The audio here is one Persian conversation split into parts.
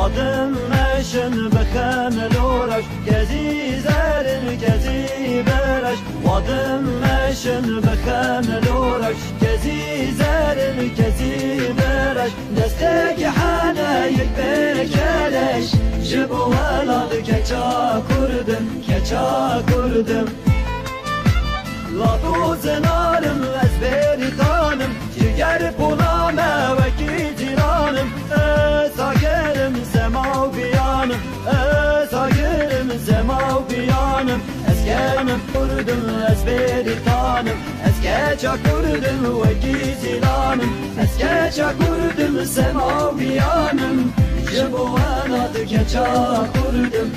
واضم مشن بخمل ورش كزي زرن كزي برش واضم مشن بخمل ورش كزي زرن كزي برش دستك حانا يكبركلش جبو ولاد كچا كردم لا دوزنارم از بریتانم جگر پولامه وکی جیرانم ساگرم زما و بیانم ساگرم زما و بیانم از کنم کردم از بریتانم از کچا کردم وکی جیرانم از کچا کردم زما و بیانم جبو ولاد کچا کردم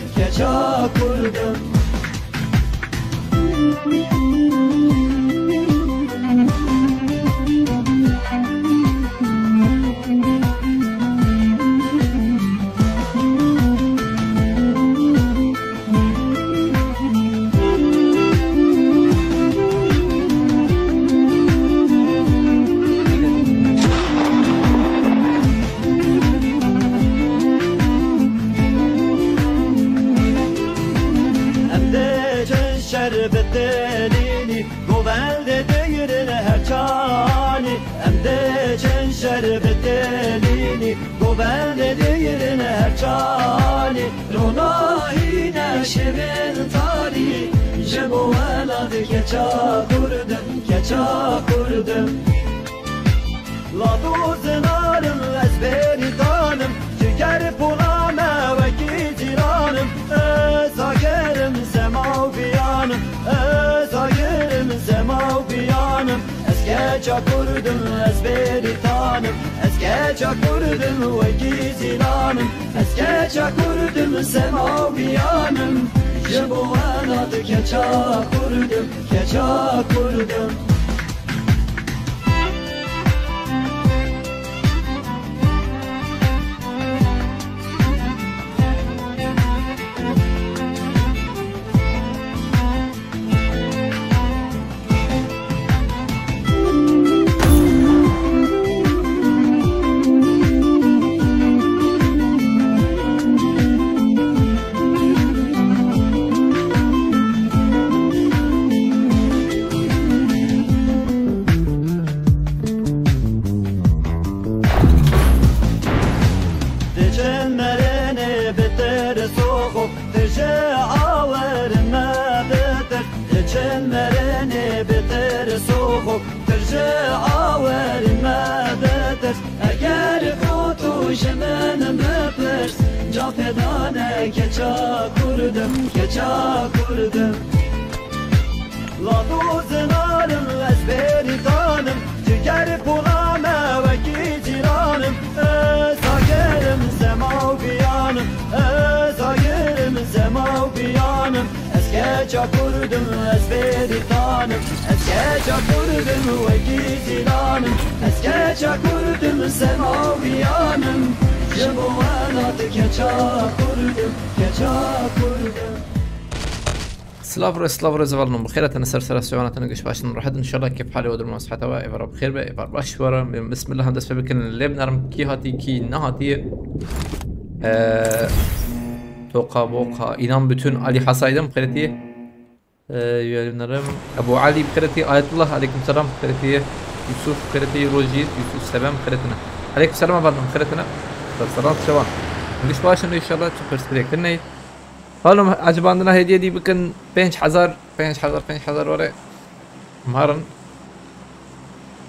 بدليني قبل ديرن هرچاني امده جنشر بدليني قبل ديرن هرچاني روناهي نشبن تاري جبو ولاد كچا كردم لا دوزنارم از بریدانم جگر پولامه وکی جیرانم ساگرم زما و بیانم ساگرم زما و بیانم از کچا کردم از بریدانم از کچا کردم وکی جیرانم از کچا کردم زما و بیانم جبو ولاد کچا کردم مرني بتر سوق ترجع عوار ما بدر اگر فوتو جمن مبرس جا فدانه كچا كردم لا دوزنارم از بریدانم جگر پولامه وکی جیرانم ساگرم زما و بیانم ساگرم زما و بیانم از کچا کردم از بریدانم از کچا کردم وکی جیرانم از کچا کردم زما و بیانم جبو ولاد کچا کردم سلافر زوالنم بخير انا سلسله سوانات نقش باش نروح ان شاء الله كيف حالي ودر مصحته وايفر بخير بايفر باش ورا بسم الله هندس بكن اللي بنرم كي هاتي كي نهاتي توقع بوقع إنام bütün Ali Hasay'dan بخيرتي ينرم أبو علي بخيرتي آية الله عليكم السلام بخيرتي يوسف بخيرتي روجيت يوسف سلام بخيرتنا عليكم السلام أبدا بخيرتنا سلام شباب نقش باش إن شاء الله تفرس بريك كني قالوا عجباندنا هدية دي بكن 5000 ورا مهارن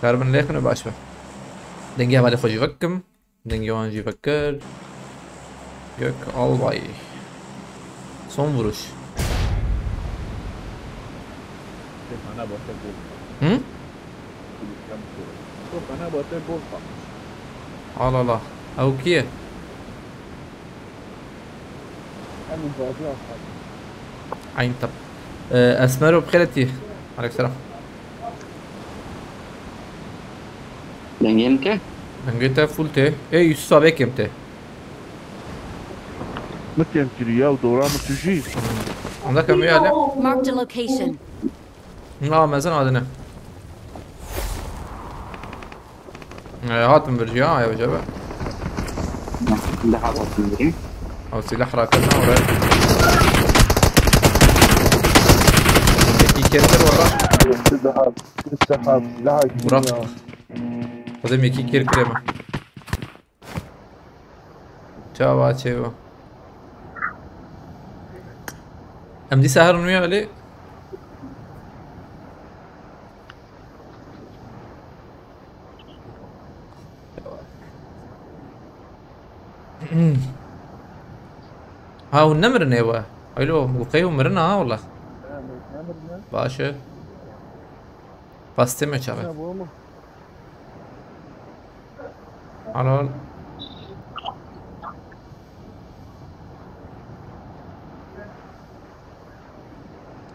كاربن ليخن باشبه دنجي مالي خوجي فكم دنجي وانجي فكر يك albay son vuruş hı? Allah Allah او كيه عين طب اسمرو بخيرتي عليك السلام دنگیم که؟ دنگیت فول ته ای یوسف آبه کم ته متیم کریه و دوران متوجی عندك كم ايه عليه؟ Marked a location. مازال عندنا هاتم برجع يا وجبه ده حاطط مدري. او سلاح راكبنا ورايح يكي كيركر والله السحاب السحاب لا مراقب خذهم يكي كيركر يما چاوا چيوا ام دي سهرن ويا علي ها والنمر نيوا الو مقيم مرنا ها والله باشه بسته چاوه حلال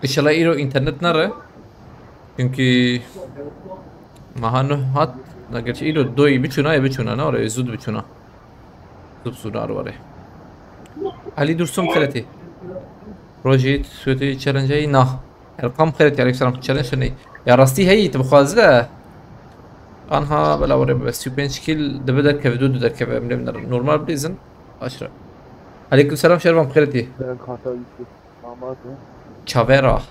ان شاء الله ايرو انترنت نره çünkü mahano hat na gerçi ilo doi biçuna ya biçuna na oraya zud biçuna zub sunar var. Ali Dursun خيرتي بروجيت سويتي تشالنجي نه ارقام خيرتي عليك السلام تشالنج شنو يا راستي هي تبخازله انها بلا وري بس 25 كيل دبدر كفدود در كف من نورمال بليزن 10 عليكم السلام شربام خيرتي تشافيرا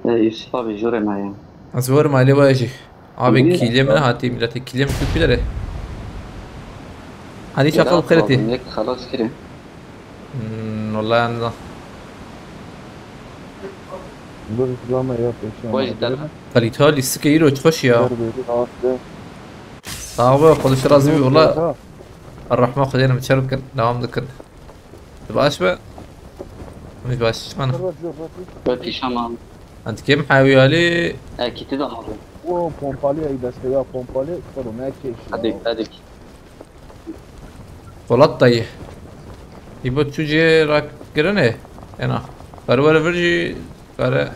يوسف abi جوري معايا. ازور مالي واجي abi كيليا من هاتي ملاتي كيليا مكتوب بلاره هذه شغل خيرتي خلاص كده. والله عندنا فاليتالي السكيرو تخش يا صعبة خذش رازي والله الرحمة خذينا متشرب كن دوام ذكر تبقاش بقى مش باش انا دلوقتي شمال. انت كيف محاوي علي اكيد ده مرة. او بومبالي اي دستيا بومبالي صاروا ماكيش هذيك غلط طيح يبغى تجي راك كرنه انا بربر فرجي كاره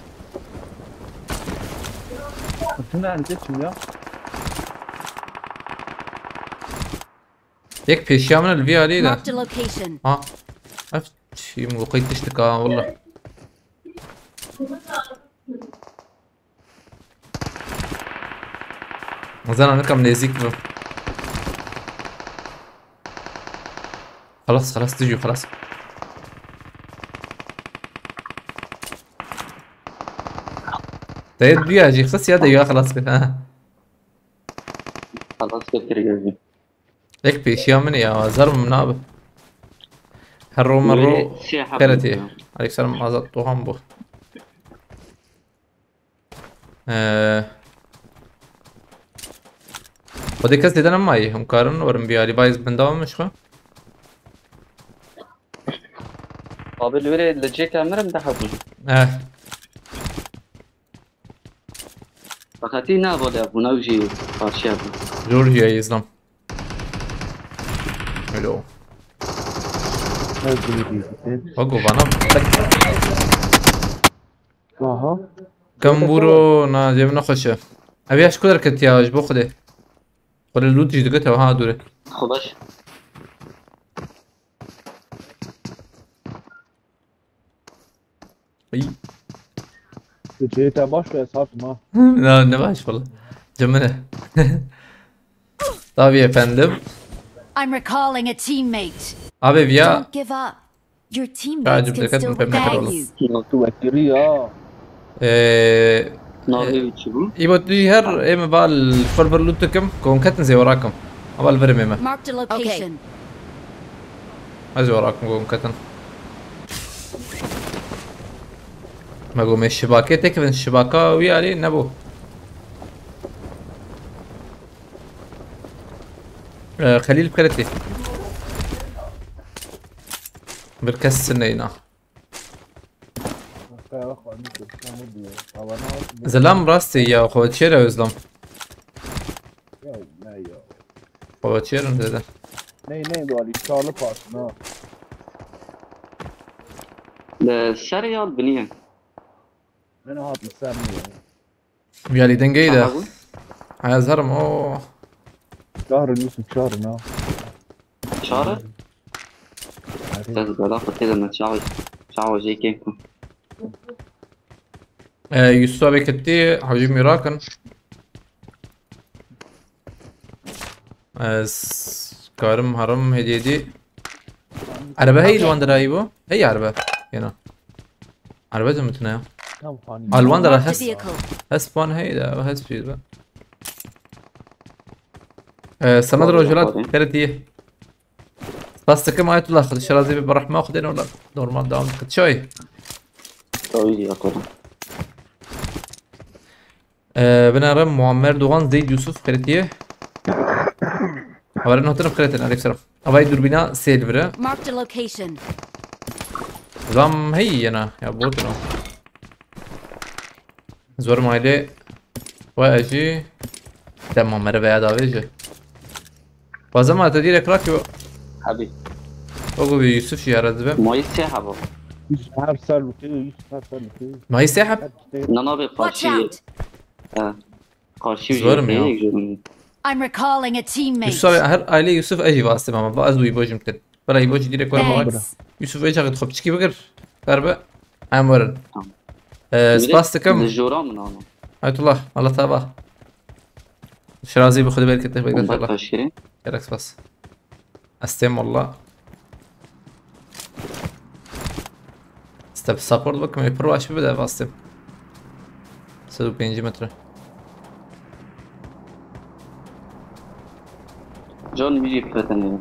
كنا انت يا يك بيشيا من الفي علي ده Marked a location. ها عرفت شي موقيت تشتكى والله وزانا نركب نيزيك بو خلاص خلاص تجي خلاص تايد بيها جي خلاص يا ديا خلاص كده خلاص كده رجعنا. ليك بيشيا من يا زرم منابه هرو مرو خيرتي عليك السلام هذا طوهم بو ودي كاس دي دنم ماي هم كارن ورم بيالي بايز بنداوم مش خو قابل وري لجي كاميرا مدحبو. فقطي نابوده ابو نوجي باشا جورجيا يسلم حلو وقف انا اها كم بورو نا جبنا خشه ابي اش كدر كنت يا اجبو خده خد اللوت جدقتها ها دوره خدش اي جيت باش حساب ما لا نباش والله جمنا طيب يا فندم I'm recalling a teammate. ابي بيا Don't give up. Your قاعد teammates جبت can لك still من bag والله. you. تو اكتريا ناوي تشوفوا يبغى هر ايم بال فربر لوتكم كون كتن زي وراكم ابال برمي Marked a location. زي وراكم كون كتن ما قوم الشباكة تكفن الشباكة ويا علي نبو خليل بكرتي بركس النينا زلام راستي يا خوتشير يا زلام خوتشير انت ده ني دولي شغله باس السريال بنيه انا هات مسامي بيالي دنجي ده عايز هرم اوه شهر يوسف شهر شارع بس بلاقي كده ما تشعوي جي كيفكم يوسف أبي كتي هجوم يراكن كارم هرم هديدي عربة هي الوان درايبو هي عربة هنا عربة زمتنا كم خاني الوان درا Marked a هس vehicle. هسبان هي ده هس في ده سمد رجلات كرتي بس كم آية الله خد الشرازي برحمة خدين ولا نورمال داون كنت شوي طويل يا كرم. بنرم معمر دوغان زيد يوسف كرتيه أولا نحطنا بكرتين عليك سلام أباي دوربينا سيلفرة Marked a location. زام هي أنا يا بوتنا زور مايلي واجي تمام مرة بعد أويجي وزما تدير كراكي حبيبي وقو يوسف شي هرد بهم مای سیاه با يسحب سالو كده يسحب سالو كده ما يسحب نه به Watch قارشی out. قارشی زورم يا. I'm recalling a يوسف teammate. هر عائلة يوسف أجي واسطة ماما بقى أزوي بوجم تن بلا يبوجي دير كورا معك Thanks. يوسف أجي أخذ خب تشكي بقر كاربة عم ورن تمام. سباستكم الجورا من آنها آية الله تابع شرازي بخد بالك انت بقدر بمبات الله تشکیری يركز بس استم والله استب سابورت بك ما يبرو عش ببدأ باستم 105 متر جان میری کتنی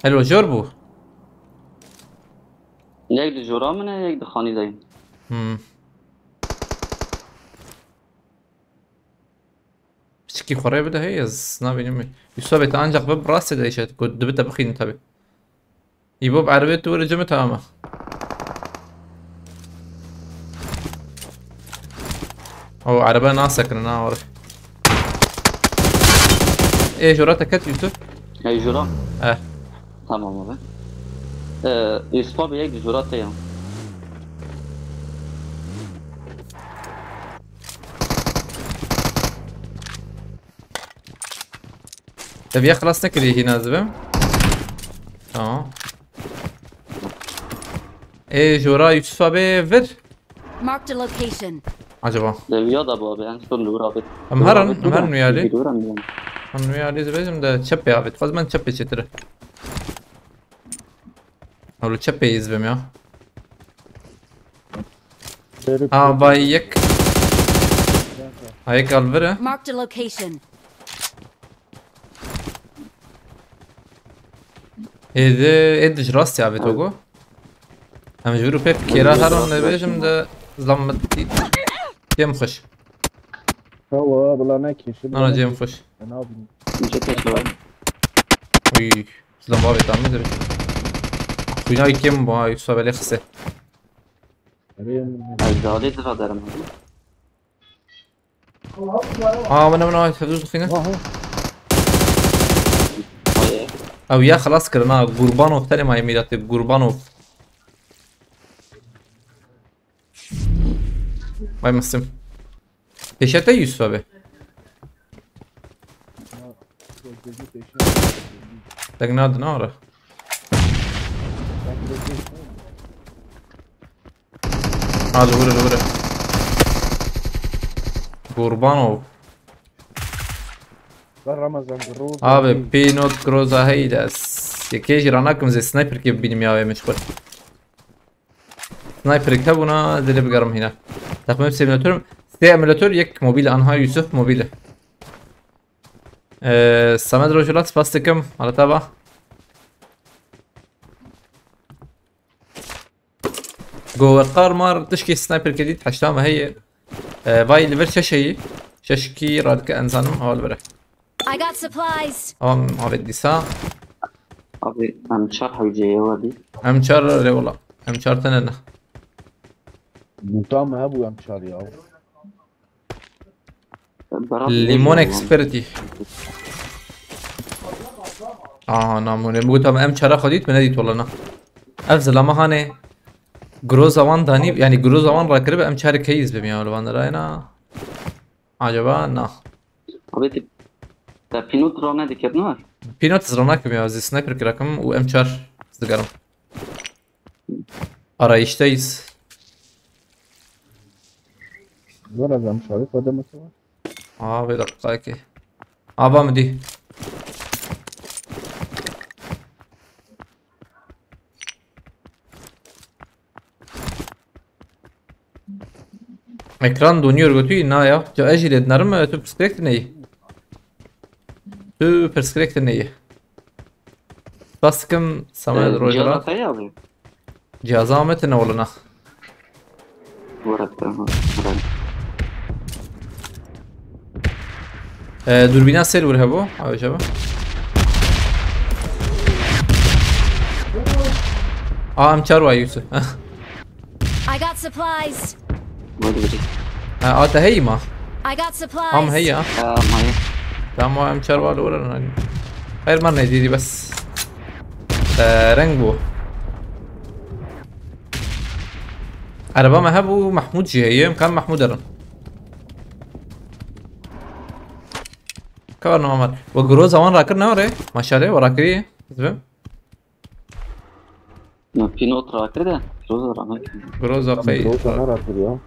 حلو جربو یک دو جورا منه یک دو خانی داریم بشكي خوري بدا هي از نابي نمي يسوى بيت انجق بب راسي دايشت كنت دبتا بخي نتابي يبوب عربيت ورا جمتها اما او عربية ناسك انا عارف ايه جراتك كت يوسف؟ یک جورا اه تمام آبه یوسفا به یک دو جورا تیم تبي خلاص نكري هنا زبم اه ايه جورا يوسف ابي فر Marked a location. عجبا دویا دا با به انسون لورا بید امهرن ويالي دورم بیان من ويالي زبم ده تشبي عبد خلاص من تشبي شتره اولو تشبي يزبم يا بايك هيك الفرا Marked a location. اذا ادج راسي عبد توقو هم جورو بيب كيرا هرم نبيجم ده زلمت جيم خش هو بلا ناكي شو انا جيم خش انا ابني اینجا تشلوه وي زلم بابي تعمل دري خويناي كيم با يوسف بلي خسه از دالی درا دارم من حفظوش فينا اهو مایه او يا خلاص كرنا قربانوف تاني ما يميلات قربانوف باي مسلم ايش يوسف ابي تقناد ناره هذا هو قربانوف رمضان جروب ابي بينوت كروزا هيداس يكيجي راناكم زي سنايبر كيف بيني مياوي مشغول سنايبر يكتبونا دلي بقرم هنا تقريبا سيميلاتور سيميلاتور يك موبيل انها يوسف موبيله سمد رجلات سباستكم على تابع جوه القار مار تشكي سنايبر جديد حشتامه هي باي ليفل شاشكي رادك انسانم اول بره I got supplies. اوام عبد سا آبی هم شرح وجهه ودی ام شار لا والله ام شار تننا مطعم ابو يا مشاري او ليمون اكسبرتي نامونه بقول ام شار خديت من نديت والله انا افزل ما هاني جروز وان داني يعني جروز وان راكب ام شار كيز بميا ولا وانا راينا عجبانا آبی تا پینوت را ندی کرد نه بينات زرناكم يا زي سنايبر كراكم و ام 4 زدقرم arayıştayız. Burada mı şarif ödemesi var? Bir dakika ki. Aba mı di? Ekran donuyor götü ne ya? Ya ejil edinarım mı? Tu perspektif neyi? Tu perspektif neyi? Baskım Samet Rojra. Cihaz atayı abi. Cihaza Ahmet'e ne olana? Murat tamam. Dürbina server he bu. Abi şaba. M4 var Yusuf. I got supplies. Böyle bir şey. ده هي ما I got supplies. هي Maya. تمام M4 var ولا غير مرة جديدة بس رنجبو araba ما هبو محمود جاي كان محمود ارن كورنا مامر وجروزا وان راكرنا وري ما شاء الله وراكري تمام Ya Pinot rakır da. Roza ramak. جروزا قي Doğusa ne rakır ya?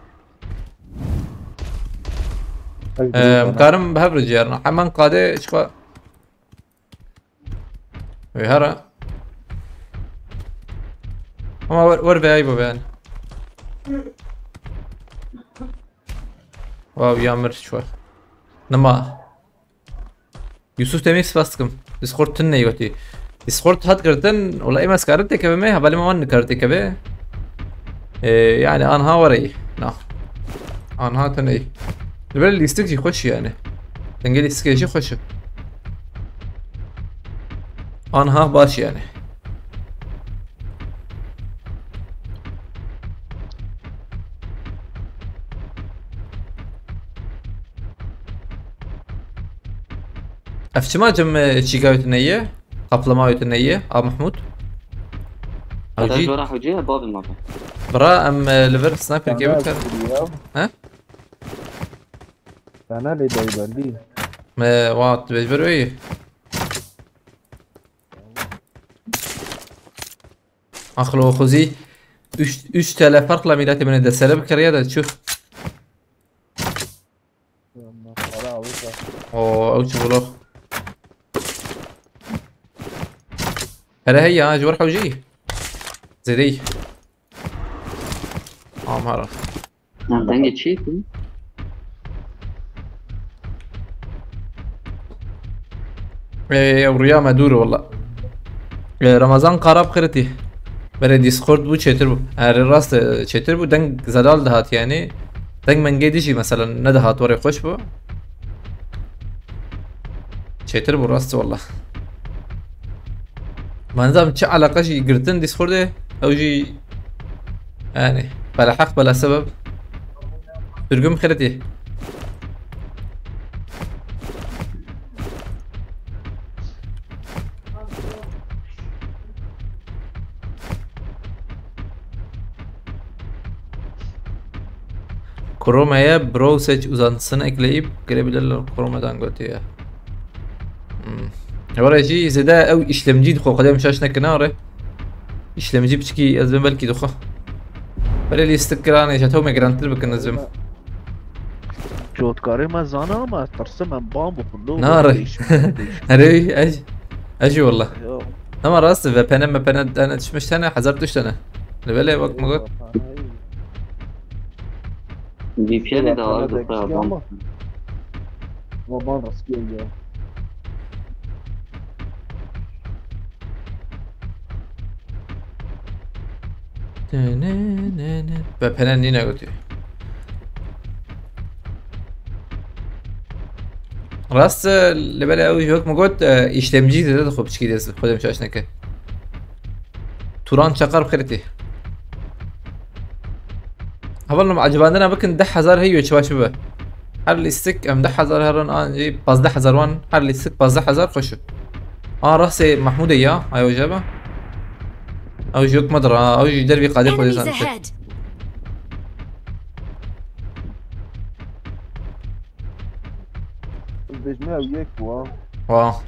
مكارم بهبرج يعني حمان قادة شقا ويهرا ama ور في ايبو يعني واو يامر شوي نما يوسف تميكس باستكم ديسكورد تنه يوتي ديسكورد هات كردن ولا اي ماس كارتي كبه ما هبالي ما ون كارتي كبه يعني انها وري نا انها تني البل اللي يستكشي يخش يعني تنقل يستكشي يخش انها باش يعني افتما جم تشيكاوي تنية قبلماوي تنية ابو محمود هذا اوجي جو راح وجيه باب المطار. برا ام ليفر سنايبر كيف كان ها Sana ne dayılardı? ما وات بجبروا ايه اخلو خوزي 3000 farkla millet beni de serap kariye de شوف Para alırsa. او اوش بلوخ هلا هي جوار حوجي زي دي مهرة Nereden geçeyim? وريا ما دور والله رمضان قرب خيرتي بري ديسكورد بو تشتر بو راست تشتر بو دنگ زلال دهات يعني دنگ من جيدشي مثلا ندهات وري خوش بو تشتر بو راست والله ما نظام تش علاقة شي قرتن ديسكورد او جي يعني بلا حق بلا سبب ترجم خيرتي Chroma'ya browse uzantısını ekleyip girebilirler Chroma'dan götüye. Var شيء زي ده او işlemci دخو قدام شاشنا كناره işlemci بتشكي ازم بلكي دخو بري اللي استكرانه جاتو ميجرانتر بكنزم Çotkarı ben zana ama tarsım ben bam bu. نار هري اجي والله اما راس VPN انا تشمش تاني حذرتش انا اللي بالي وقت ما قلت VPN de vardı adam. Baban rast geliyor. VPN yine götüyor. راست اللي بالي قوي هيك ما قلت işlemci de تدخل بشكي ديز خدها مش عشان كده توران شقر بخيرتي هبلنا مع عجباندنا بكن 10000 هي شباب هر اللي ستيك 10000 هرن جيب 15000 وان هر اللي ستيك 15000 خشوا راسي محمود اياه ايوه جابه او جوك مدرة او جي دربي قادر Enemies قدر ahead. Dejme ev yek bu ha. واه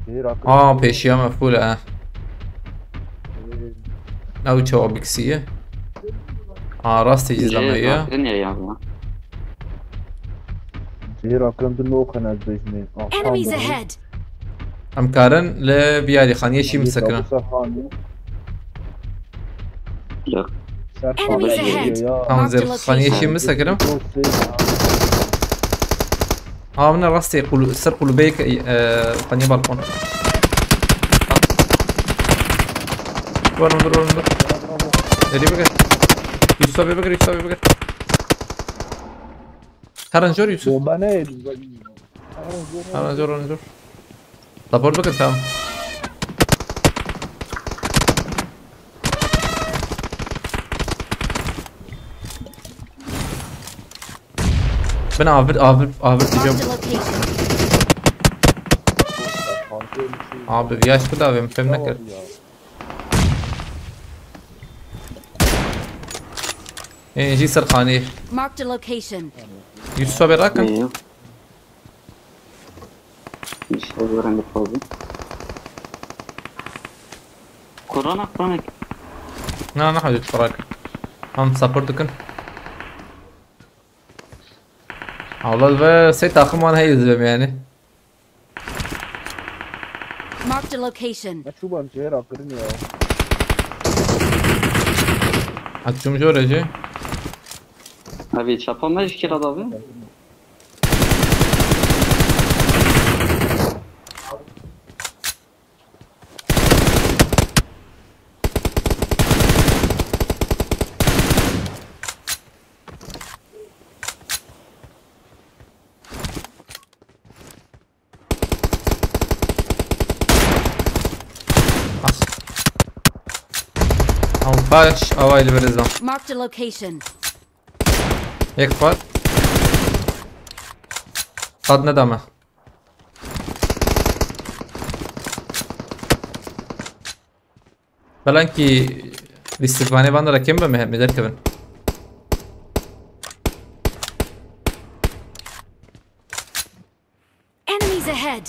بيشيا مفولة او تشو بكسية راستي جزلمية جيرا كم دلو خنا بجني Enemies ahead! امكارن لبيالي خانية شي مسكنة Enemies ahead! انزل خانية شي مسكنة من راستي يقولوا سر قلوبيك خانية بالكون ورا يلي بقى يوسف بقى هرنجور يوسف هرنجور طابور بقى تمام بنا عابر تجيب عابر ياش كده بهم فهم نكر ايه جي سرخاني Marked a location. يوسف براكم ايوه مش هقدر عند فاضي كورونا لا نحن نتفرج هم سابورتكن والله سيت اخر ما هي زلمه يعني Marked a location. شو بان جيرا كرني هتشوم شو رجع abi çapamaz ki abi. باش اوایل برزم Marked a location. یک فات قد ندمه بلان کی دیستگوانه باند را کم بمه میدر کبن Enemies ahead.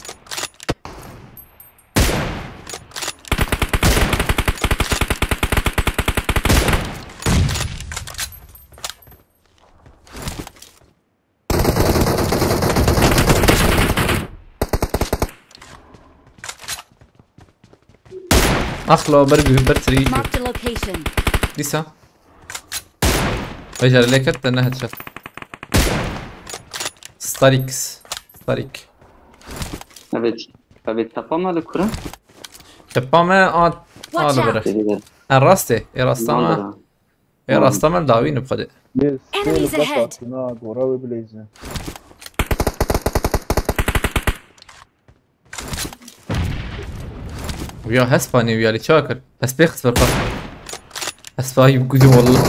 اخلو برتري Marked a location. لسه اجر ليكت انها هتشت ستاريكس Abi çapamalı kurun. شبامه Watch out. Dedi. الراستي راستما داوين بخده Enemies ahead. غورا وبليزه ويا هسباني ويا اللي شاكر هسبيخت بالقصد هسباي بقولي والله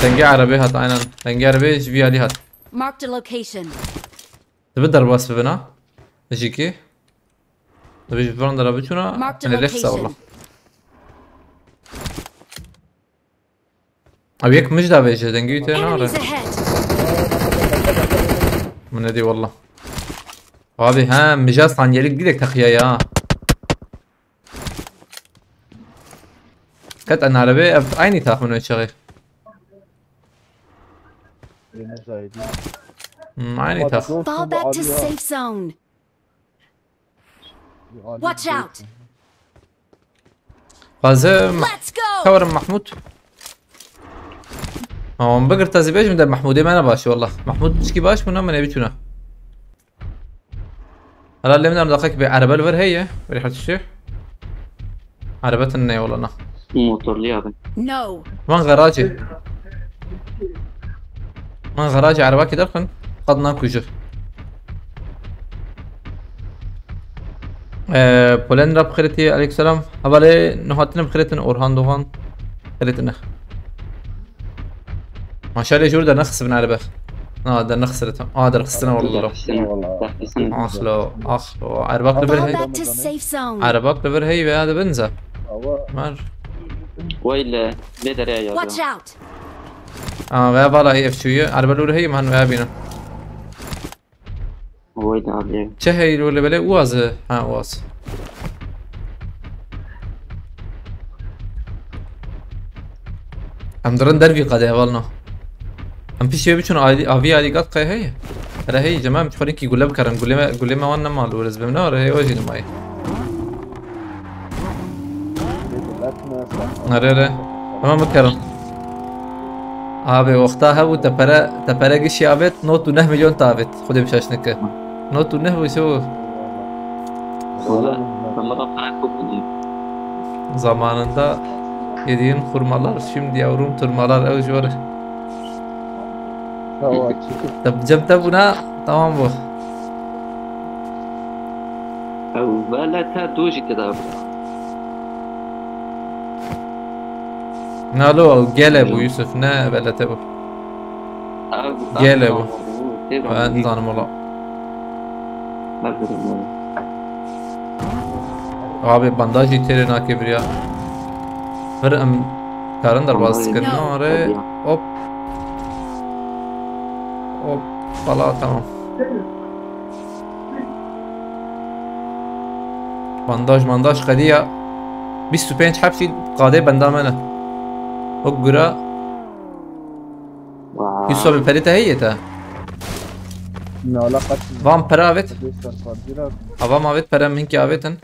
تنقي عربي هات عينا تنقي عربي فيا لي هات Marked a location. تبي درباس ببنا اجيكي تبي جبران دربتونا Marked a انا ليخسا والله location. ابيك مش دابي اجي تنقيتي انا Enemies ahead. من دي والله abi ha mecaz saniyelik gidek takıya ya. Kat ana arabe aynı tahmin edeceğiz. aynı tahmin. Fall back to safe zone. Watch out. Fazla Let's go. كورم محمود. بقدر تزبيش من محمود ما انا باش والله محمود تشكي باش منهم من يبيتونا. هلا اللي من دقيق بعربة الفر هي بريحة الشيخ عربتنا والله انا Motorlu abi. No. من غراجي عربة كده دخن قد ناكوجه بولن راب خيرتي عليك السلام هبالي نهاتنا بخيرتنا اورهان دوغان خيرتنا ما شاء الله جور نخس من عربة ده نخسرتها ده رخصتنا والله اخلو عرباك لبر Fall هي back to safe zone. عرباك لبر هي هذا بنزا مر Öyle ne dereye yazıyor? Watch out. veya valla هي شوية عربة لور هي مهن veya بينا ويدا عليه. چه هی رو لبله اوازه ها اوز هم درن دربی قده والنا هم پیش بچون آوی آلیگات قه هی ره هی جماعه متخورین کی گله بکرن گله ما وان نمال ورز بمنا ره هی واجی نمای نره ره تمام بکرن آبی وقتا هبو تپره گشی آبت 9 میلیون تابت خودم شاش نکه 9 بشو والله مرة فرق بودي. zamanında yediğin hurmalar şimdi yavrum turmalar evjore. Tamam çıkıp Tabcam buna tamam bu. أو ولا تا دوجي كده. Nalo gele bu Yusuf ne belete bu. Gele bu. Ben tanım ola. Abi bandaj iteri nakibir ya. Ver am karın darbaz sıkırma oraya. Hop. Hop. Valla tamam. bandaj قدي يا 25 حبسي قاضي بندامنا وقرا يوسف الفريتة هي تا ne alakası? فام براvet Göster partiler. ava mavet para min ki avetin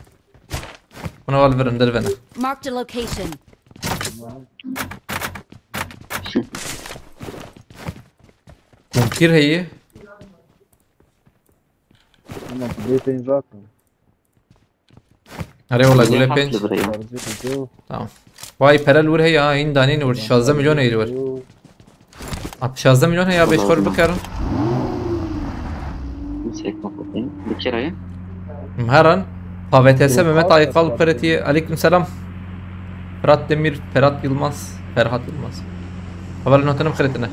buna val verin dervene Marked a location. ممكن هي Ama bir zaten. अरे والله قول بنش Tarzı tutuyor. tamam vay para الور هي هين دانين ور 16 مليون هي الور اب 16 مليون هي 5 فور بكرم بكرة مهرن قابتس Mehmet Aykal Ferhat'i aleyküm selam Ferhat Demir Ferhat Yılmaz haber notunu خيرتنا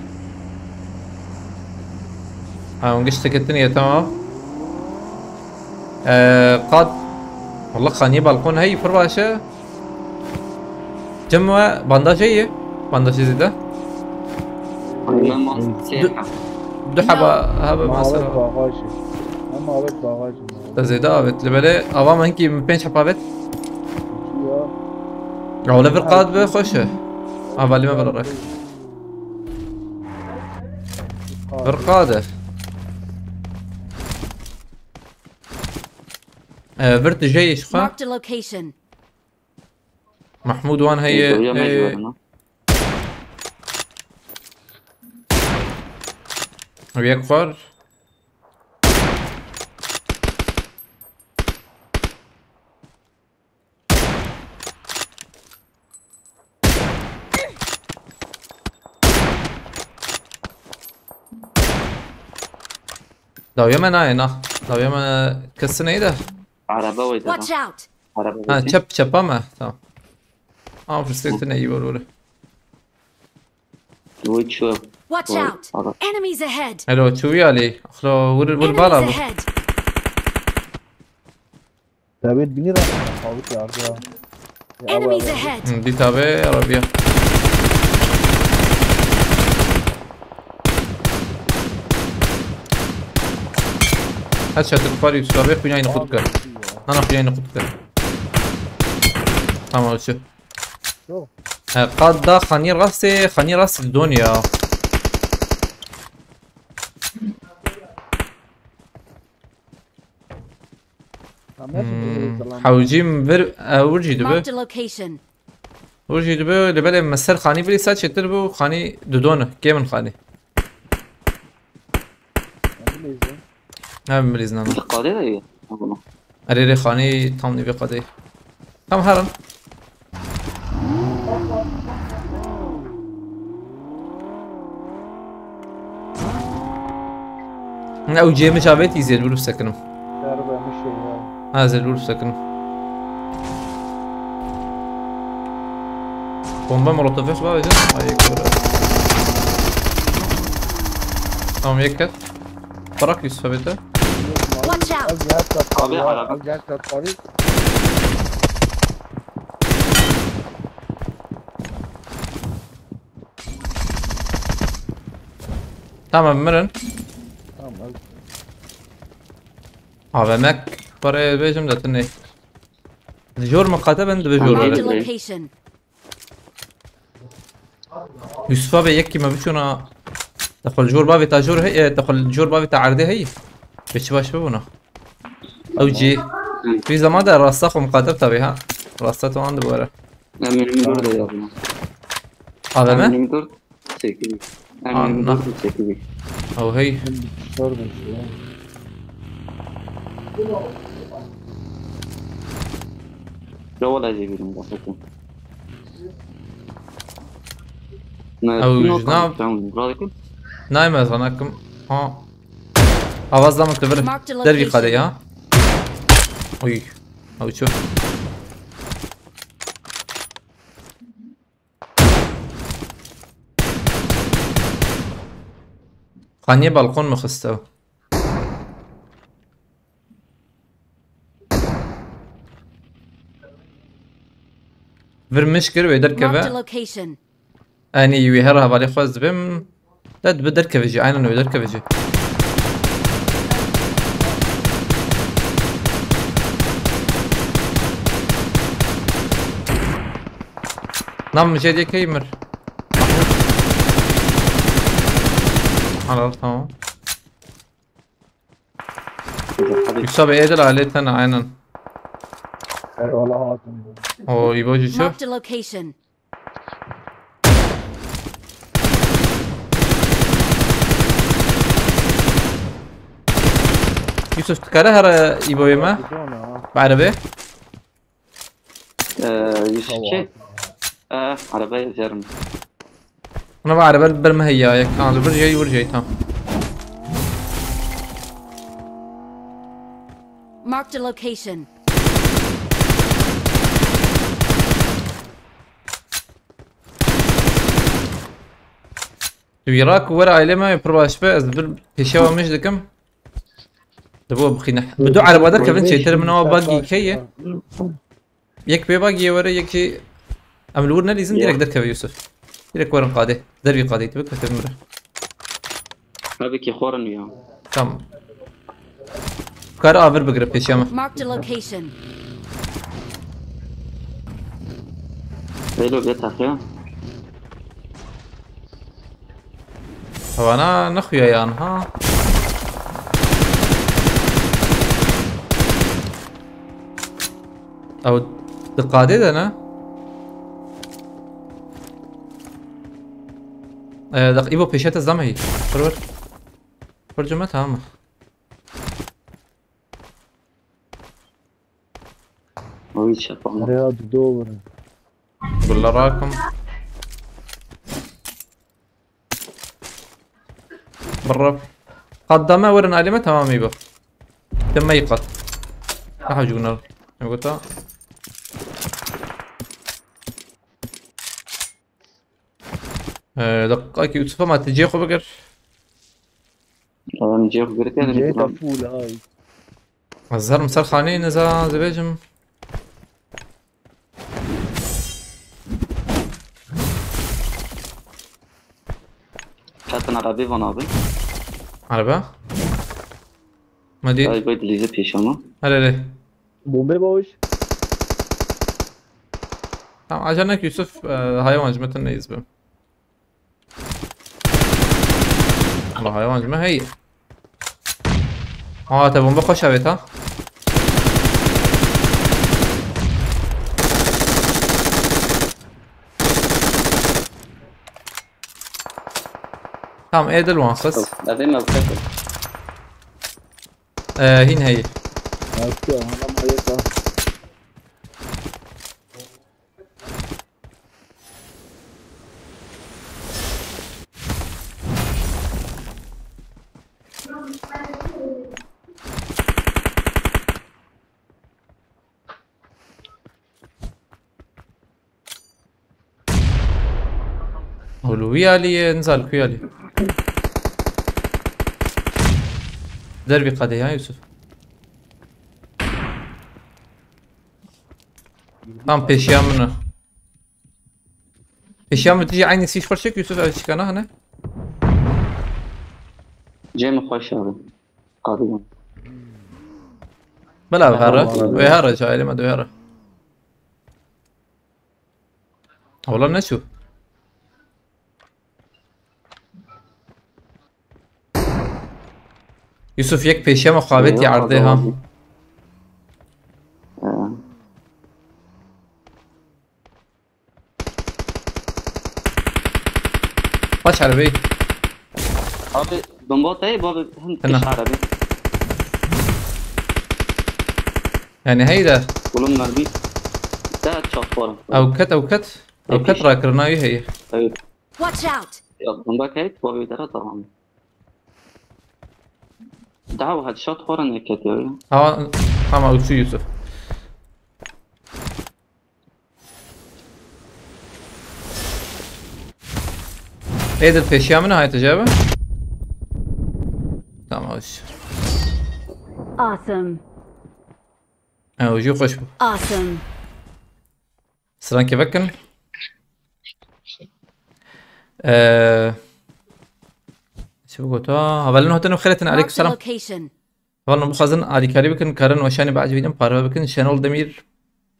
ها ونقش تكتني تمام قاد والله خانية بالكون هي فراشة جمع بانداج هي بانداج زيادة دو حبة هبة ما Mavet سر bagajı. Ama mavet bagajı. زيادة بيت لبلا أوام هنكي من بين حبابت Ya. أو ليفر قاد بخوشه بالي ما برا فرقادة فرت جاي شخا Marked a location. محمود وان هي وياك فار لو يمنا هنا لو يمنا كسنا ايه ده عربة ويدا. Watch out. عربة ها ويدا. شب ما تمام فرستيتنا ايوه الأولى ويد شو. Watch out. Enemies ahead. الو شو يالي اخلو ور Enemies بالا ابو ahead. David binir ama kavut yardı. Enemies ahead. دي تابع عربية هاد شات الفار يسوي خلينا ناخذ انا خلينا ناخذ تمام شو Yok. قاد دا خاني راس الدنيا حوجيم بر ورجي دبه Marked a location. ورجي دبه لبلا مسر خاني بلي سات شتر بو خاني دودونه كيمن خاني هم مليزنا القادرة هي. أقوله. اريري خاني تامني بقدي تام هرم او جيم جابت يزيد ولو سكنم Darbe bir şey ya. هذا ولو سكنم بومبا مولوتوف بقى يجي هاي كورة تمام يكت فرق يوسف بيته Watch out. Az cihat tatlı. Abi, araba. Az cihat tatlı. تمام مرن Tamam. AVM'k برای بیشم دتنی جور مقاطبند به جور Marked a داره location. یوسفا به یکی ما بچونا دخل جور بابی تا جور هی دخل جور بابی تا عرضه هی بچی باش ببونه او جی في زمان ده راستا خو مقاطب تبعي ها راستا تو عنده بورا من 24 da yapma. هذا ما 24 çekili. Anla. 24 çekili. او هي Sorma işte. Ya valla cebirim da sakın. أو جناب. رأيكم؟ نايم ازغناكم ها اواز دام تبر Marked a دربي location. قادي ها وي او شوف خانية بالكون مخستو برمشكر ويدر Marked a كذا location. اني يهرها بالي خوز بم لا بدر كفيجي عينا ويدر كفيجي نعم مش هديك يمر على تمام يصاب ايدل عليه انا عينا Eyvallah hatun. هو يبوجي شوف Marked a location. يوسف تكره يبوي ما Sonra بعربي Yusufçe. Arabaya yazarım. انا بعربي بالما هي ياك انا برجي ورجي تمام Marked a location. ويراك ورا عيلة ما يبرواش بس بل بيشوا مش دكم دبوا بخينا بدو على بدر كفن شيء ترى من هو باقي كي يك بي باقي ورا يك املورنا لازم ديرك درك يوسف ديرك ورا قاده دربي قاده تبك تمر Tabii ki horun ya. تمام كار افر بقرب بيشوا Marked a location. Böyle bir takıyor. هو انا نخويا يان ها او دقادي ده انا دق ايبو بيشات الزم هي فرور فرجمة تمام O hiç yapamam. Riyad doğru. قول راكم برا قدامه ورن علمه تمام يبا تم يقط راح يجونا قلت دقائق يوسف ما تجي خو بقر Adam cevap verirken Jeta full hay. الزهر مسار خاني نزا زبيجم Zaten arabayı var abi. عربة ما دي Arabayı dilize peş ama. هلا ليه Bombe boş. tamam عجلناك يوسف حيوان جمتنا يزبم والله حيوان جمه هي تبون بخش بيت ها tamam ايدل وانقص Dedim ya bu هين هي Açtı anam ayıka. قولوا ويالي نزل ويالي دربي قضية يا يوسف tamam peşyamını peşyamı تيجي عيني سيش فرشك يوسف أو شكانا هنا Cem hoş abi. Kadın. بلا بهرة ويهرة شايلي ما دويهرة والله نشوف يوسف يك بيشيا مقابلتي عرضيها طاش عربي abi bomba طيب abi هم أنا. مش عربي يعني هيدا ولهم مربي ده شطورة او كت راكرناي هي طيب Watch out! bomba كيت بابي ده طبعا دعوة هاد شطورة نكت يا ها ما قلت يوسف ايه ده البيشيا منها هاي تجابة تمام وش Awesome. او جو خوش بو Awesome. سلام كيفكن شو قلت هبلن هتنو خيرتنا عليكم Marked a السلام location. والله مخزن علي كاري بكن كارن وشاني بعد فيديو قارب بكن شانول دمير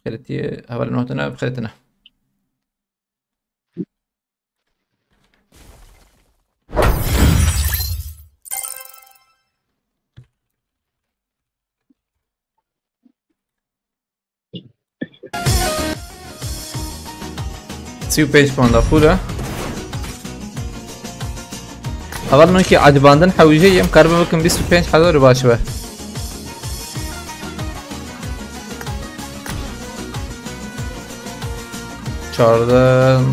خيرتي هبلن هتنا بخيرتنا سيو بيج كمان دخوله اول نوكي عجباندن حويجي يم كاربا بكن 25 حذر باشبه چاردن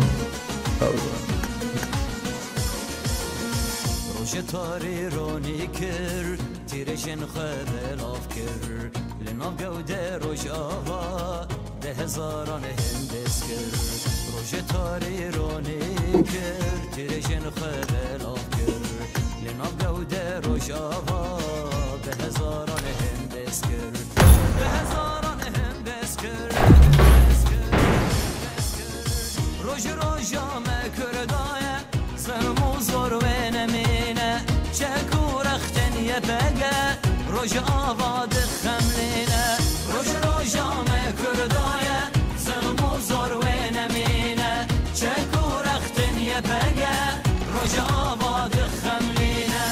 روش تاری رونی کر تیرشن خبل آف کر لناف گوده روش آوا ده هزاران هندس کر روش تاری رونی کر تیرشن خبل آف کر لناف گوده روش آوا به هزاران هندس کر به هزاران هندس کر روش روشا مکردایه سرمو زور و نمینه چکو رختن یه بگه روش آباد خملینه روش روشا مکردایه سرمو زور و نمینه چکو رختن یه بگه روش آباد خملینه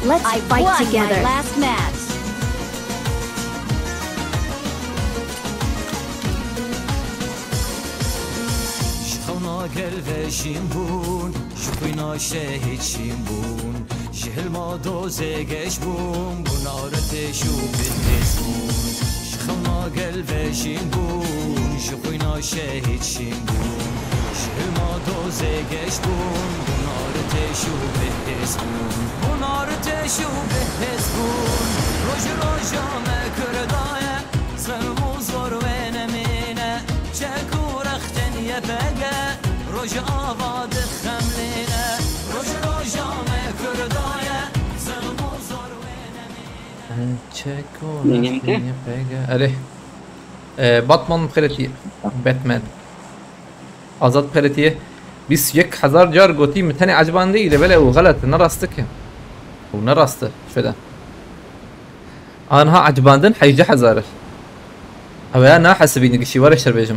Let's fight together. My last match. شخونا گل و شیمبون شخوینا شهید شیمبون شهل ما دوزگش بون بنارتشو بندزبون شخونا گل و شیمبون شخوینا شهید شیمبون شهل ما دوزگش بون بنارتشو بندزبون بنارتشو بندزبون روش روشا مکردایه سرمو زور و نمینه چکو رختن یه بگه روش آباد خملینه روش روشا مکردایه سرمو زور و نمینه چکو میگیم که؟ اره باتمان بخيرتي باتمان آزاد بخيرتي 21000 جار قوتي متاني عجبان دي لبلا وغلط نراستك ونراسته شدا انا عجباندن حيجي حزاره او انا حسبيني قشي ورا شربيجم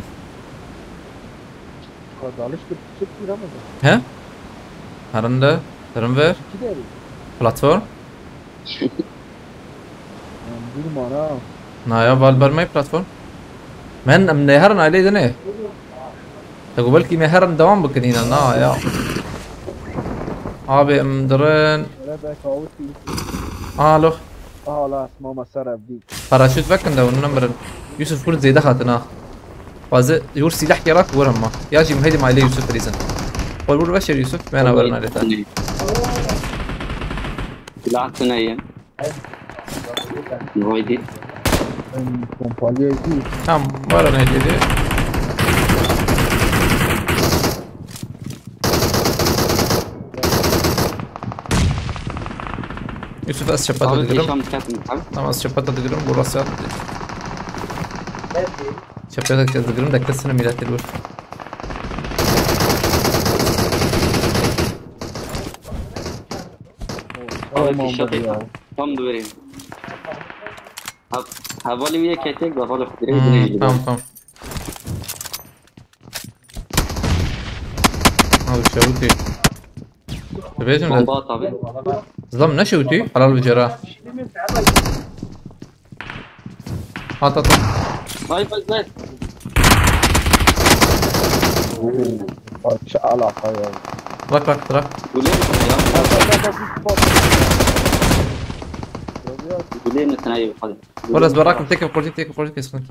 Kazalış bir küçük bir ama da. ها هرنده ترنفر İki deri. بلاتفورم Bilmem ha. نايا فالبر ماي بلاتفورم من من هرن عليه دني تقول بالكي مهرن دوام بكنينا نايا ابي امدرن Öyle belki avuç değil. الو Hala mama sarab değil. باراشوت بكن ده ونمرن يوسف كل زي دخلتنا فاز يور سلاح يراك ورما ياجي مهدي ما عليه يوسف ريزن قول بشر يوسف ما انا ورنا لتا طلعت نايم نويدي Pompalıya değil. تمام ورنا هدي Yusuf az şapata Abi diyorum. peşam dikkat mi abi? Tamam az şapata diyorum. Burası at. Şapata diyorum. Dakikasını millet ediyor. Abi Tamam peşat ya. tam da vereyim. Havali bir ketek ve havali Hmm, direkt tamam tamam. Abi şavuti. Tebeyim de. bomba at abi. Zlam ne şavuti? Halal bir cerrah. At at at. Vay. Parça alaka ya. Bırak bırak bırak. Gülüyor musun ya? Gülüyor musun ayıp hadi. Burası bırak mı? Tek kordik keskin.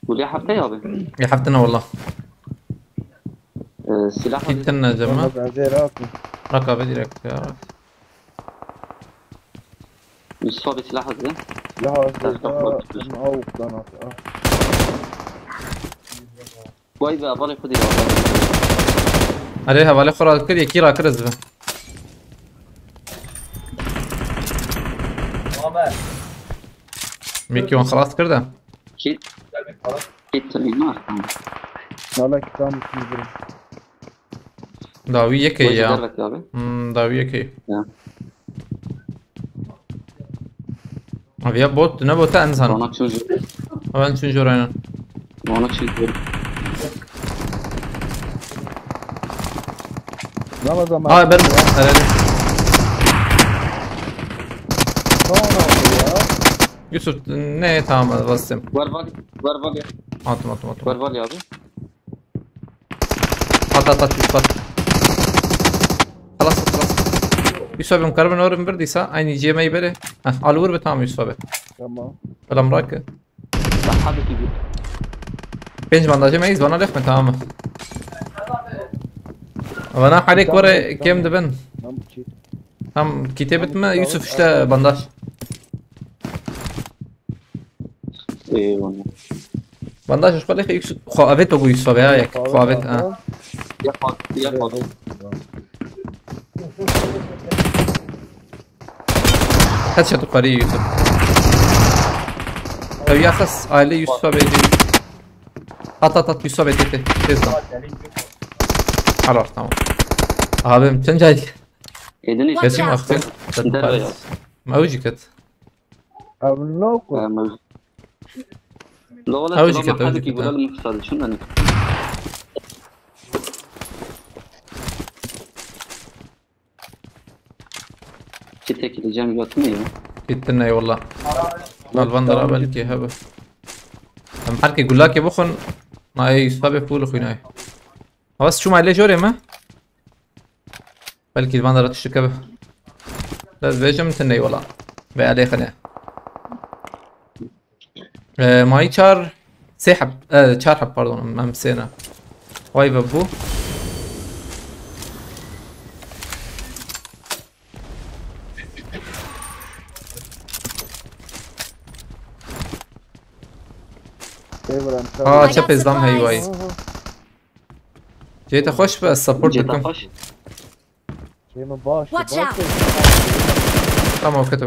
Gülüyor hafta ya abi. Ya haftana والله. Silah hadi. Gittin cema. Ama ben zeyratım. Rakabe direkt ya. Yusuf abi silah hadi. Ya hazırda avuktan at. Vay be havali hadi ya. عليه حواله خورا كل يكي را كرز به ميكي وان خلاص كرده Git tabii var. Valla kitabı çizdirim. داوي يكي يا Evet abi. داوي يكي Ya. ابي بوت نبوت انزان Ona çözüm. اول شنو راينا Ona çözüm. Ramazan اه بل Sonra oldu ya. يوسف نه تمام بسم Var ya. اتم Var ya abi. ات يوسف خلاص يوسف مقرب نور برديسا عيني جي ما يبره على ور بتام يوسف Tamam. ولا مراك Hadi gibi. بينج بانداجي ما يزبط انا لخ تمام وانا حالك ورا كم دبن Lan bu çiğ. هم كتابة ما يوسف اشتا بانداج Eyvallah. بانداج ايش بالك يوسف خافت ابو يوسف هيك خافت Yapma. خدشة قري يوسف او يخص عائلة يوسف بيجي ات يوسف بيجي تيزا خلاص تمام abim sen cahil. Edin iş. Kesin aktın. Derbe ya. ما وجهك Abi ne oku? لو ولا أوجي كده، طالما أوجي حدك يقول كده. لي مقصد شنو انا كتك اللي جنب يوتمي جبتنا اي والله البندر بالك هبه هم حركة يقول لك يا بخن ما اي صابي فول اخوينا بس شو معليه جوري ما بلكي البندر تشتكى لا بيجم تني والله بي عليه خناه ماي چار سه حب چار حب باردون من سينا واي ببو چپ ازدام هی وای جيت اخش بس سبورت جيت بكم اخش Şey mi baş? Watch out. تمام وكت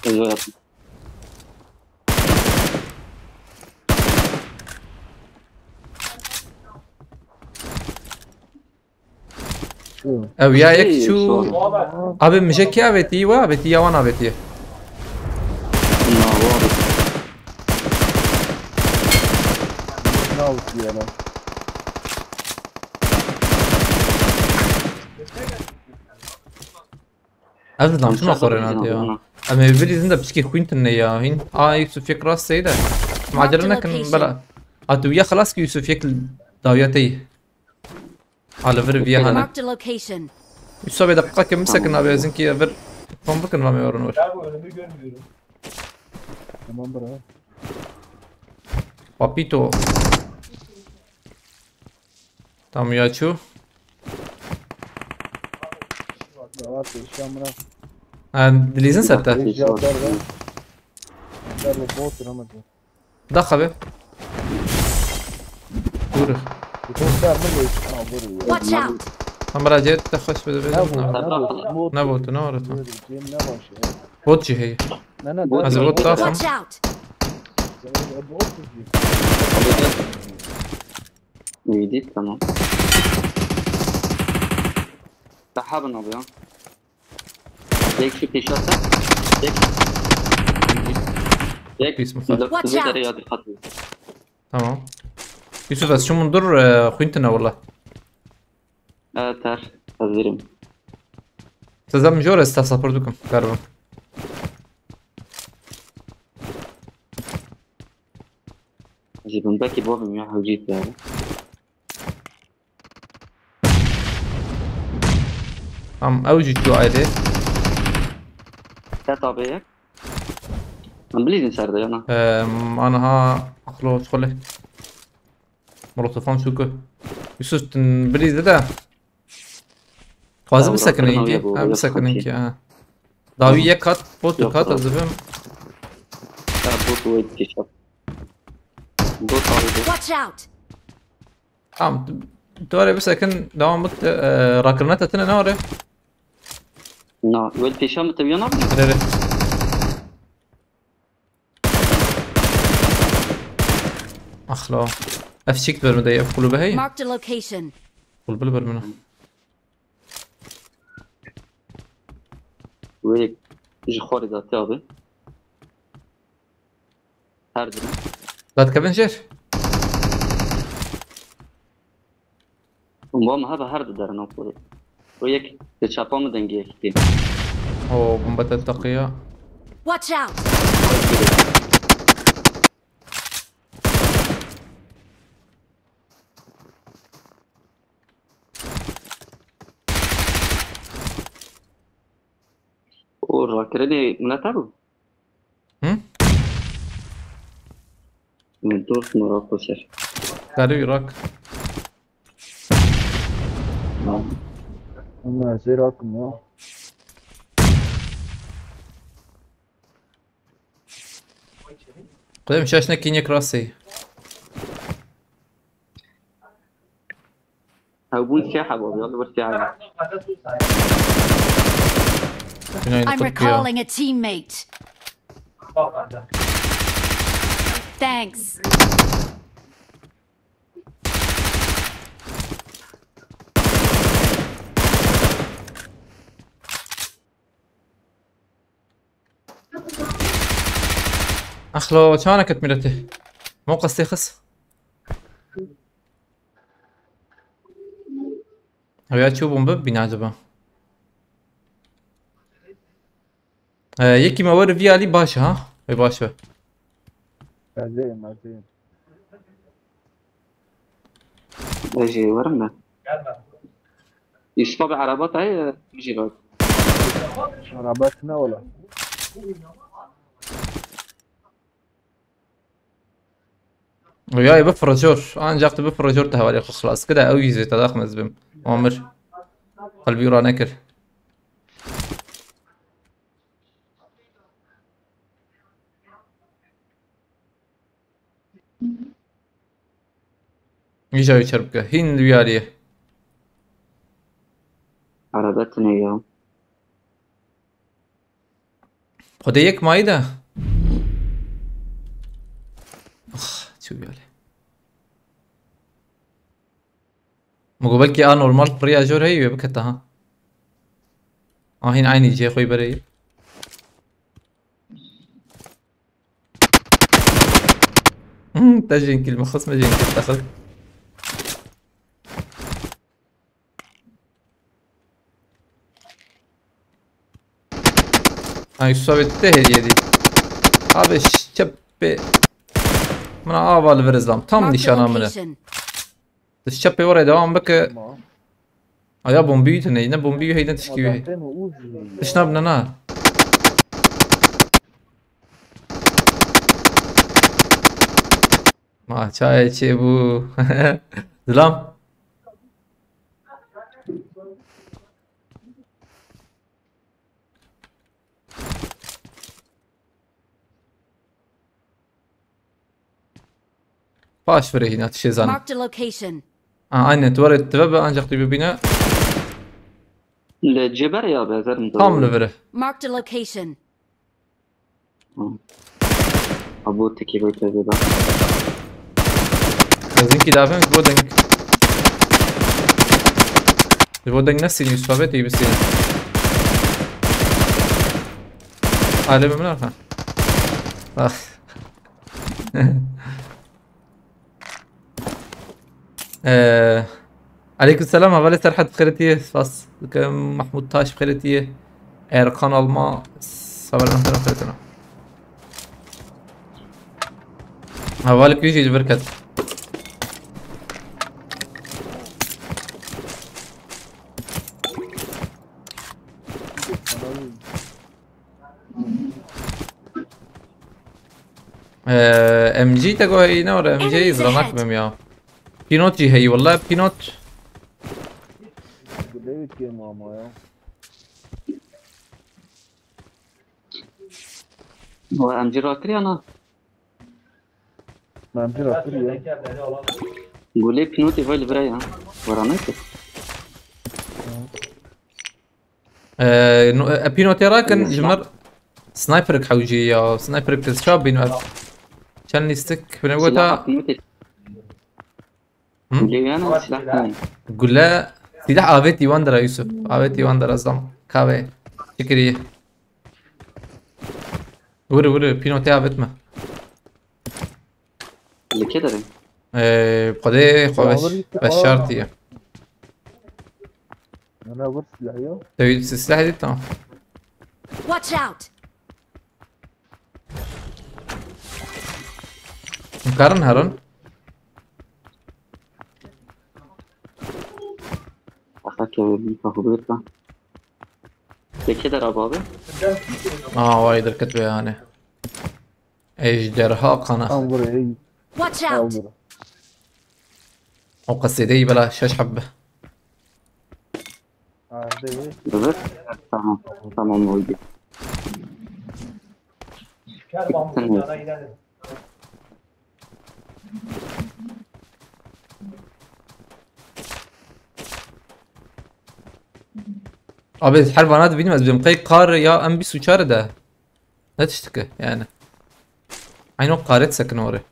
ايوه يا أخي. او يا يك شو شو؟ ابي مجك يا بيتي وا بيتي يا وانا بيتي لا واضح Ne oldu ya lan? ازدام شنو خورينات يا اما بيلي زندا بشكي خوينتن يا هين يوسف يك راس سيدا مع جرنا كن بلا اتو يا خلاص كي يوسف يك داوياتي على فير فيها هنا Marked a location. يوسف دقيقه كم سكن ابي ازنكي فير فون بكن ما يورنور Tamam bro. بابيتو tam ya çu Yavaş yaşamına. دليزن سرتا Rejiyatlar da. Derle boğdur ama diyor. دخل به دور Bir dostlar mı geçti? Ha vuruyor. Watch out. مراجعة تخش بده نبود نبوت نورت جيم نباشه بوت جي هي نه نه بود. از بوت Watch طافم out! جديد تمام. سحبنا ابي ها. ديك شو تيشرت ديك ديك بيس مفاد. Watch زيد out. رياضي خطوة. تمام يوسف بس شو منضر خوينتنا والله تار تزيرم. تزام جور استاسابورتكم كاربون جيبن باكي بوابي مياه وجيت يعني. اوجي جو عادي طبيعي. من بليز نسار ده انا. انا ها خلاص خله مرتفعون شوكو يوسف بريز ده قازم سكن انكي سكن انكي داوية كات بوتو كات ازبم بوت ويد تيشرت. بوت طبيعي. Watch out! دوري بس لكن دوام بت راكرنات تنا نوري نا ويد تيشرت تبينا. ريري اخلا افشيك برمدي افقلو بهي Marked a location. قل بلبل منه ويد يجي خوري ذات تابي. هردنا. لا تكفنجر وما هذا هرد دارنا وقولي. ويك تشابون دنجي كتير. او بمبت التقية Watch out! والراكريني منتابو. هم من دور مراكو سر. قالوا يراك انا زي رقم قدام شاشنا كينيك راسي هبون سياحة بابي يلا بس سياحة. I'm recalling a teammate. Thanks. اخلو شانك مرته مو قصدي خص ويا تشوفون ببين عجبه يكي ما ور فيالي باشا ها اي باشا زين اجي ورنا. يصطبع عربات هاي يجي غاد. رابطنا ولا وياي بفرجور انا جاكت بفرجور تهوالي خلاص كده اوي زي تداخل مزبم عمر قلبي ورا نكر يجا يشربك هين الوياليه عربتنا يوم. خديك مايدا اخ شو بيالي مقبلك يا نورمال بريا جور هي بكتها ها هين عيني جي خوي بري تجين كلمة خص ما جين كل تاخذ هاي صوبت تهدي يدي هذا الشب من عابال الفرزلام تام Marked a نشانه منه location. الشب ورا دوام بك يا بومبي تنين بومبي هيدا تشكي هي ايش نبنا نار ما شاي تشيبو سلام باش فري هنا تشي زان Marked a location. انا تورد تبقى انجح بينا الجبر يا بازر Tam lüveri. Marked a location. ابو تكي بيت الجبر Gazinki dafem Vodeng. Vodeng nasıl Yusuf abi iyi misin? Alem mi ha? Ah. عليكم السلام أولي سرحت بخيرتيه فاس محمود تاش بخيرتيه إرقان الما صبر مثلا بخيرتنا هوالك يجي بركت ام جي تقول هي نور ام جي زرناك بهم يا بينوت جي هي والله بينوت قلت يا ماما يا هو ام جي راكري انا ما عم جرى كوريا قولي بنوتي فايل برايا ورانيك بينوت راكن جمر سنايبرك حوجي يا سنايبرك شاب بينو كان يستك بنقولها قولي انا سلاح ثاني قول له سلاح افيتي واندر يا يوسف افيتي واندر اصلا كافي فكري وري بينوت افيت ما اللي كده قضيه خوش بشرتي انا بس لعيا تبي السلاح دي تمام Watch out! مقارن هرن اخاك يا ابني فخبرتها اللي كده ربابي وايد ركت يعني اجدرها قناه انظر هي Watch out! انظر وقصيدي بلا شاش حبه عادي بالظبط تمام موجود abi الحرب انا bilmez benim kay kar ya en bir suçarı da ne tişteki yani aynı o karet sakın oraya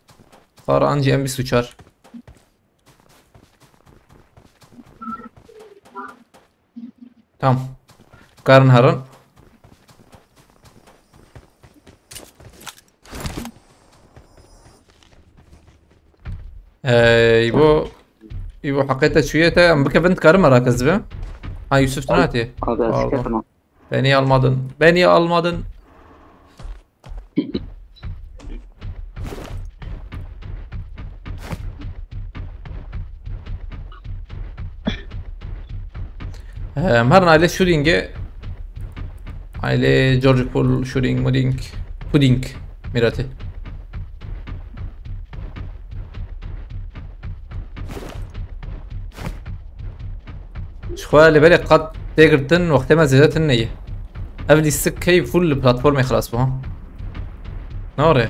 kar anca en bir suçar tamam karın harın يبو حقيقة شوية ام بك بنت كارم مراكز به ها يوسف تناتي هذا سكتنا beni almadın مهرنا عليه شورينج عليه جورج بول شورينج مودينج بودينج ميراتي شخوالي بالي قد تقدرتن وقتما زيادة النية قبل السك هي فل بلاتفورم يخلص بها نوري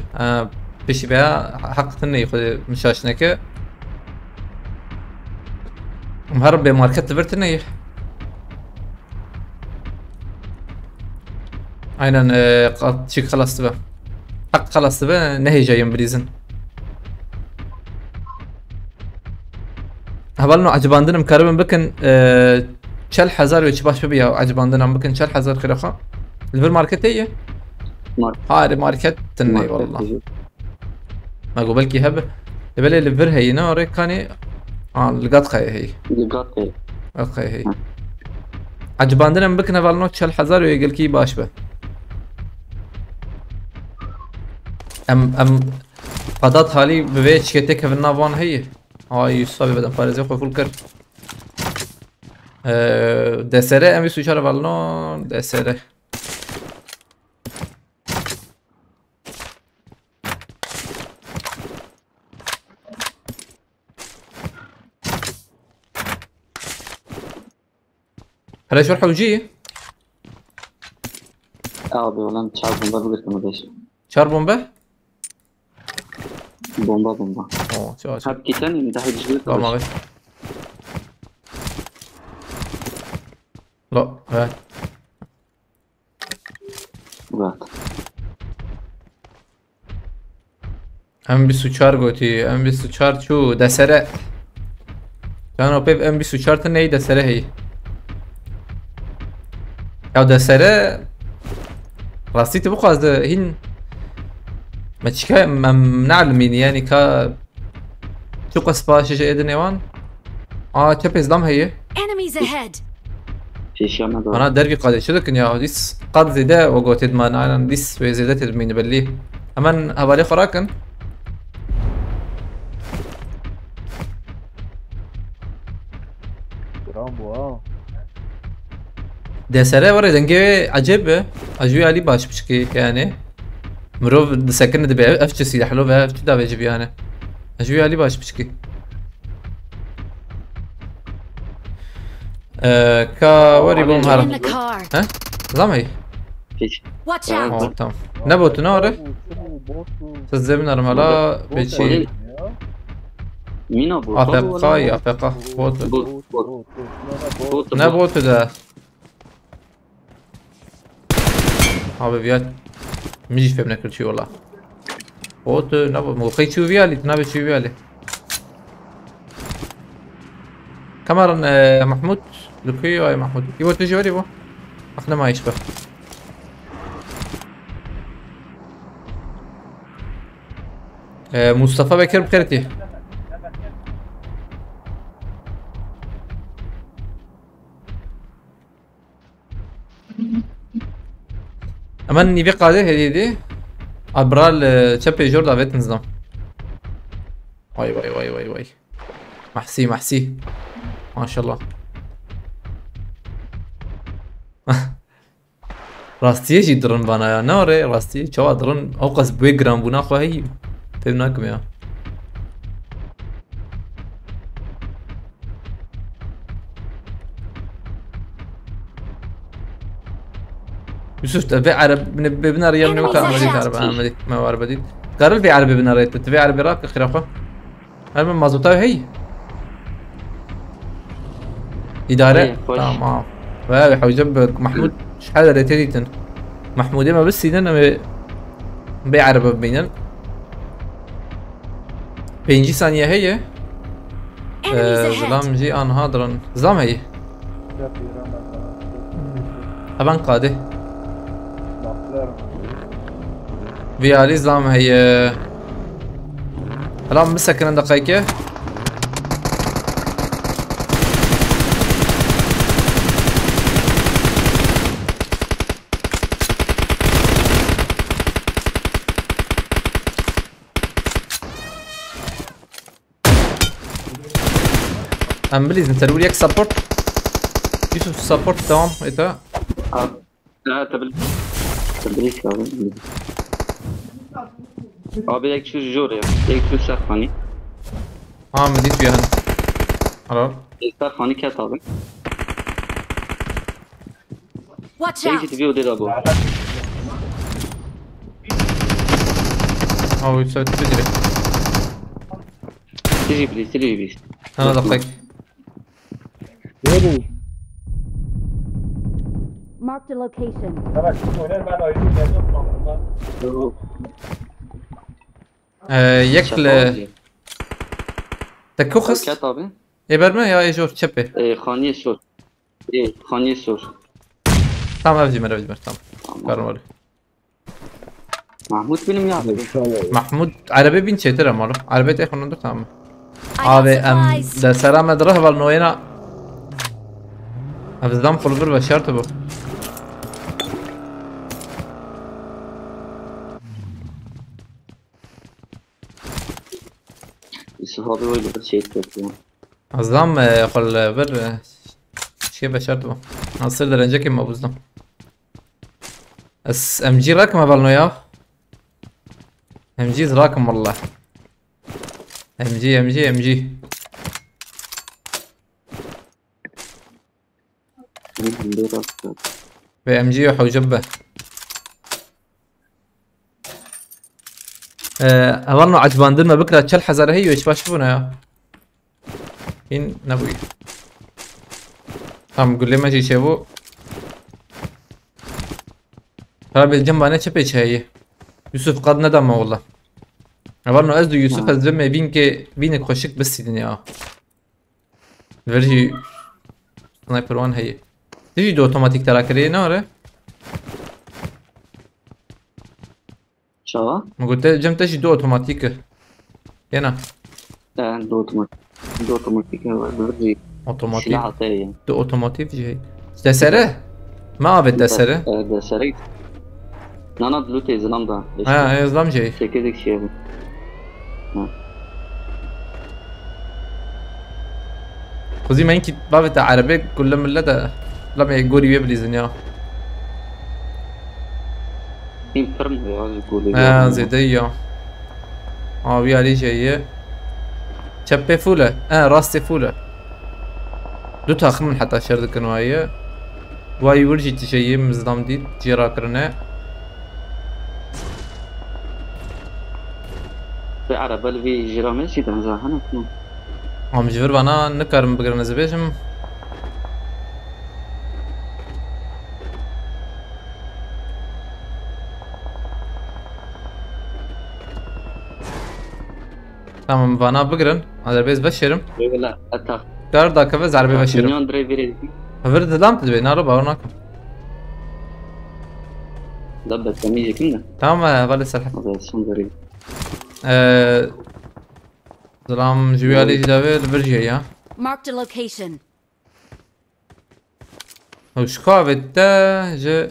بشي بها حق النية خذ مشاشنك مهرب بماركت تبرت النية aynen çık خلصت بها حق خلصت بها نهي جايين بريزن هبالنو عجباندنم كاربن بكن چل هزار وچ باش بیا عجباندنم بكن چل هزار خيرخه الفير ماركت هي هاي ماركت تني والله ما قبل كي هب لبل الفير هي نوري كاني لقط هي لقط هي عجباندنم بكن هبالنو چل هزار ويقل كي باش به ام قضات حالي بويش كتك في النافان هي هاي يصابي بدن فارزي خو فول كر دسره امی سوچاره والنو دسره هلا شو الحوجي abi olan çar bomba bilirsin kardeş. شار بومبه Bomba. اوه شو شو Hep giten mi daha hiç لا ما غير لا ام 24 گوتی ام 24 چو دسره كانوا بيب ام 24 تنهي دسره هي او دسره راستی تو بخواست هین ما تشكا ما نعلمين يعني كا شو قصبا شجع ادنيوان تبيز دم هي Enemies ahead! شيشة ما انا دربي قادر شو لكن يا ديس قاد زيدا وقوت ما انا ديس زيدا تدمين بلي امان هبالي خراكن رامبو دسره ورا دنگه عجيب اجوي علي باش بشكي يعني مروف سكن دبي اف سي حلو بها اف دا بيجي يعني اجوي علي باش بشكي كا وري بوم In the هرب car! ها زعما فيش Watch out! تمام نبوت نور تزمنا رملا بيجي مين ابو افقا افقا بوت بوت نبوت ده abi viyal مش فهمنا كل شيء والله بوت نبوت مو خي شو فيالي تنابي شو فيالي كمان محمود لكيو يا محمود يبغى تجي وري بو احنا ما يشبه مصطفى بكر بخيرتي امان نبي قاده هديدي ابرال تشابي جوردا بيت نظام واي واي واي واي واي محسي محسي ما شاء الله راستي شي درن بانا يا نوري راستي شو درن اوقس بيجرام بنا خو هي فهمناكم يا يوسف تبي عرب بنا ريال ما كان عملي عرب عملي ما هو عربي قال في عربي بنا ريت تبي عربي راك اخر اخو هل من مازوتا هي اداره تمام واي حوجب محمود شحال ريتيتن محمود ما بس يدنا بيعرب بينن بينجي ثانيه هي Enemies ahead! ظلام جي ان هادرن ظلام هي ابان قاده فيالي ظلام هي الان مسكن دقيقه بليز انت تقول ياك سبورت يوسف سبورت تمام ايه لا تبليش abi یک چیز جوره یک چیز سرخانی مديت فيها انا خلاص سرخانی که تابه Watch یکی out! تبیو دید ابو او يسوي تجري تيجي بليز تيجي بليز انا دقيق Marked a location. يكل تكوخس که تابه يبرمه يا يجور تشبه خانی سور خانی سور تمام افجي مر تمام كارمول محمود بینم یاد محمود عربي بين ترى مالو عربي تاخذ ندر تمام I got ابي ام supplies! ده سلام دره والنوينا افزدام قلبر بشرط بو صحابي ولا بس يتكلم ازدام قل بر شي بشرط بو اصل درنجك ما بوزدم اس ام جي راكم بالنو يا ام جي راكم والله ام جي بي ام جي وحوجبه اظن عجبان دلنا بكره تشل حزر هي ايش بشوفنا يا ان نبوي قول لي ماشي شبو ترى بالجنب انا شبيش هي يوسف قد ندم والله اول از دو یوسف از دم بین که بینک خوشک بس دنیا ورجی سنایپر وان هي تجي دو اوتوماتيك ترى كريه ناره شو؟ ما قلت جم تجي دو اوتوماتيك هنا لا دو اوتوماتيك برجي اوتوماتيك سلاح عطية دو اوتوماتيك جاي دسره ما ابد دسره ده سريت انا دلوقتي زلام ده اه ظلام جاي كده شيء خذي ما يمكن بابت عربي كل من لدى لما يقولي بيبلي زنيا في فرن يقول زيدية ويا لي جاية شبه فولة راستي فولة دو تاخمن حتى شرد كنواية واي ورجي تشيي مزدام دي جيرا كرنا في عربة اللي في جيرامل شي تنزاهنا كنو عم جبر بانا نكرم بقرنا زبيجم تمام بانا بقرن على البيز بشرم لا اتاخ كار دا كفز عربي بشرم مليون دريفيري فرد دام تدبي نارو باورناكم دبت تميجي كنا تمام بالي سلحة هذا سندري سلام جوالي جداوي البرجية Marked a location. وش كابت دا جا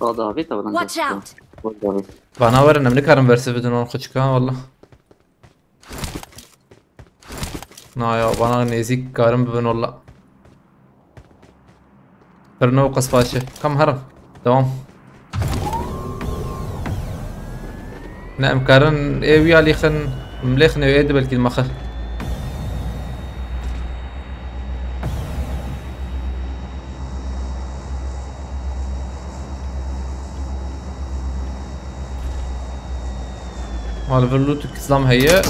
هذا في طبعا Watch out! بانا ورنا بنكرم برسي بدون خشكا والله نايا بانا نيزيك كارم ببن والله برنو قصفاشة كم هرم دوام نعم كارن ايه ويا لي خن مليخن ويد بلكي المخه مال فلوت كسلام هي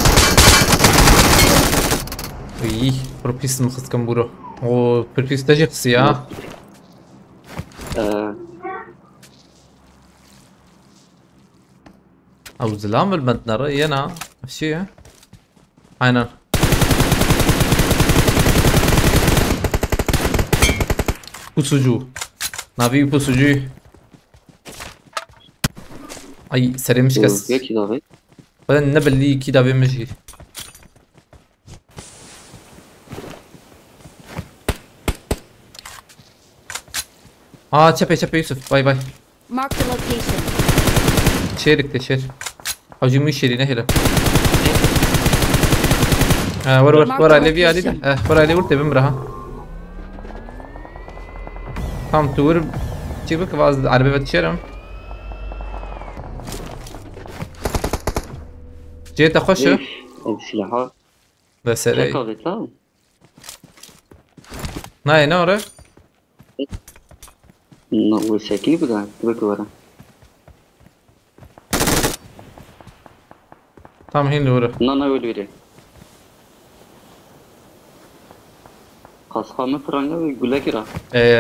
ايه بروبيس مخص كمبورو او بروبيس تجي قصيا او زلام المدنر ينا اشي عينا بوسوجو نافي بوسوجو اي سري مش كس بعدين النبل اللي كده بيمشي تشبي يوسف باي باي Marked a location. شيرك تشير او جيمي شيري نهلا ورا ليفيا دي ورا لي ورت بمرها قام تور تشيبك باز عربي بتشرم جيت اخش السلاحات بس علي كافيتا ناي نورة والساكين بقى تبكي ورا تام هين لورة نانا ولوري خاصة من فرانيا ويقول لك راه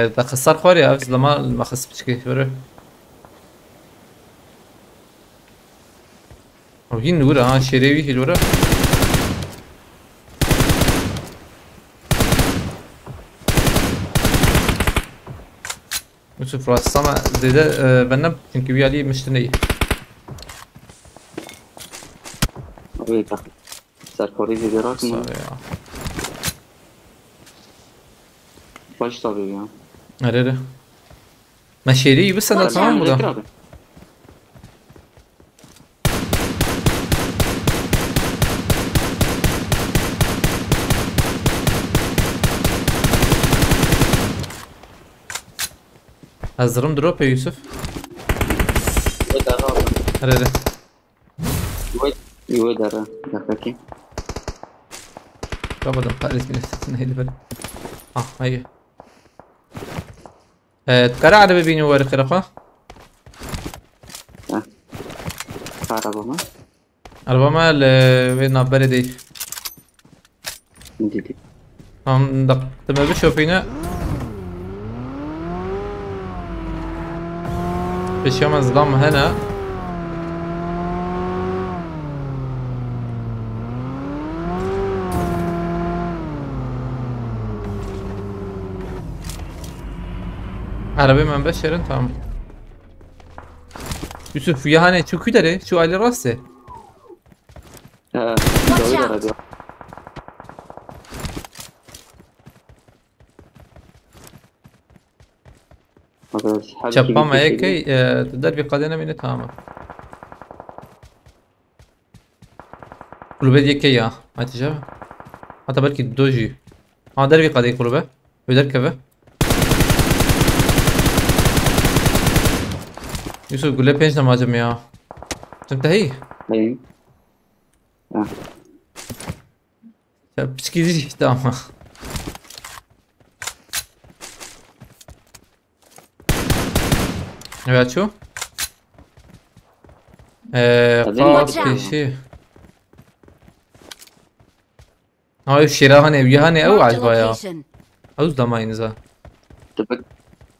ده خسر خوري بس لما ما خس بشكي ورة او هين لورة شيريوي هي لورة يوسف راس السما زي ده بنب çünkü bir ali مشتني ويك سركوري فيديوهات باش طبيعي يعني اريره ما شيري بس انا تمام ده hazırım drop ya Yusuf اريره يودر دقيقة كابدن قارس من الستين هيدي بل هي تقرا على بيني ورق رقا كهرباء ربما وين بردي مديدي هم دق تم بشوفينا بش يوم الظلام هنا عربي من بشرن tamam. Yusuf yani şu kudere şu Ali Rasse. جاوي out. درجة بس حاجة Çapam كبيرة ayakay تقدر بقدنا من tamam. قلوبة دي كي يا ما تجاب حتى بركي دوجي دربي قضي قلوبة بدر كذا يوسف قول لي بينش نماذج يا تنتهي أيوة بسكيزي tamam. Evet şu. Watch out. شيء. هاي الشراهنة وياهنة أو Marked a عجبها يا. location. أوز دما ينزل.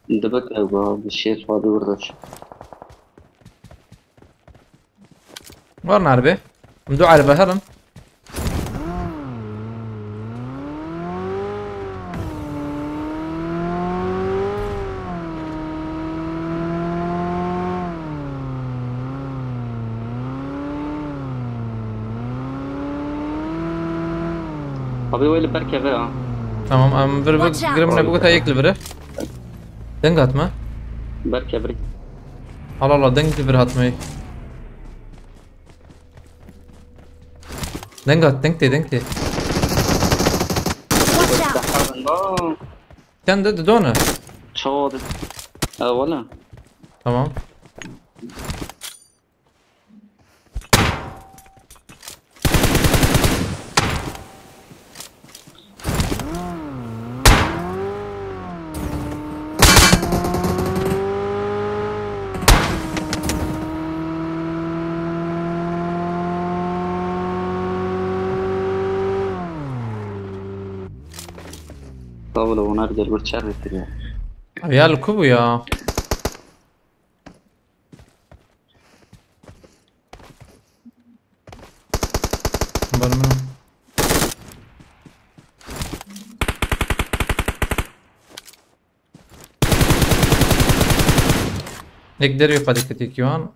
دبك أبغى بالشيء فاضي وردش ورنا عربي. مدو عربي هرم. أبي وين بركة بقى Tamam am bir Watch out. grimne bu kadar yekli biri. Denk atma. بركة بري Allah Allah denk bir atmayı. Denk at denk de. Watch out. الله Sen de dona. شو هذا ولا Tamam. طاولة ونرجع برشاري كده Ya Lukubu ya. Balmano. نقدر يقعد كتيكيوان.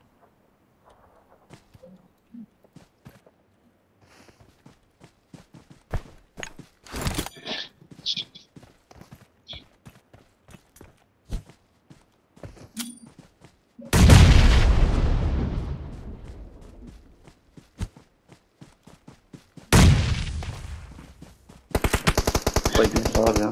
طيب هذا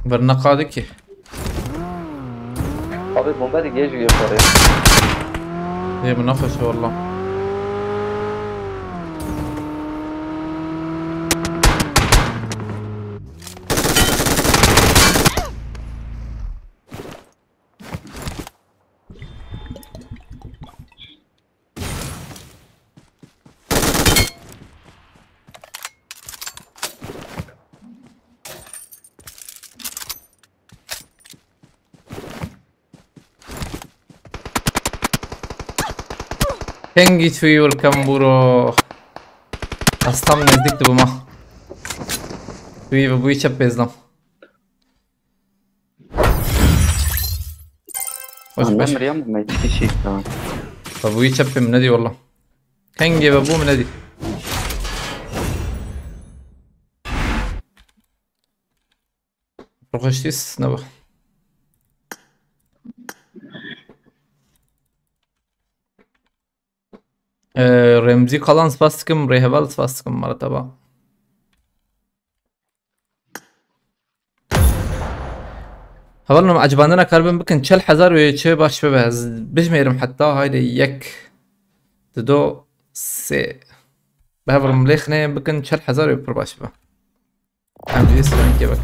برنقادي ki. Abi bomba da geliyor yukarıya. هي منافسة والله. Kengi tüyü welcome bro. Aslan nezdik bu ma. Tüyü bu içe bezlam. Hoş أنا baş. مريم ما يتكي شيء كمان Bu içe من ندي والله. Kengi ve bu من ندي. Roştis ne bu? رمزي kalan spastikım reheval spastikım var taba. هذا عجباننا كاربن بكن 4000 ويتشي باش بهز بجميرم حتى هايدي يك تدو سي بهبر مليخني بكن 4000 ويبر باش به عم جيس رانكي بك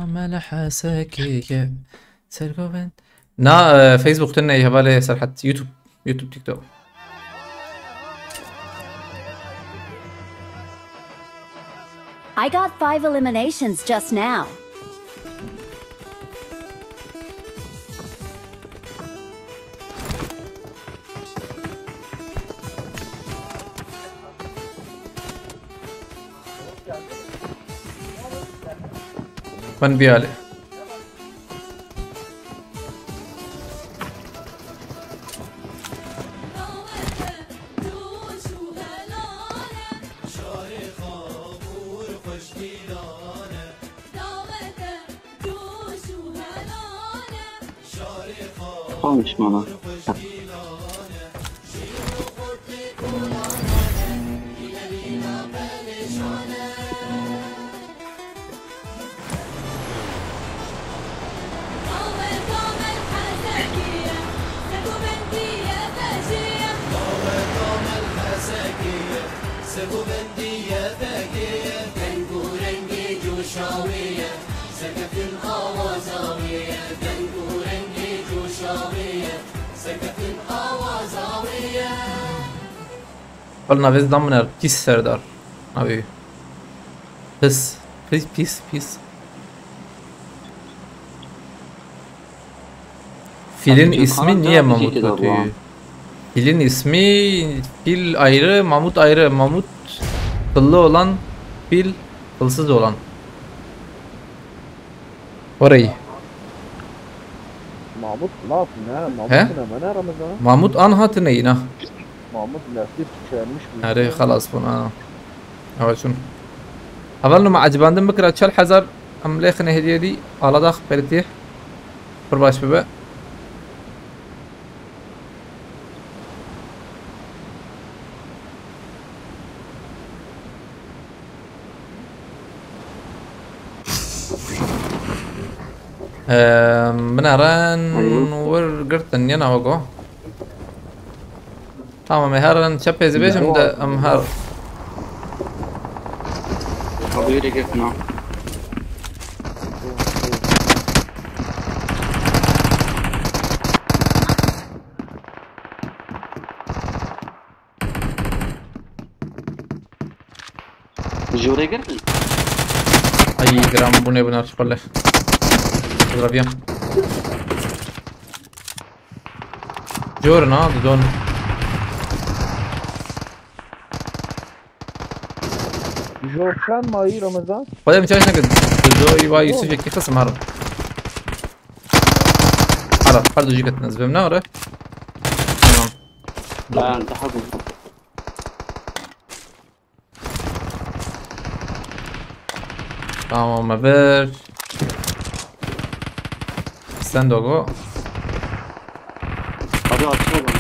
ملح ساكيكة سرقوبن نا فيسبوك تنا يهبالي سرحت يوتيوب تيك توك I got 5 eliminations just now. من بيالي Kalmış bana. قلنا بس ضمن بيس سردار أبي بس بيس Filin ismi niye Mamut kötü? Filin ismi fil ayrı, Mamut ayrı. Mamut kıllı olan, fil kılsız olan. Orayı. Mahmut ne yaptın ha? Mahmut He? ne Ramazan? Mamut anhatı neyine? Mahmut lastik tükenmiş mi? هاري خلاص بنا أول شنو أظل ما عجبان بكرة شال حذر أم ليخني هدية دي على ضخ بريتيه برباش ببا مناران ورقرتن ينا وقو tamam herhalde çapı zibejim de am her Haberi gitme. Jure girdin. ay gram bu ne bunlar şöyle Zdravia Jor na don Jorşan mı Ramazan? Pode me tirar do vai isso aqui قسم هرب هرب برضه جيكت نزل من ورا تمام لا انت حكم. tamam haber sen dogo Hadi açma bana.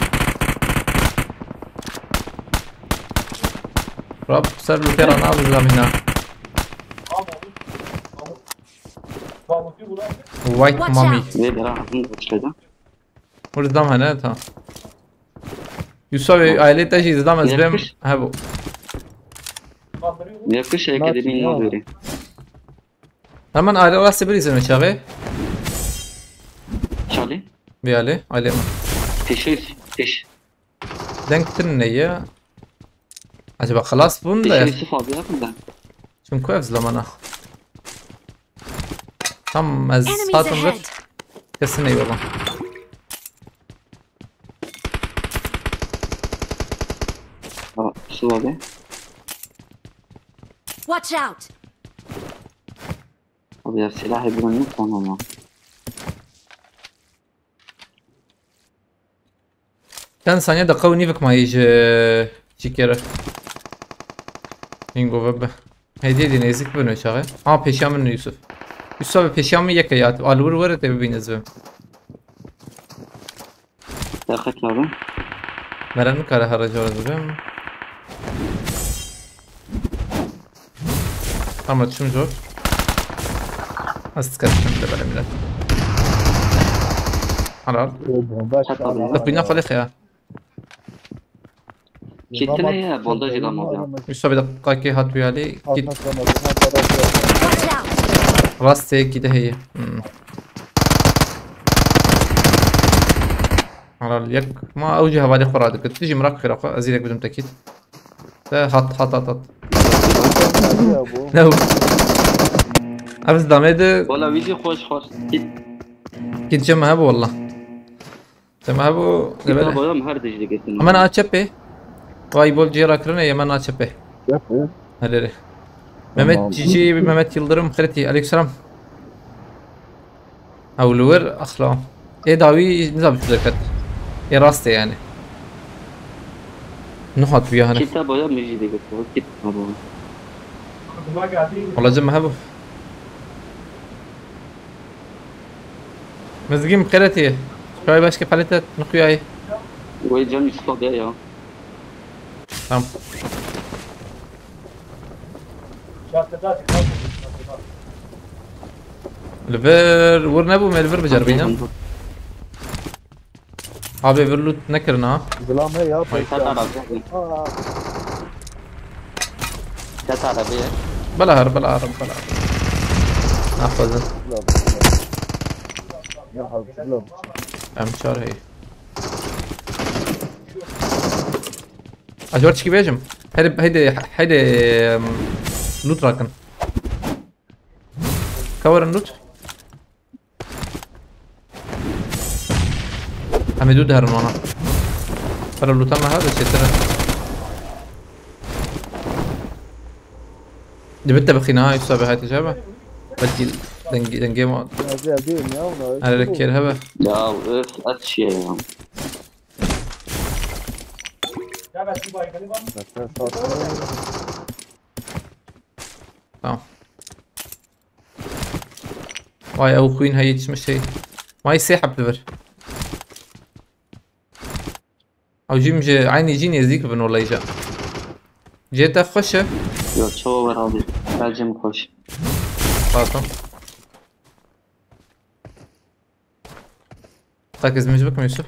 Rob serve l'intera nave da minna White Watch mommy out. Ne der ha? Açladı. قدام هنا تا يسوي عائلة تجهيز دام زبم هبو Yakış akademi ne haberi? hemen aile orası bir izin çağı Charlie. bir aile aile Teş. denktin neye acaba خلاص bunda ya Teşhisi fazla yapın. çünkü ev zamana tam az Enemies satım ver ahead. kesin iyi olan Ha, su abi. Watch out. Abi ya silah bulan yok tamam. كان ثانية دقة ونيفك ما يجي شكرا ينقو بابا هيدي دي نيزك بنو شاغي بيشام منو يوسف يوسف بيشام يكيات الور ورد بينزبم Yakıt abi. مرن كاره هرجور زبم اما تشم جور استكتم دبل ملت حرار Bomba طب بينا خليخ يا Kitine ya bandaj ilamaz ya. يوسف دقة كي هات بيالي كيت Watch out. راستي كده هي على اليك ما اوجه بعد قرادك تجي مرقرة ازيدك بدون تاكيد ده حط لو ابس داميد Valla video hoş. Git. كنت جمع هبو والله جمع هبو Git دبل boyam her dejde getin. اما انا اتشبه واي بول جيرا كرنا يا من اتشبه Yapıyor. هلري Mehmet Cici Mehmet Yıldırım Kreti aleykümselam او الور اخلا ايه داوي نظام شدكت ايه راسته يعني نحط فيها هنا كتاب ولا ميجي ديك كتاب والله جمع هبو مزقين بقرتي شوي باش كيف حالتها نقياي ويجمع صوت يا تمام الفير ورنبو ما الفير بجربينا ابي فيرلو تنكرنا ظلام هي يا كانت عربية بلا هرب بلا هرب بلا احفظ يا حبيبي ام شهر هي اجورتش كي بيجم هيدي لوت راكن كور النوت عم يدود هرمانا فرا اللوت اما هذا شيء ترى جبتها بخيناها يسوى بهاي تجابة بدي دنجي ما على ركير هبه يا وقف أشياء يا عم تمام واي او كوين هي تسمش هي واي ساحب بلفر او جيم جي عيني يجيني يزيك بن والله يجا جيت اخشه يا شو راضي راجم خوش خلاص ركز مش بكم يوسف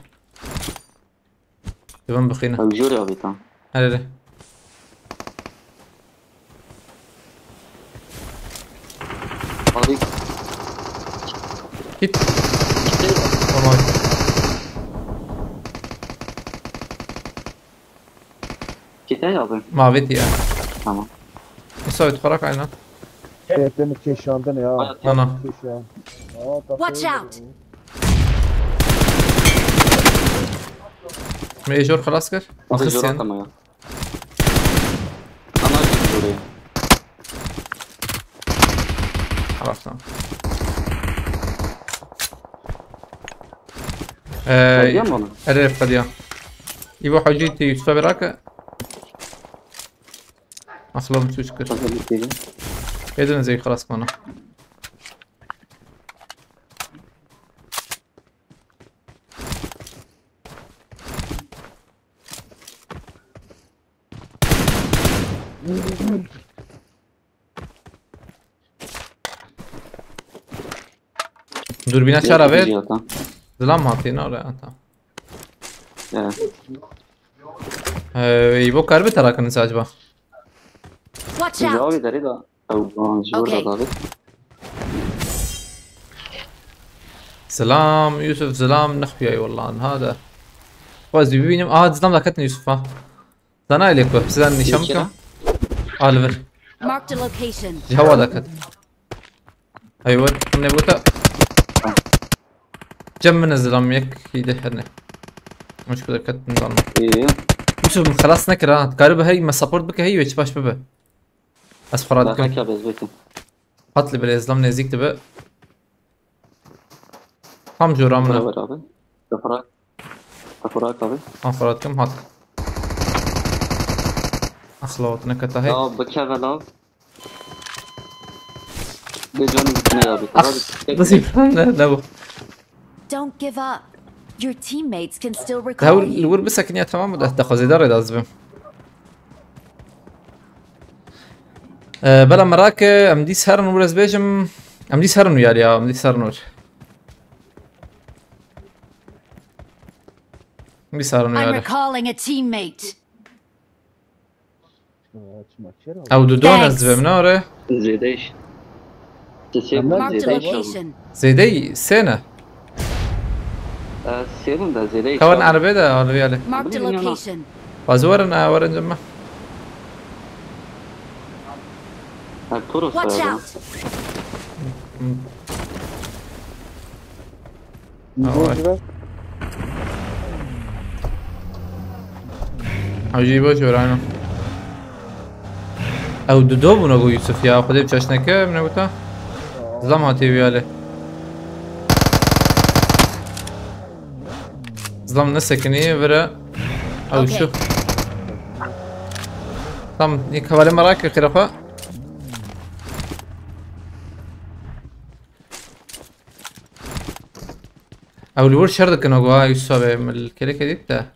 تبان بخينا الجوري أبي تام هلا هذيك كيت والله كتير يا أبي ما بدي يعني تمام يسوي تخرج عينا Temi keşandın ya. انا Keşan. Watch out! ميجور خلاص كر أبي مخص جوري يعني تمام أنا أجيب جوري خلاص تمام قديم ولا الريف قديم يبو حوجيتي يوسف براكه اصلا مش مشكلة تيجي يدنا زي خلاص كمان دوربينات شارع بيت ظلام هاتينا ولا انت يبو كاربي ترى كان ساجبه Watch جوابي out! دريدا أو جوري Okay. هذا سلام يوسف سلام نخفي اي والله هذا فاز بيبيني هذا سلام ذاكتني يوسف زنا اليك بس زاني شمكم الفر Marked a location. هو ذاكت ايوه نبوتا جم من الزلام يك يدهرني مش كذا كت نظام إيه يوسف من خلاص نكره تقارب هي ما سبورت بك هي ويش باش ببه اسفرادكم لا بس بيتي حط لي بالاسلام نزيك تبقى هم جورا منه برابر أبي تفراك أبي فرادكم هات اخلوت نكتة هي بكذا بجانب اثنين أبي بس يفهم لا Don't give up. Your teammates can still هو recall you. الور بسكن يا تمام ده تاخذ زيدار يدازبم بلا مراك امدي سهرن ورز بيجم امدي سهرن ويالي امدي سهرن امدي سهرن I'm ويالي recalling a teammate. او دودون Thanks. ازبم نوره زيديش تسيب Marked a زيديش location. زيدي سنة سيبون ده زيديش كون عربي ده ولا ويالي Marked a location. وازورنا ورن جمع الكروس Watch out! او جيبو جورانا او دودو بونو يوسف يا خدي بچشنكه من گوتا زلام هاتي ويالي ظلام نسكني ورا او Okay. شو تمام هيك حوالي مراكب خرافة او الور شردك انا جوا يسوى من الكليكة دي تا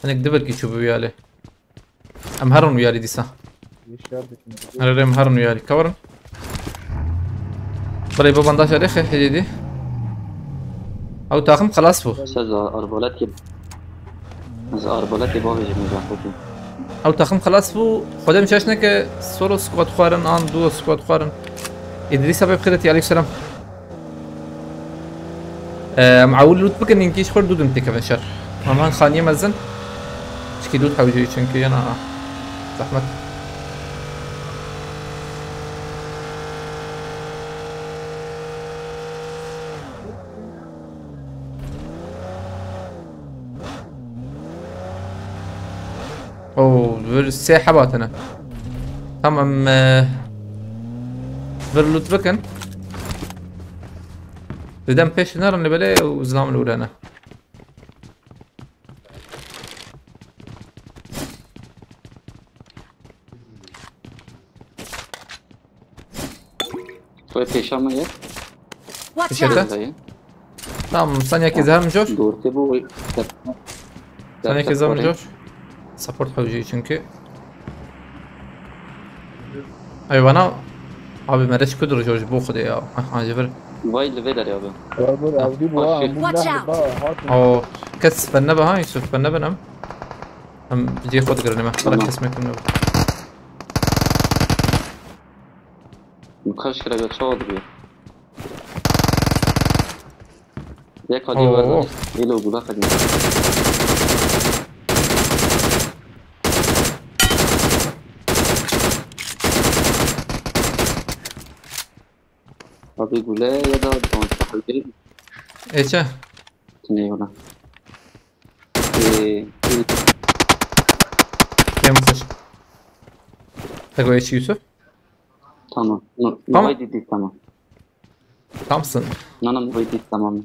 انا كدبر كي تشوفوا ويالي ام هرن ويالي دي صح يشاردك انا ريم هرن ويالي كورن بري ببنداش عليه خير حديدي او تاخم خلاص بو استاذ اربولات يب از اربولات يبغى يجي مجاهدين او تاخم خلاص بو خدا مشاش نك سولو سكواد خوارن ان دو سكواد خوارن ادريس ابي بخيرتي عليك السلام معول لوت بكن ينكيش خور دود انت كمان شر امان خانيه مزن شكي دود حوجي چونكي انا زحمت اوه سي حبات انا تمام برلوت بكن بدم بيش نار اللي بلاي وزلام الاولى انا شوي بيشام يا Watch ايش هذا؟ out! تمام ثانية كذا من جوش دور تبو ثانية كذا من جوش سبورت حوجي چونكي ايوه انا ابي مرش كدر جوج بو خدي يا جبر واي ليفل يا ابو بقول أودي بوا Watch out. او كس فنبه هاي يوسف فنبه نعم هم بيجي خد قرني ما خلاص اسمك منه مكاش كده بيتشاور بيه ياك هدي أوه. ورا يلو بولا خدي ابي بولا يا دا دون تحدي ايش تني ولا يا مستشفى تقول ايش يوسف تمام تمام. وايد دي تمام تومسون انا وايد تمام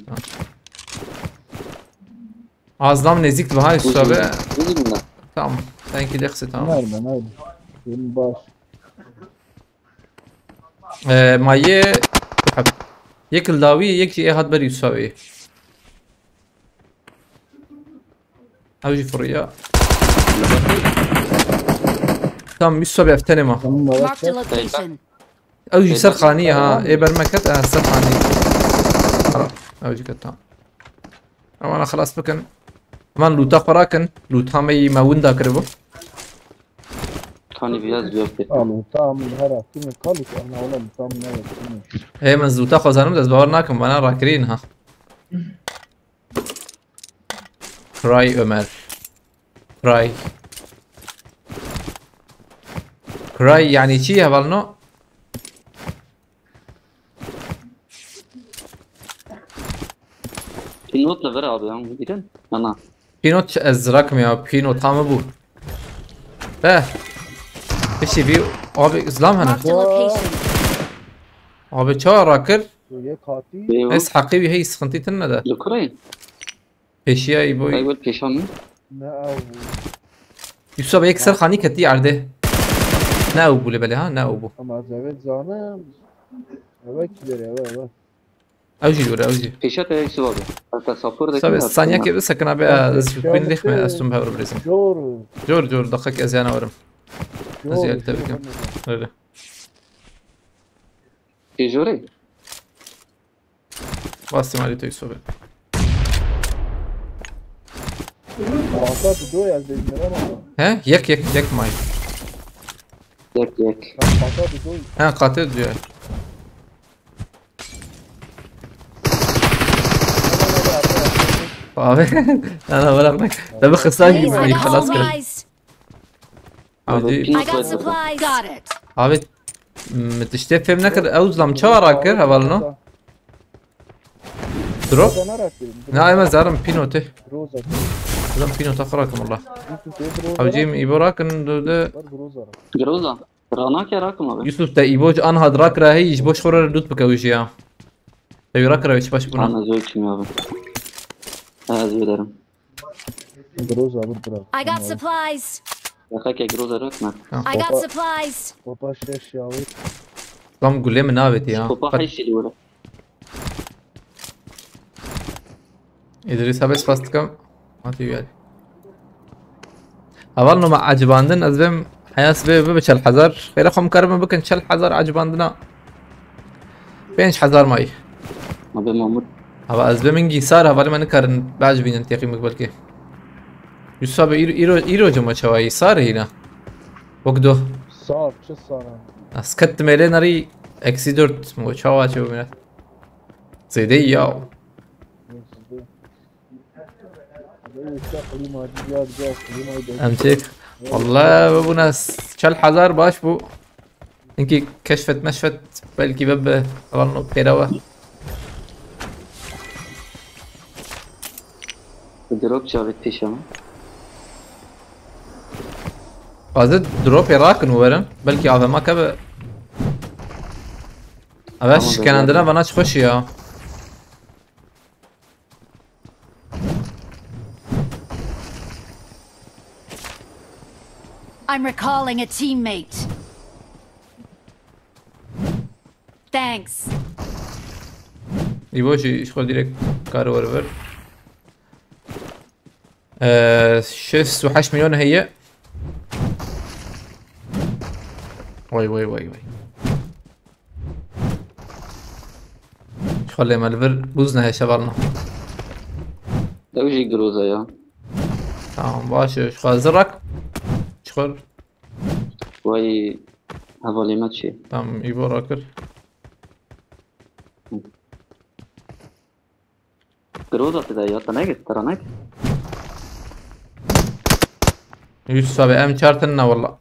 ağızdan nezik ve hay susabe وزي منها tamam thank you دخسي tamam نايم نايم فين باش مایه یک لاوی یک هات بر یوسفی اوجي فريا تمام يوسفي افتني ما Marked a location. اوجي سرخانية ها ايه برمكت سرخانية اوجي كتا او انا خلاص بكن كمان لوتا خراكن لوتا مي ما وندا كربو كان بياز بيوكي قالوا طعم الهرا كم قالوا انا ولا طعم نايم هي من زوتا خزانم دست باور ناكم وانا راكرين ها كراي عمر كراي يعني چی هبالنو في نوت لفرا ابي هم gidelim انا بينوت ازرق ميا بينو طعم بو به بشي بيو ابي اسلام هنا Marked a location. ابي چا راكر ये खाती بيو اس حقيبي هي سخنتي تنا ده لوكراين بشي اي بوي ايوه بيشام نا يوسف یک سر خانی کتی عرده نه او بوله بله ها نه او بو اما زاوية زانم اوه كبير اوه اوجي دوره اوجي بيشات اي سبب التصفر ده سبب ثانية كيف بس كنا بقى بين لخمة استم بها بريزم جور جور دقيق ازيانا ورم ازيال تبكي لا في جوري واسي مالي تو يوسف خلاصات دو يا زين مرة ها يك ماي ياك خلاصات دو ها قاتل ديو انا بلغنك ده بخسان Please, I جيب got خلاص كده supplies. عودي I got supplies. Got it. abi متشتف فهم نكر اوزلم چا راكر هبالنو درو لا ما زارم بينوته روزا زم بينوته خراكم الله روزا اوجيم ايبو راكن ده روزا جروزا راناك يا راكم ابي يوسف ده ايبوج ان هاد راك راهي يجبوش خورر دوت بكويش يا اي راك راهي باش بنا انا زوج مي ابي هذا زي درم Groza vur I got supplies. Yakak ya groza rökme. I got supplies. Papa şeş yavur. Tam قول لي من نابت يا Skopa hayşi diyorlar. إدريسها بس فاستكم ما تيجي أظن مع عجباندن أزبم حياس ببش الحذر خيركم كرم بكن شل حذر عجباندنا بينش حذر ماي Abi Mahmut. هذا أزبم إنجي صار هذا ما نكرن بعجبين انتقي مقبلك يصاب إيرو جمع شوي صار هنا وقده Sağ çı sana. أسكت ميلين ري إكسي دورت مو شوا شو منه زيدي ياو İşte klima diğer klimayı da. أمسك والله بابو ناس شل حذر باش بو إنكي كشفت مشفت بلكي بب أظن بخيروه Drop çabuk peş ama. قاعد دروب يراكن ورن بلكي هذا ما كبه أباش كان عندنا بنات خوش يا I'm recalling a teammate. Thanks. يبوش يشغل ديريكت كارو ورفر 6 مليون هي وي شغل مالفر بوزنا هي شغلنا Davıcı groza ya. تمام باش شغل زرك شغل Vay havalimat şey. تمام يبو راكر Groza da ya tane git taranak. يوسف ابي ام شارتنا والله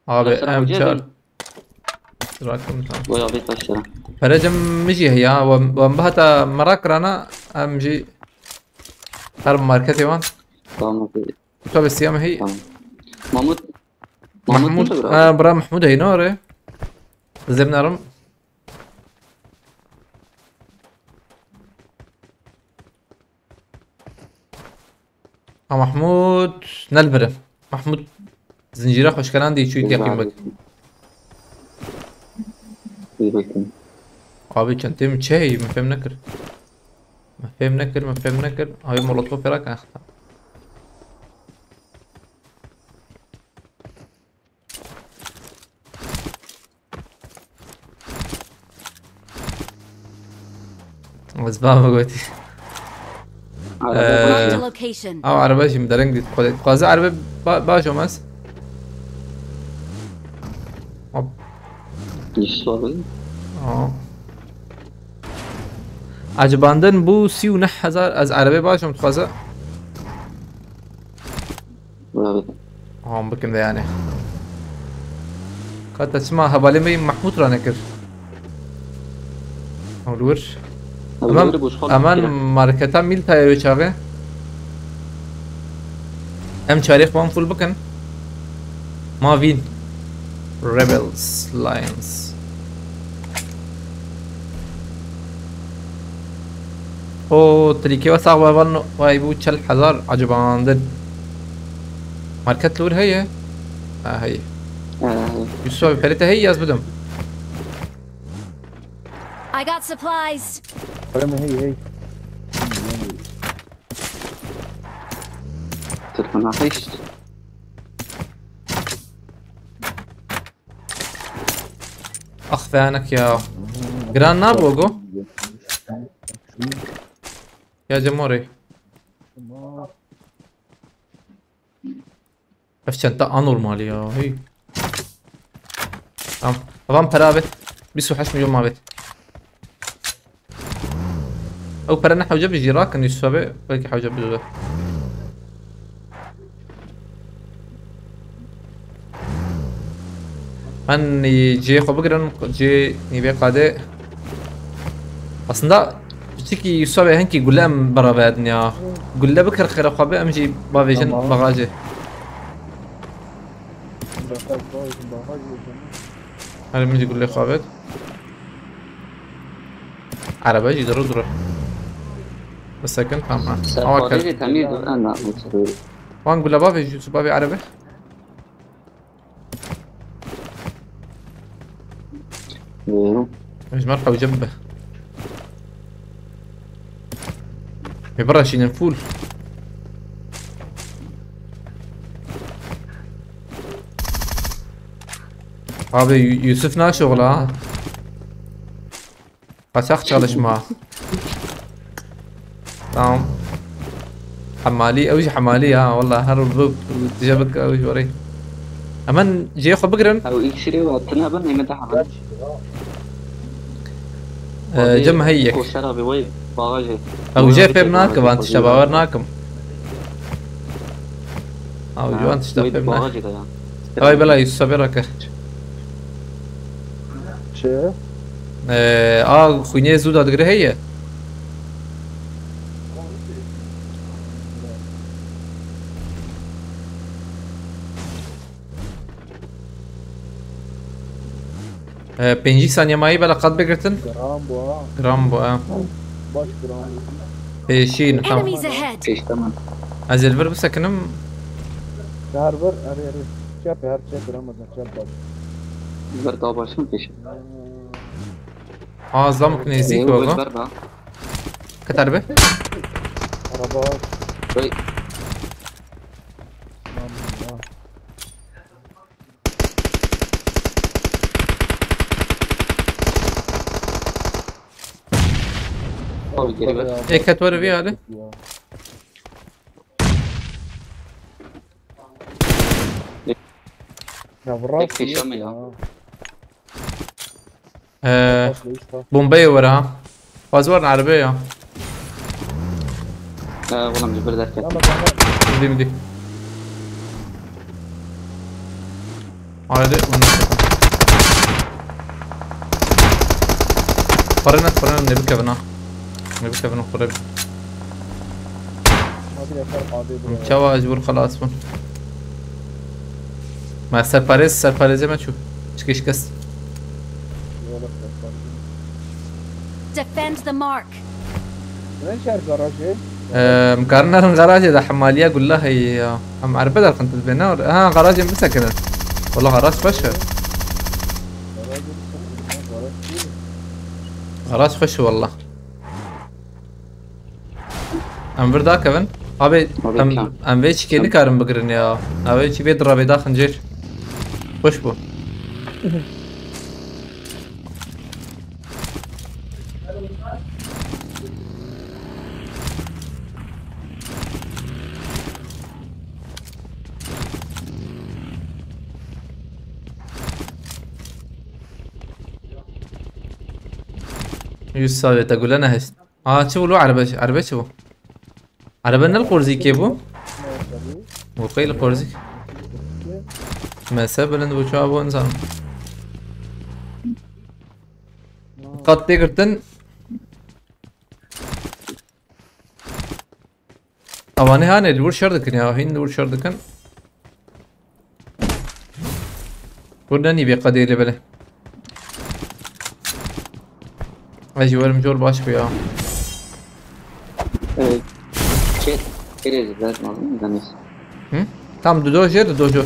ابي ام شارت راكم تمام Vay abi taşlara. فرجم مجي هي وانبهت مراكرنا امجي قرب ماركتي وان Tamam abi. تو بالسيام هي Tamam. Mahmut. محمود nasıl برا محمود هي نوري زبنا رم محمود نلبره محمود زنجيره خوش كلام دي شو يتيقين بك İyi bakayım. abi كنتم شيء ما فهم نكر ما فهم نكر هاي مولوتوف راك اختا بس بابا قلتي Marked a location. او عربه شي مدرنج قازي عربه باشو مس هوب Yusuf abi. اه عجباندن بو 39,000 از عربه باشم تخوازه Vay abi. هم بكم ده يعني قد تسمع هبالي مي محمود رانكر اولور امان ماركتا ميل تايرو چاوه ام تاريخ وان فول بكن ما فين Rebels Lions او تريكي وساق وابن وايبو چل حزار عجباندن ماركت لور هي هي يوسف فريته هي ياز بدم I got supplies. Kremi hey. Tırpana hayş. اخفانك يا جران نابوغو يا جمهوري افشنتا انورمال يا هي تمام طبعا برابت بيسو 8 مليون ما بيت او برنا حوجب جيراك اني سبب بلكي حوجب بجوده اني جي خو بقرن جي نبي قاده aslında بتشكي يسوي هنكي قلام برا بعدنيا قل بكر خير خبي امجي بافيجن بغاجي هل من يقول لي خابت عربي يجي درو بالسكن تمام. سفاري تميل أنا مستوي. وان قول بابي يوسف بابي عربي. مش مرحبا وجنبه. في برا شي نفول. abi Yusuf ne şoğlu ha? Kaçak çalışma. Tamam. حمالي اوجي حمالي ها والله هرب جابك اوجي وري امان جي خو بقرن أو يشري وقتنا بني مدحها. جم هيك وشربي وي باغاجي. او جاي في بناكم انت شبابرناكم او جو انت شتفهمنا هاي بلا يصبرك چه؟ خوني زود دغري هي پنجی ثانیه مایی بلا قد بگرتن Gram bu ha. گرام بو Baş gram. پیشین تمام Enemies ahead! ايش تمام. از الفر بسکنم Her var arı. Çap her çap Ramazan çap baş. برضه باشون فيش. ظلمك نزيك والله برضه. كتربه Araba var. وي. Aman أول قريبة. ايه كتور فيها هذا ya. Ya bırak. في شو من بومبي وراها بازورنا عربية والله من البلد ذاك. مدي مدي عادي قرنا نبي كفنا قريب شوا اجبر خلاص من ما سرپاريزه ما تشوف ايش كس Defend the mark! Ne şarkı garajı? مقارنة غراجي ده حمالية قول لها هي ام عربي ده كنت البناء ها غراجي مسكن والله غراج فشل غراج فشل والله ام بردا كمان abi ام ويش كيني كارم بقرن يا abi çi bir drabe da خنجر خوش bu يوسف تقول لنا هش شو له عربة شو عربنا القرزي كيبو وقيل القرزي ما سبلن بو شو ابو انسان قد تقرتن اواني هاني الور شردكن يا هين الور شردكن ودني بقدير بله اجي ورم جول باش وياه شيء كريز ذات ما دنيس. tam دوجور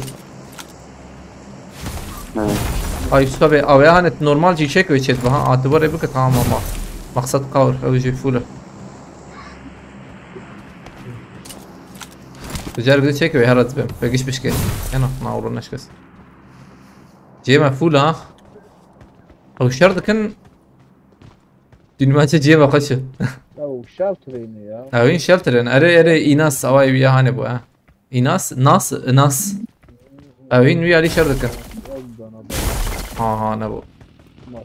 هاي استوى او يعني نورمال جي شيك ويشت بها اعتبر بك تمام ما مقصد قور او جي فوله تجارب دي شيك ويهرت بهم بقيش بشكل هنا ناور نشكس جي مفولة ها او شرط كن دنيا جي بقشه Ya şaltırını ya. اوين شلترن اري ايناس اواي ويا هاني بو ايناس ناس اوين ويا لي شردك ها نبو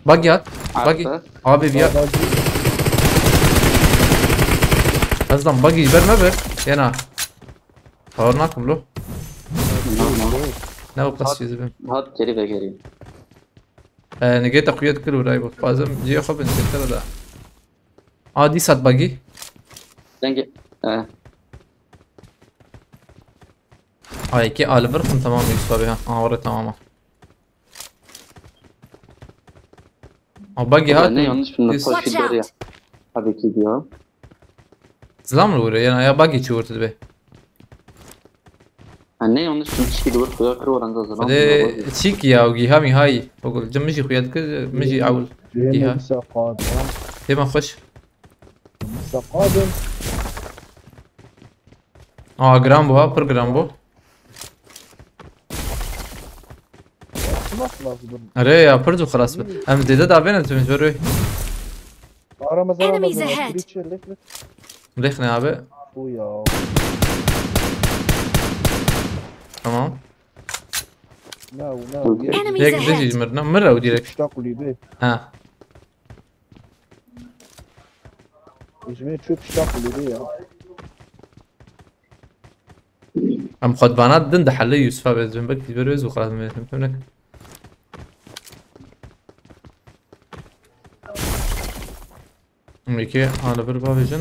باقي abi بيا اصلا باقي جبر ما بر هنا صورناكم له نبو قص يزبن هات قريبة قريب. نجيت اقويات كل ورايبو فازم جي خب انت ترى ده دي صد باقي دنجي. هاي كي الفر كنت تمام يوسف بها ورا تماما باقي هات Ne yanlış bir Watch nokta şu out. ya. Tabii ki diyor. زلام الوري يعني يا باقي تشورت به أنا yanlış bir دور خدا كرو وراندا زلام ده تشيك يا وجيها مي هاي بقول جم مجي خويا مجي عول جهنم جهة لسه قادم ديما خش لسه قادم جرامبو ها بر جرامبو خلاص بن اري يا بردو خلاص ام ديدا دافين انت مش بروي رمضان Enemies ahead. مليخنا ابي ويا تمام ناو Enemies هيك ahead. ديجي مرنا مرة وديرك اشتاقوا لي بيه ها يجمعين تشوف اشتاقوا لي بيه ام خدبانات دند حلي يوسف بزن بك بروز وخلاص فهمتك امريكي على بربا فيجن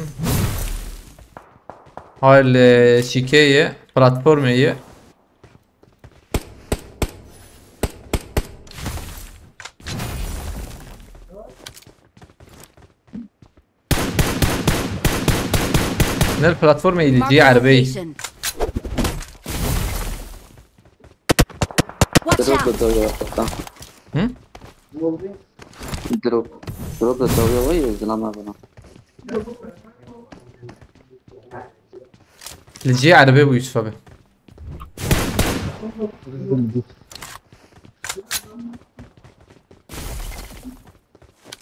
هاي الشيكية بلاتفورمية من البلاتفورم اللي Marked جي a عربي location. Watch دروب out. للدوري وقتها هم؟ دروب للدوري وين زلام هذا اللي جي عربي ابو يوسف ابي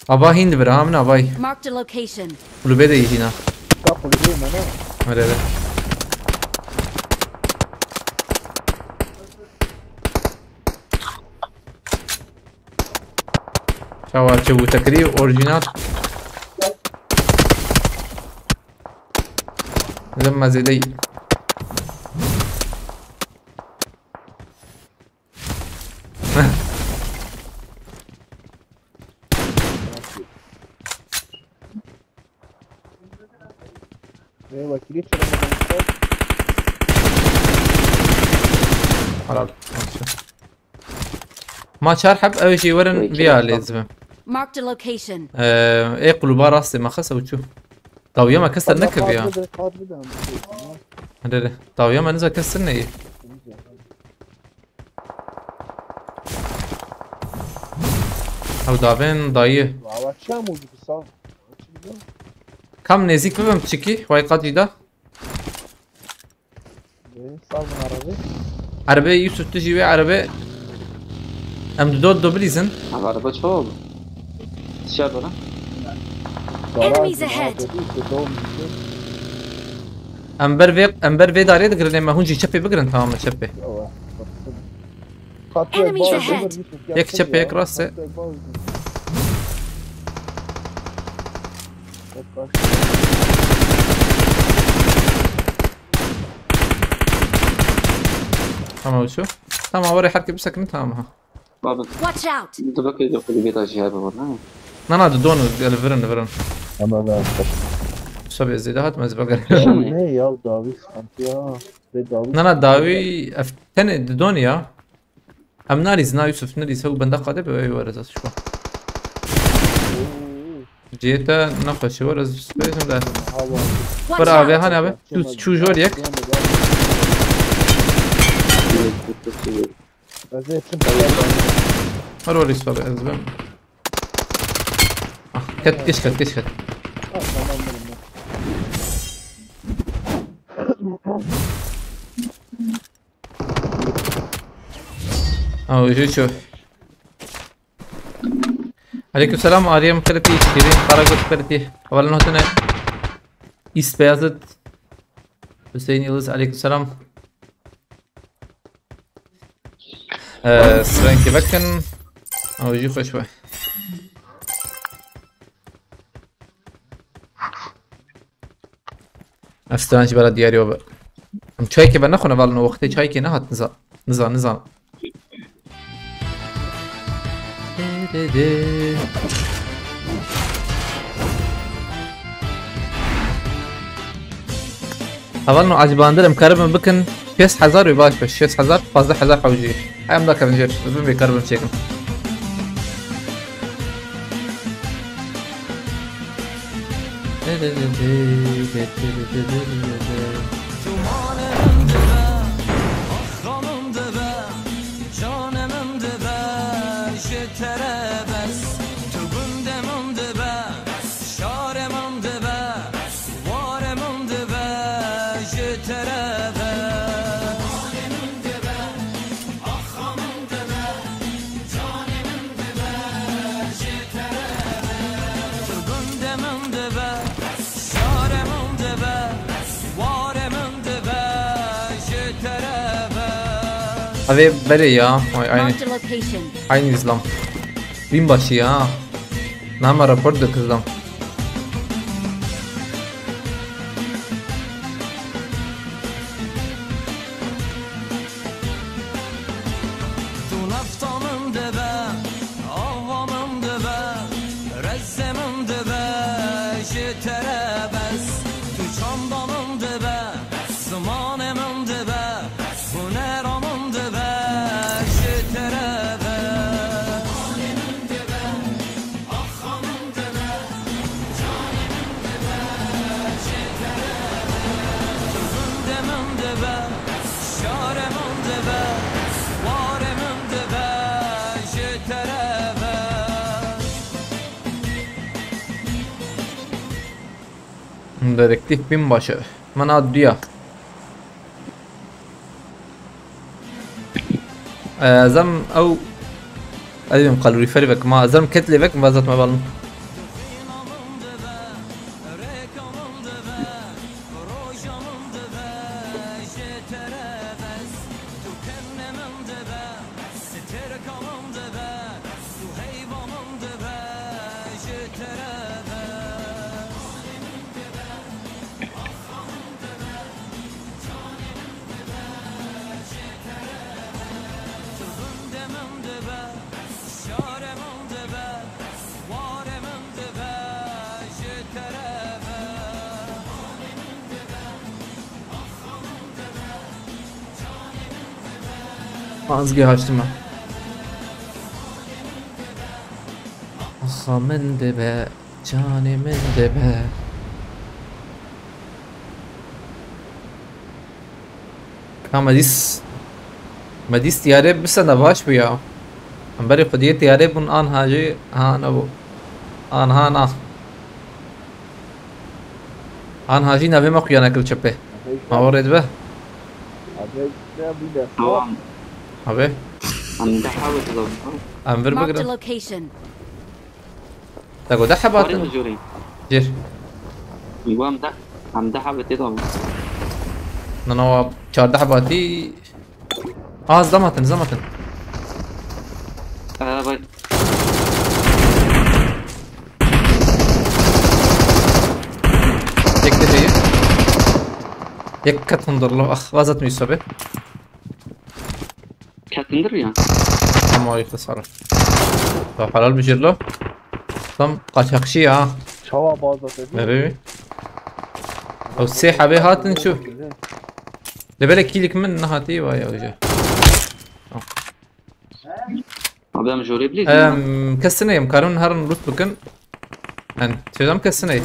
ابا هند برامنا اباي Marked a location. ولو بدا يجينا اشتاقوا لي بيه منا مرة شاور تشوفوا تكرير اوريجينال لما زي ايوه كليتش رمضان خلاص ما شار حب اول شي ورن فيها لازم Marked a location. ايه قلوبا راسي ما خسه وتشوف طاوية ما كسر نكب يا هذا طاوية ما نزل كسرنا ايه او دافين ضايه وعواتشامو بصار كم نزيك ببم تشكي واي قد يدا صار من عربي عربي يوسف تجي وي عربي ام دود دوبليزن عربة شوب شاب ولا Enemies ahead. امبر في داري دقر لما هونجي شبي بقرن تمام شبي Enemies ahead. يك شبي يك راسه تمام وشو تمام وري حركة بسكن تمامها بابا Watch out. انت بكي جو في بيت شاب ولا انا دون الفرن اما لا شبي زيدات ما زبقر ايه يا داويس انت يا داويس نانا داوي افتن دونيا ام ناري زنا يوسف ناري سو بندقة دبي وي ورز شو جيتا نقش ورز سبيشن ده Watch برا ابي out. هاني ابي شو جور يك مرور يسوى بأزبم كت كشكت او شو عليكم السلام آريم كرتي شيرين قرقت كرتي اولا نهتنا ايست بيازت حسين يلز عليكم السلام سرنكي بكن او يجي خوش شوي استانش برا دياري وبا ام چايكي بنخونه بالنو وقتي چايكي نهات نزا اظنه عجباندر مكرم بكن 6000 يباش بس 6000 15,000 حوجي ايام ذاك نجير بهم بيكرم تشيكن Tumanım dibe, ahramım dibe, canımım dibe, jetere bes. Tugundemim dibe, şaremim dibe, varemim dibe, jetere bes. Tugundemim dibe, şaremim dibe, varemim dibe, jetere bes. Abi böyle ya. Aynı. Marked a location. Aynı İslam. Binbaşı ya. Nama rapor da kızlam. Tu naftamım dibe, avamım dibe, rezzemim dibe, jetere bes. Tu çandamım dibe, zımanemim dibe, huneramım dibe, jetere bes. Tugundemim dibe, şaremim dibe, varemim dibe, jetere bes. Direktif binbaşı. Bana diyor. زم او ايوه قالوا لي فريبك ما زم كتلي بك ما زت ما بالن Zinamım dibe, rekamım dibe, rojamım dibe, jetere bes. Tu kennemim dibe, sterkamım dibe, tu heyvamım dibe, jetere bes. Tugundemim dibe, şaremim dibe, varemim dibe, jetere bes. azgı açtım ben. Ahamın de be, canımın de be. Ama مديس تياري بس انا باش بيا امبارح خديه تياري بن ان هاجي انا بو ان هانا ان هاجي نبي ما خيانا كل شبه ما ورد به Abi ne bileyim. Tamam. ابي عم دحاول تظبطها. امبر Marked a بقدر location. تاكو ده وريني حبات جوري. جير ايوه عم دحاول تظبط. نو چهار ده حباتي زمتن باي. يك ده هي يك كتندر له اخ وازت ميسوبه كاتندر يعني. ما يخسر طب حلال بجير له تم قاچاقشي ها Çava bazı dedi. بيبي او السيحة بي هات نشوف لبالك كيلك من هاتي ويا وجه عم بعمل جوري بليز. مكسنة مكارون هرن روت بكن ان شو زم كسنة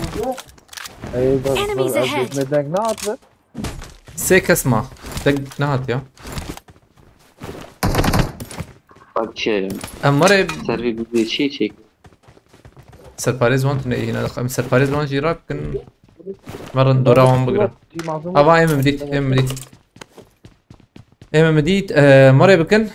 Enemies ahead. Neden ne yaptı? سيك اسمع دق نهات يا بعد شيء. مرة سيرفي بدي شيء. سرباريز وانت هنا دخل سرباريز وان جيراب كن مرة دورا وان بقرا ابا ام مديت مرة بكن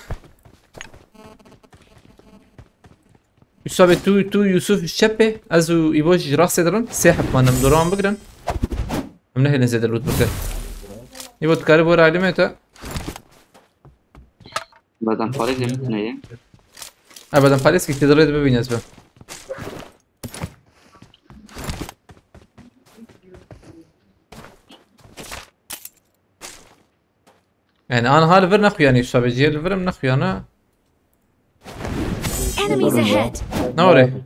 يسابي تو يوسف الشبه ازو يبوش راس درن سيحب ما نم دوران بقرن من هنا نزيد الروت بكن يبو تكارب ورا علمته بعدين فارق يمكن ايه. ابدا فارس كي تدري ببين اسبه يعني انا هالفر نخوي يعني يسابي جي الفر نخوي انا Enemies ahead. نوري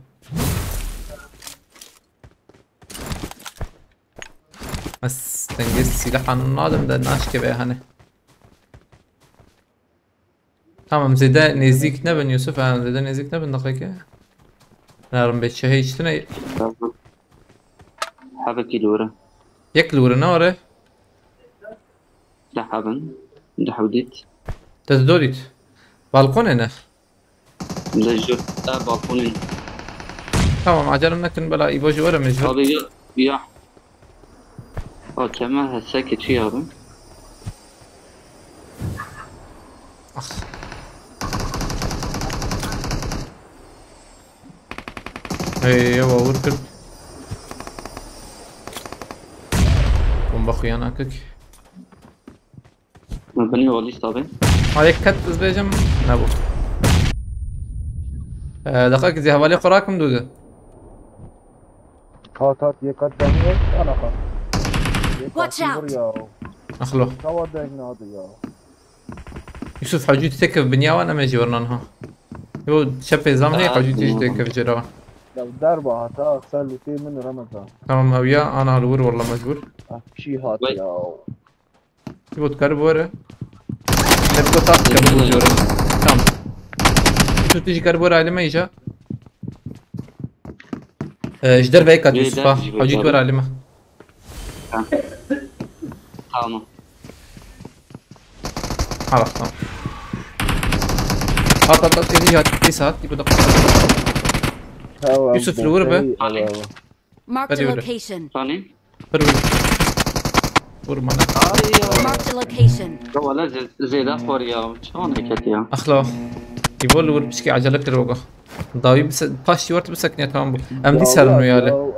بس تنجز سلاح النادم ده ناشكي بيه هني tamam زيدا نزيك نبن يوسف انا زيدا نزيك نبن دقيقة نارم بيتشا هيشتنا حبة كيلورة ياكلوا رناره لحبن لحوديت تزدوريت بالكون هنا لجور بالكونين tamam acelem nekin bela ibo ji were mecbur abi ya كمان هالساكت شي هذا اي باور کرد بۆمبە خویاناکەک بني والله طابع هايك كت زبيجم نبو دقائق زي حوالي قراكم دوده هات يقدم انا خلاص Watch out. اخلو توضع هنا يا يوسف حجوتي تكف بنيا وانا ما يجي ورنانها يو شبه زمني حجوتي تكف جرا لو ضربة هتا سلو في من رمضان تمام اويا انا هلور والله مجبور شي هات يا تبغى تقرب ورا تبغى تقرب ورا تمام شو تيجي قرب ورا على ما يجي اجدر بيك يوسف حجوتي ورا على ما تمام خلاص تمام هات تيجي هات تيسات يبغى يوسف الوربة Marked a Very good. location. ثاني فرور ور مانا Marked a location. ولا زي ده فور يا شلون هيك يا اخلا يقول ور بشكي عجلة كروجا ضاوي بس باش يورت بسكني تمام ام دي سهر وياله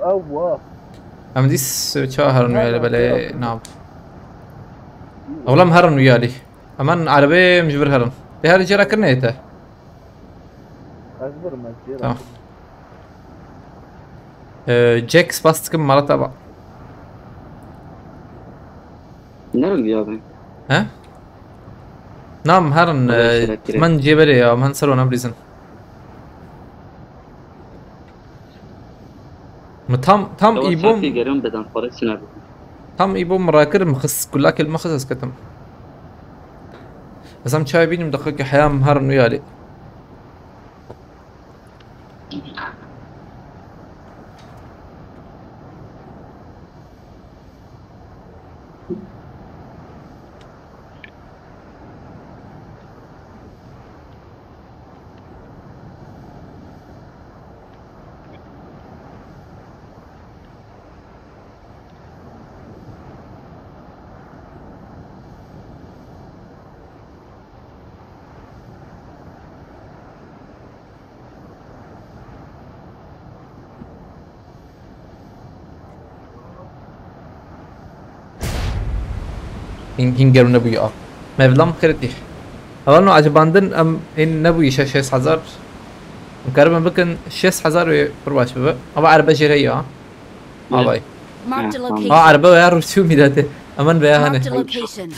ام دي شهر وياله بلا ناب اولا مهرن ويالي امان عربي مجبر هرن بهذا جرا كرنيته اصبر ما تمام جاكس باستكم مرة تبع نرجع يا ابني ها نعم هرن من جبري يا من سرون ابريزن تام ايبوم قريم بدن فرق سنة تام ايبوم مراكر مخص كلها كلمة خصص كتم بس هم شايبين مدقق حياة مهرن ويالي هنجر نبوي مبلغ خيرتي أولنا عجباندن أم إن نبوي شاش حزار مكرم بكن 6000 برواش ببا أبا عربة جريئة أباي Marked a location. عربة ويا رسوم ميداته أمان بيا Marked a هني location.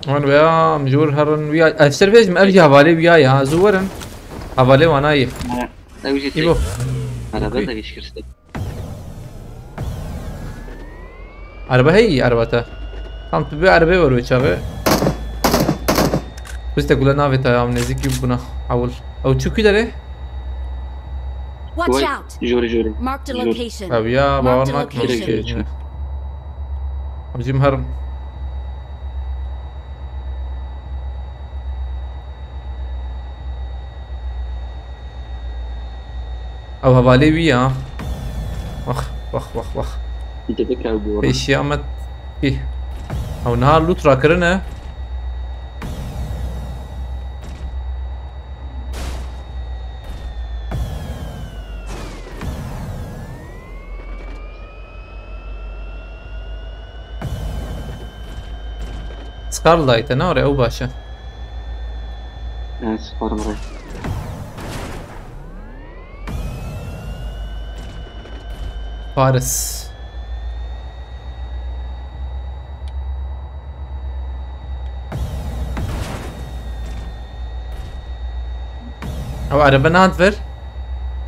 أمان بيا مجور هرن ويا السيرفيس مأرجع حوالي وياي زورن حوالي وانا يه إيبو أنا بدك يشكرستك عربة هي عربته هم تبي عربة وروي شغله بس تقول لنا في تيام نزيك يبنا حول أو شو كده ليه Watch out. جوري Marked a location. أو يا Marked a باورناك location. ماشي أمجي مهرم أو هبالي بيا وخ أنت بك أبو في اشياء ما فيه او نهار لوت راكرنا سكارلايت ناري او باشا صفار مرة فارس او عربة نادفر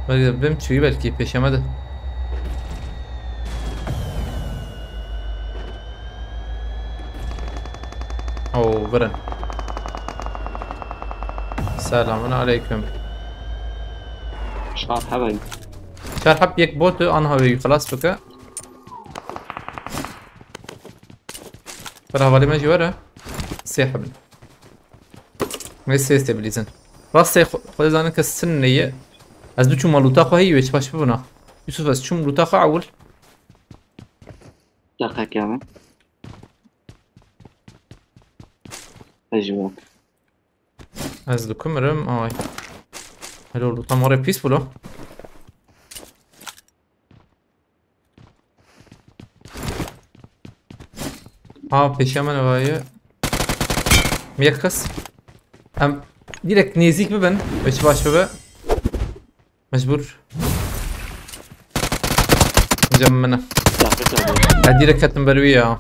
بمشي بلكي بيش مدى او برن السلام عليكم شاط حبايبي. شار حب يك بوت انا هوي خلاص بك. برا بالي ما جي ورا. سيحب. ما يستبليزن. راس خذ زانك السنية. از بچو مالوتا خو هي وش باش ببنا. يوسف از شو مالوتا خو اول. دقيقة كامل. أجواب. از لكمرم اي. هلو لوتا مره بيسفولو. پیشم نوایه میکس ام دیرک نزدیک ببن بچه باش ببه مجبور جمنا دیرک کتم برویه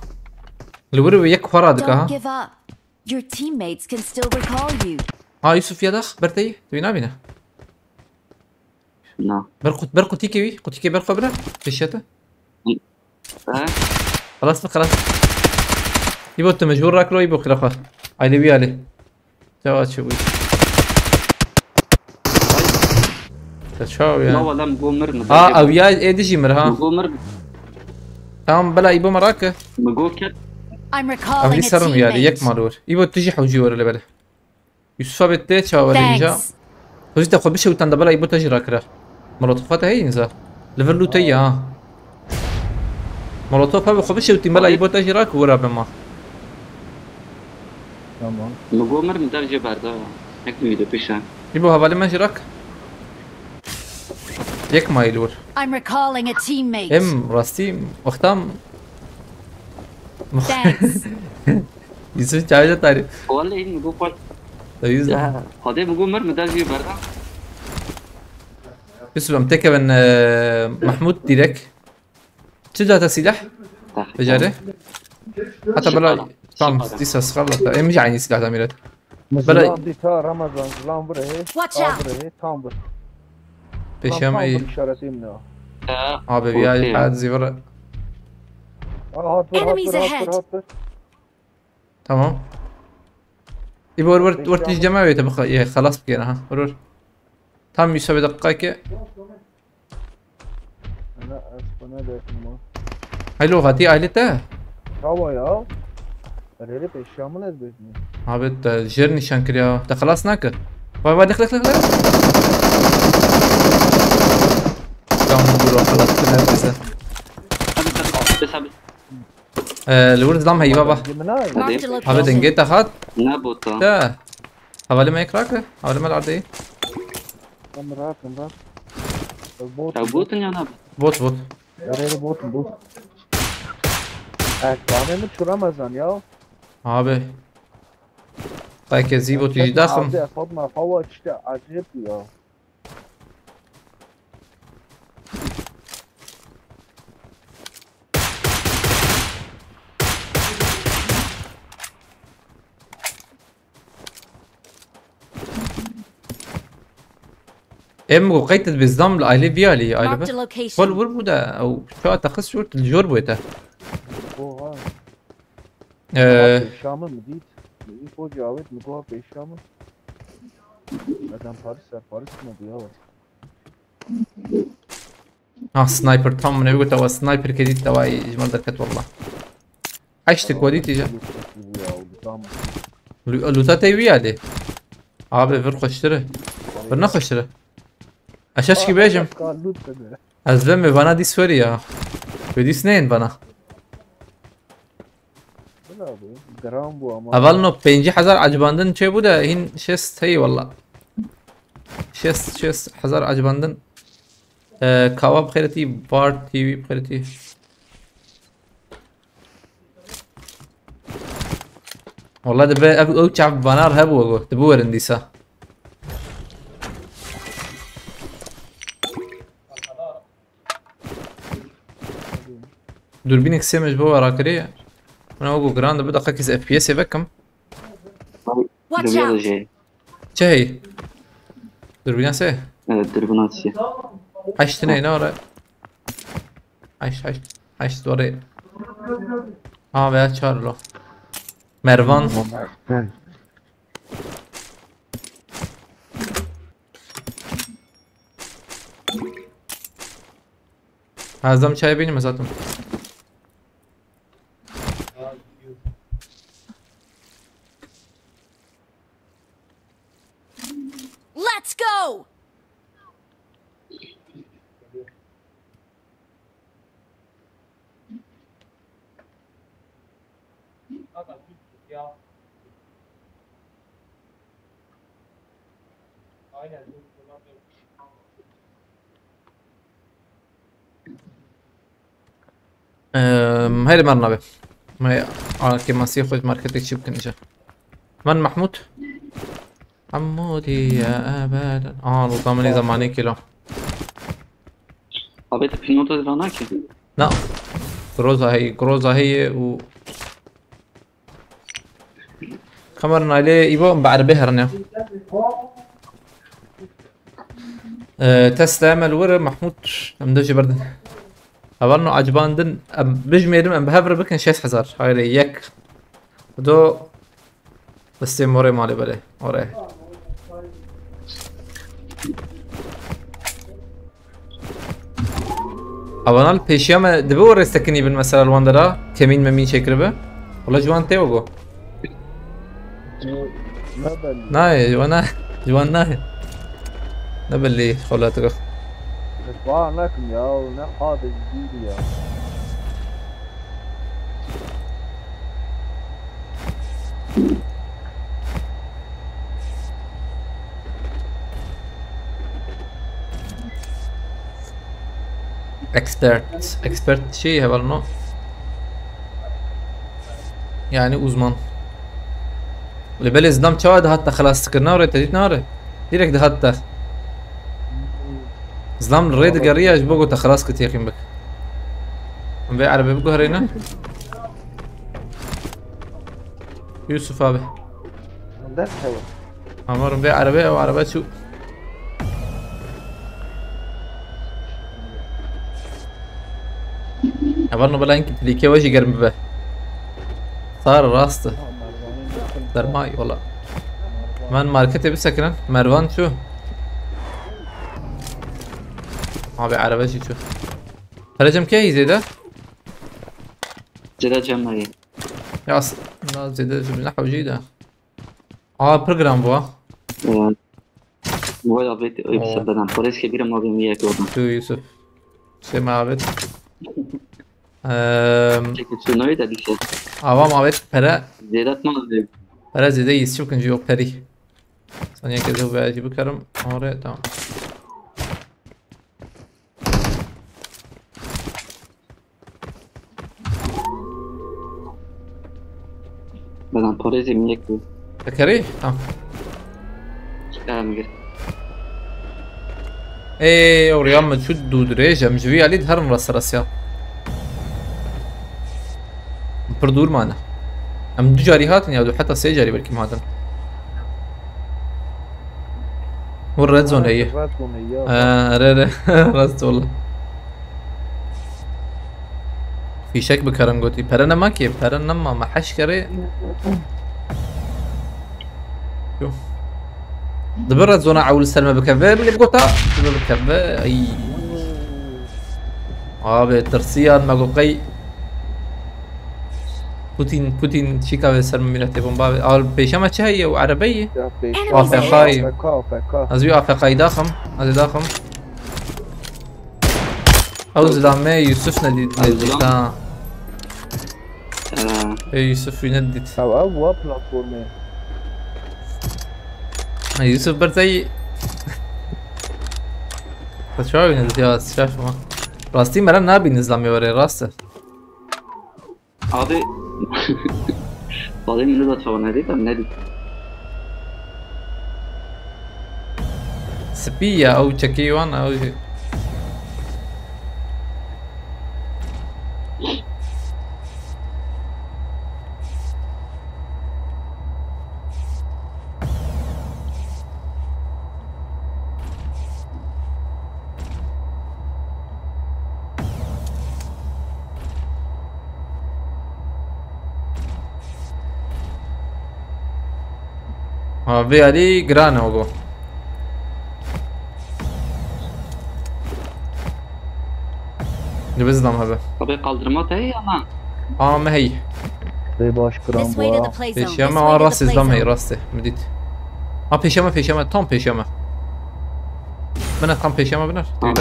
لورو یک خورا دکه Don't ها give up. Your teammates can still recall you. يوسف يا دخ برتي تبينا بينا نعم. برقو تيكي برقو برا في الشتاء خلاص يبو انت مجبور راكلو يبو خلافه عيلي بيالي جواد شو بي تشاو لا يا والله مقوم مرنا. او يا اي ديجي مر ها مقوم مرنا. تمام بلا يبو مراكه مقوم كت. I'm او recalling هي a سرم يالي يك teammate. مالور يبو تجي حوجي ورا اللي بلا يوسف بتت شاو رينجا Thanks. وجدت اخو بشو تند بلا يبو تجي راكره مولوتوفات هي نزا ليفل لوتيا ها مولوتوف هذا خو بشو تند بلا يبو تجي راك ورا بما تمام. مقوم مرنا درجة باردة. هيك فيديو بيشان. يبو هبالي ما جراك يك مايلور I'm recalling a teammate. ام راستي وقتام Thanks. يوسف تعالى تعرف والله إيه مقوم قل. يوسف هذا مقوم مرنا درجة باردة. يوسف امتك من محمود ديرك شو جاتا سلاح بجاره حتى بلا تام تيسا سخلط ام يعني سلاح تعميرات بلا زلام دي تا رمضان زلام بره هي. Watch out. بره هي تام بره. بشام اي إشارتي منه. بيبي هاي حاد زي برا هات Enemies ahead. بر. تمام يبا ور تيجي جماعة يتبقى خلاص بكينا ها ور تام يوسف دقائق أنا أسف أنا ده اسمه. هاي لغتي اهلته هوا يا. أريد بيشامل از بيجني. عبد جيرني شانكريا تا خلاص ناك باي دخل تمام نقول خلاص كنا بس بس هبل. الورد ضم هي بابا جمناي. Marked a عبد location. انجيت اخذ نابوتا. تا حوالي ما يكراك حوالي ما العرضي مرات. البوت. تابوت يا ناب. بوت أريد بوت. أكلامي شو رمضان يا. abi طيب زيبو تيجي داخل عبد فاطمة فوت شتا عجيب يا. ام قيتت بالزم لايلي فيالي Marked a ايلي location. فول وربودا او شو تخص شو الجور بويتا هو اه بيشامل مديد. فوق جاويد مقوها بيشامل. مثلا فارس ما بيهوى. سنايبر تام من يقول توا سنايبر كدي توا جمال دركت والله عشتك ودي تيجا لوتا تيوي عليه abi ver koştura ver ne koştura aşağı ki bejim azlem bana dis ver ya بديس نين bana اول نو 5000 عجباندن چه بوده این شست هی والله شست هزار عجباندن کباب خیرتی بار تیوی خیرتی والله دبي اوتش عب بانار هبو دبور انديسا دوربينك سيمج بو راكري انا وقو جراند بدا قاكيز اف بي اس يبكم Watch دبيالا out. جاي. شهي دوربينا سي دربناتي. عشتني نورا عايش دوري بيا شارلو مروان هزم چای بینیم ازتون. Let's go! هيدي مرنا به ما كيما سيخوز ماركتك شي بكن اجا من محمود حمودي يا ابدا الضامني زماني كيلو Avete finito della Nike? لا جروزا هي و خمرنا عليه يبقى بعربي هرنا تسلم الور محمود مدوجي برد أبرنو عجبان دن بجميرم أم بهفر بكن شيس حزار هاي يك دو بس موري مالي بلي موري أبرنا البيشيام دبور استكني بالمسألة الواندرا كمين ممين شكربه والله جوان تيوغو ناي جوان ناي نبلي خلاتك اسبوع ناكم يا ونحاضر جديد يا اكسبرت شيء هبلنا يعني uzman اللي بالي زدام تشاهد حتى خلاص سكرنا وريت تجيت ناري ديريكت حتى زلام الريد قريه اجبوكو تا خلاص كنت يقين بك نبيع عربي بقو هرينا يوسف ابي ده هو عمر نبيع عربي او عربات شو عبرنا بلا انك بليكي وجهي قرب به صار راسته درماي والله من ماركتي بسكنن مروان شو abi araba şu. Karacım ki زيادة؟ زيادة جمعية. يا لا زيادة جبنا حوجيدة. برنامج بوا. ولا بيت بسببنا بوليس كبيرة ما بيمية كورنا. شو يوسف؟ شو ما عبد؟ شو نوعي ده ديشة؟ ما عبد برا. زيادة ما زيادة. برا زيادة يسوق كنجيو بري. ثانية كذا هو بيجي بكرم. أوره تمام. بدن پاره زمین یک بود بکری؟ میگه ايه وريال مجهود دودريجة مجوي عليه هرم راس راسيا بردور معنا ام دو جاري هاتن يا دو حتى سي جاري بركي هاتن والريد زون هي رست والله في شك بكرنجوتي برنا ما كيف برنا ما حش كري شوف دبرت زونا عول السلمى بكفي اللي بقطع بكفي اي بترسيان ماغوقي بوتين شيكا بالسلمى ميلاتي بومبا بيشامة شهية وعربية وافقاي ازوي افقاي داخم هذا داخم او زلامي يوسف نديتا يوسف ينديت او بلاتفورم يوسف برتي شو ينديت شاف ما راستي مرة نابي نزلامي وري راسته abi بعدين منو دفعوا نادي طب نادي سبية او تشكيوان او شيء في علي جرانا وجو بزدم هذا Tabii kaldırma da iyi ama ما هي Dayı baş kıran This way to the bu. play zone. This پیشیامه way to the راستی play زدم هی zone. راستی مدید پیشیامه تام پیشیامه بنا تام پیشیامه بنا Abi,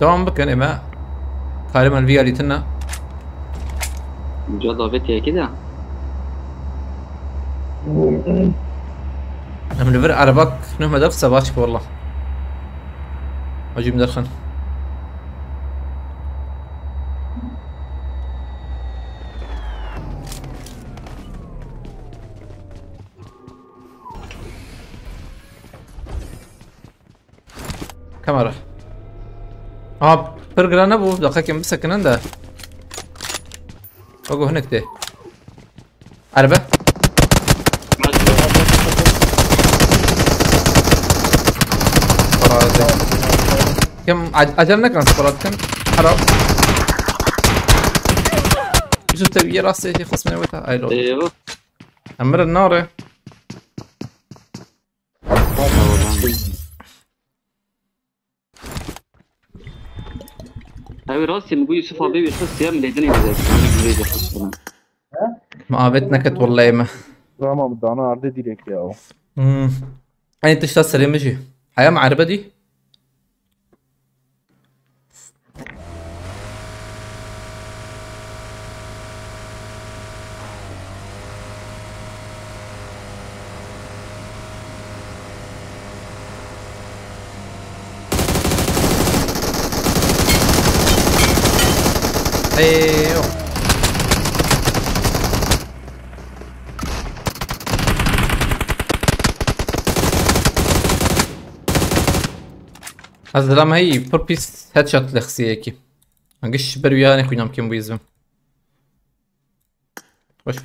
دوام بکن اما کارم الوی آلیتنا Mücadele davet ya ki de. ام لفر عربك نه مدرسة سباشك والله اجي مدرخن كاميرا برجر انا ابو دقيقة مسكن عنده اقو هناك ده عربة كم عجلنا كان سبرات كم حرام شو تبي راسي شي خصمنا وقتها اي لو Eyvah. امر النار Abi Rasim bu Yusuf abi bir kız ya milletine gidecek. Hani güveyecek kız falan. ما نكت والله ما Rama bu dana ardı direkt ya. يعني تشتغل سريع مجي حياة مع عربة دي ايوه هذا لما هي بوربيس هيد شوت لخسي هيك انقش برياني خوينا ممكن بيزم وش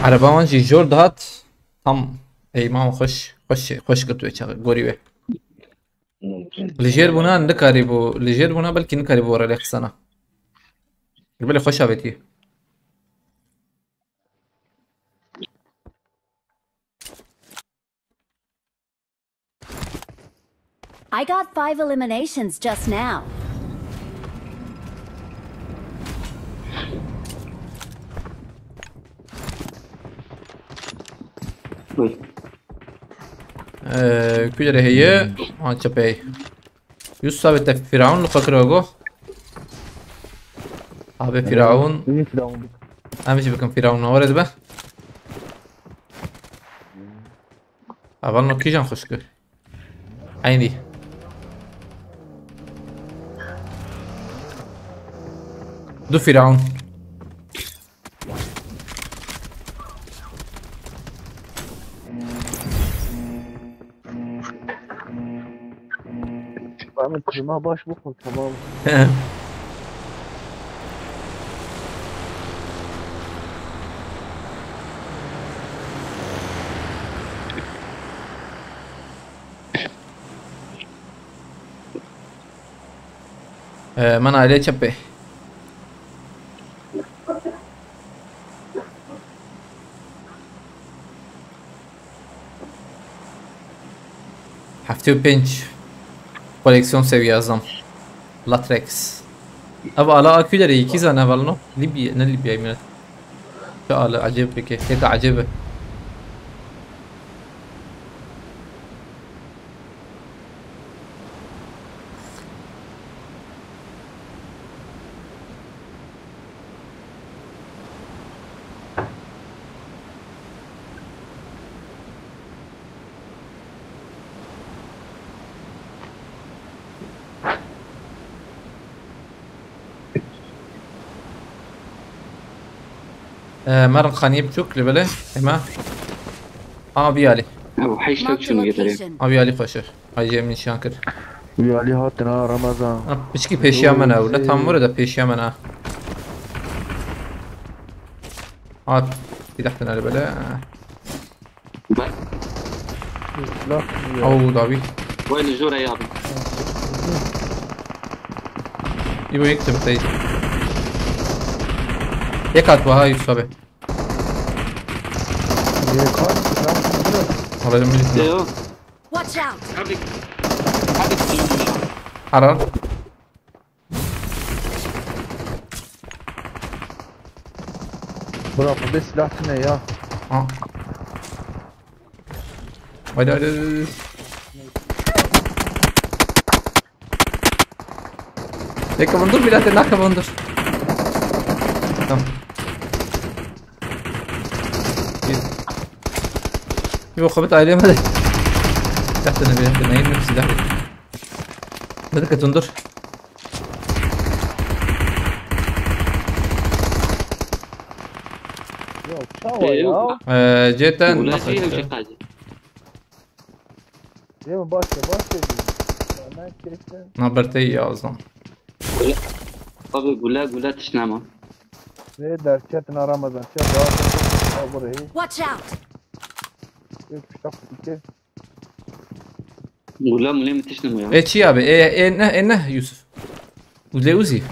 عرباوانجي جورد هات tam ایمان خوش کتوی چه گوریوه لجیر بونا نکاری بو لجیر بونا بلکی نکاری بو رلی خسانا بله خوش آبیتی I got 5 eliminations just now. Buyur. كده هي شبهي يوسف بتاع فرعون لفكره أبي فرعون İyi firavun. أمشي بكم فرعون ورد به أظن كيجان خشكر عيني دو فرعون Ben kırma baş bokun tamam. من عليه شبه هفتو بنش koleksiyon seviyazam Latrex أبغى على أكيد رأي كذا أنا بالنو ليبيا أنا ليبيا يمين شغل عجيبك هيك عجيبة مرن خانية بتشوك لبله إما بيالي Abi hashtag Marked a şunu getireyim. location. بيالي خوشه هاي جاي من شانكر Üyeli hatına Ramazan. بشكي بيشيا منا ولا تامور ده بيشيا منا في تحتنا لبله Ben Silah tutuyor. او دابي وين الجورة يا ابي؟ يبغى يكتب تاي يكاد وهاي الصبح Yekar silah tutuyor. والله جميل ايوه Watch out! حرك حرك الجورة. حرام Bırak bu da silah ne ya? اه ويدا ويدا هيك بندور بلاد هناك بندور تمام يبغى خبط عليه ماذا تحت النبي نايم نفسي ده بدك تندر Yok çava ya. جيتا ولا شيء ولا شيء نصر قاعد. Değil mi? Başla başla. Ben kesin. نابرتي يا اصلا ابي قول تشنامه. Ne der? Çetin Ramazan. Çet daha burayı. Watch out! Yok işte iki. قول مليم تشنمه يا. ايه شي ابي ايه انه يوسف وزي اوزي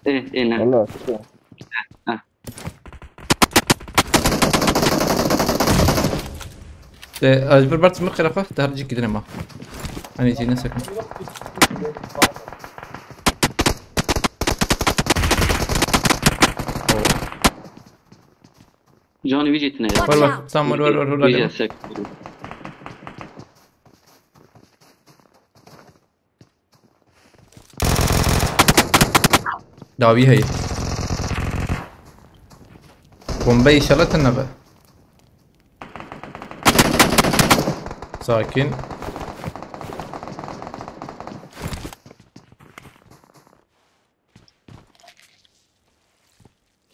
ايه نعم. Valla çıkıyor. اجبر برت مخي اخوه تهرجي كده ما انا يجي نسك جوني بيجي اثنين. Watch ور out! سامر ور بيجي ور هسه. داوي هي بومبي شلت النبأ ساكن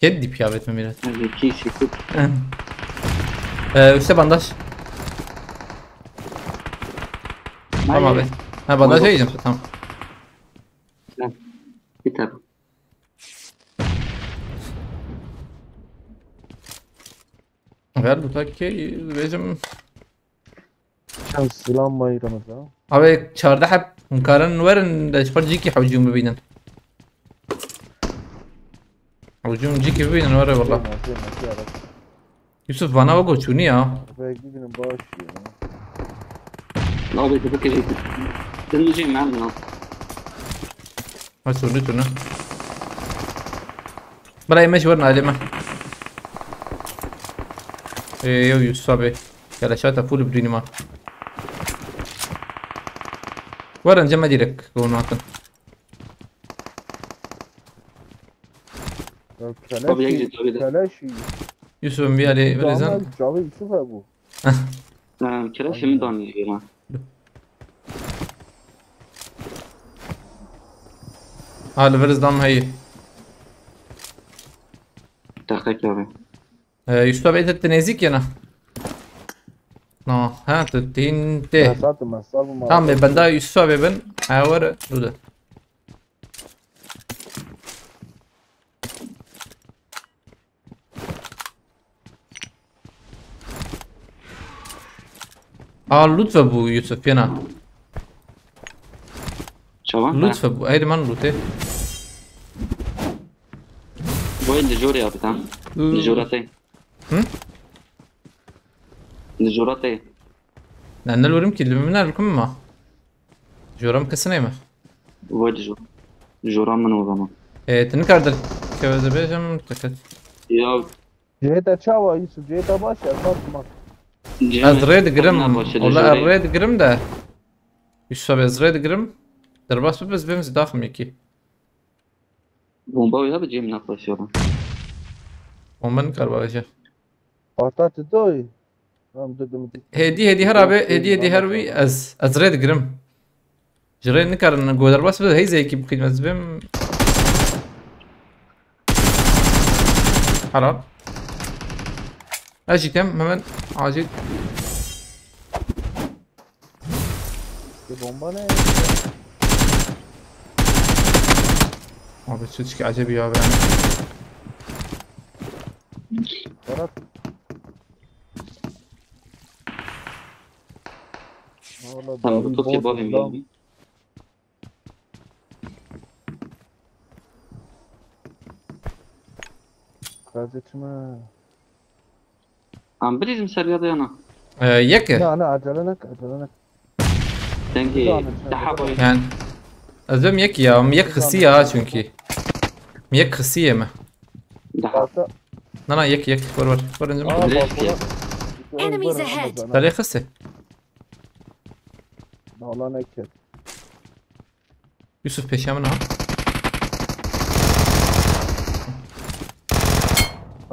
كدي بيابت مميرات هذا كيس يكب. وش بانداش تمام abi ha bandaj yiyeceğim tamam كتاب. ver bu takki bizim Sen silah Ramazan. abi çarda hep مكارن ورن ده فرجيكي حوجيهم ببينن حوجيهم جيكي ببينن ورا والله يوسف bana bak o çuni ya Belki günün bağışı ya. لا ابي تفكر ايه. تنجي معنا. ha çuni çuni بلا ماشي ورنا عليه ما ايه يو يوسف abi كلاشات فول بريني ما ورن جمع ديرك قولنا هاتن Tabii, exit, tabii de. Keleş. Yusuf'un bir ali verizan Cavi Yusuf bu. كلاش من دوني يا. hali verizdan هي دقيقة يا. Yusuf abi etet nezik yana no ha tuttin te Masal tamam be ben daha Yusuf abi ben havar duda lütfen bu Yusuf yana شو؟ lütfen bu haydi man lütfen وين الجوري يا بتاع؟ الجورتي. الجورتي. لأن الورم كده من لكم ما جورم كسنة ما وين الجور؟ الجورا من وضمه. تنكردل كذا بيجم تكت يا Ceyda Çava Yusuf Ceyda baş ya satma. الريد جريم والله الريد جريم ده Yusuf abi الريد جريم درباس بس بيمز داخل يكي بومباوي هذا بيجي من أقوى شورا. ومن كرباجة Hatta tutoy. Ram dedim. هدي هرابي هدي هروي از ريد جريم جرين نكر نقول درباس بس هي زي كي بخيل مزبم حرام اجي كم ممن عاجل Bomba ne? abi çocuk acayip ya ben Berat. والله Tamam داري bu Tokyo بوت babim قدام. geldi. خرجت ما Am bizim seriyada yana. يك لا انا عجلنك Dengi daha boy. يعني أزم يك يا يك خسية çünkü يك خسية ما Daha. قاطع لا يك ور نزم Direkt Enemies ahead. ترى خسي والله نكت يوسف peşemine ha.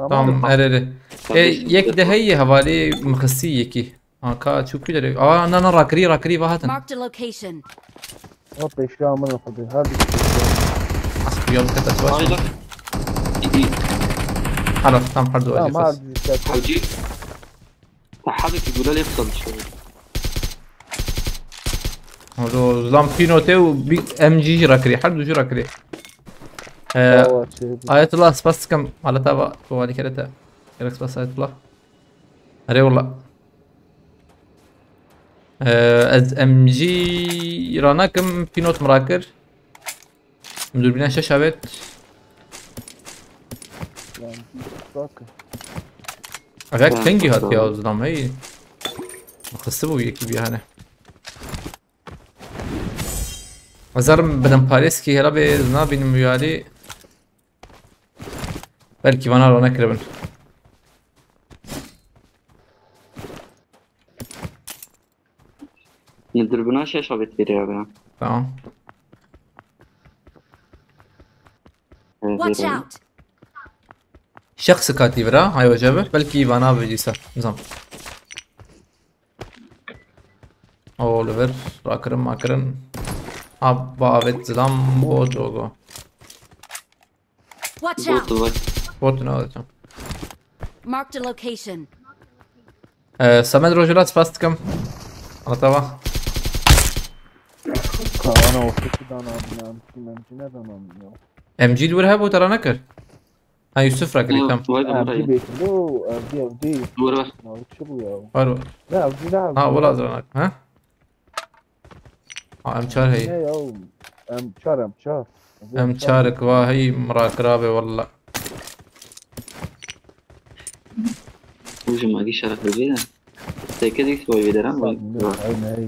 Tamam ereri. يك ده هي حوالي مخسي يكي كا شو كده انا راكري واحد Marked a location. حط اشياء من الخبز هذه اصبر يلا كده سواش Aylar. İyi. خلاص تمام حردو لا اجي ما خلاص عندي شيء. حوجي. تحرك يقول لي يفصل شوي. هذا زلام بينوتي وبي ام جي راكري حردو جو راكري آية الله سباس كم على تابع وادي كده يركز بس آية الله أري والله از ام جي رانا كم بينوت مراكر مدور بنا شاشة بيت أغاك تنجي هات يا زلام هي مخصبو يكي بيها هنا أزارم بدن باريس كي هلا بزنا بين ميالي belki bana rona kırabın. Nedir buna şey şabet veriyor ya. Tamam. Watch out. شخص كاتب را هاي وجبه بلكي وانا بجيسا نظام اوليفر راكرم ماكرن ابا vet زلام بوجوغو Watch out. Botu var. بوت نو alacağım. Marked a location. سمد رجلات سباستكم على طبعا انا وصلت انا ممكن انا ام جي دورها بو ترى نكر هاي يوسف راكري تم Vay be ابدي buraya. بيت لو ابدي Duvarı var. ما شو يا فارو لا ابدي لا ها ولا زرناك ها ام شار هي يا ام شار ام شارك وهي مراك رابي والله Hocam agi şarap veriyor da. Teke dik boy veririm. هاي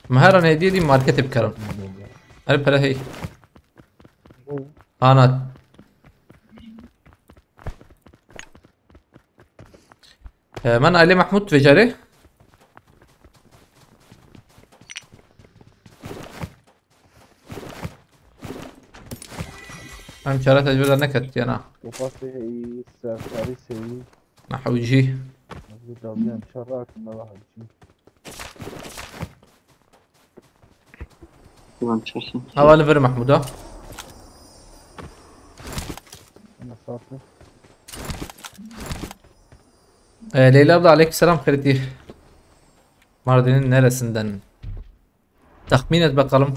مهارة هدية دي ماركت بكرم أنا بلا هي أنا من علي محمود تجاري أنا شارات أجبر نكت أنا وفاصل هي سفاري سي نحوجي دوليان شراك ما واحد شيء Tamam çarşı. أول فير محمود ها انا صافي Leyla abla aleykümselam خيرتي Mardin'in neresinden tahmin et bakalım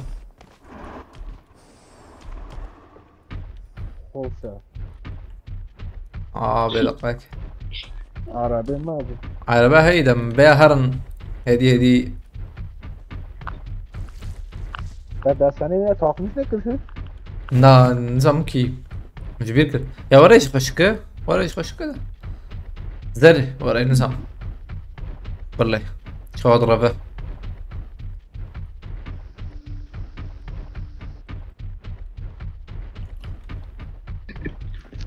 خوسا بدقك عربي ما ابو على بقى هيدا بيا هرن هدي بعد سنه تاقمش نكرش نا نظام كي مش بيركل يا ورا ايش فشكه ورا ايش فشكه زر ورا نظام والله شو اضربه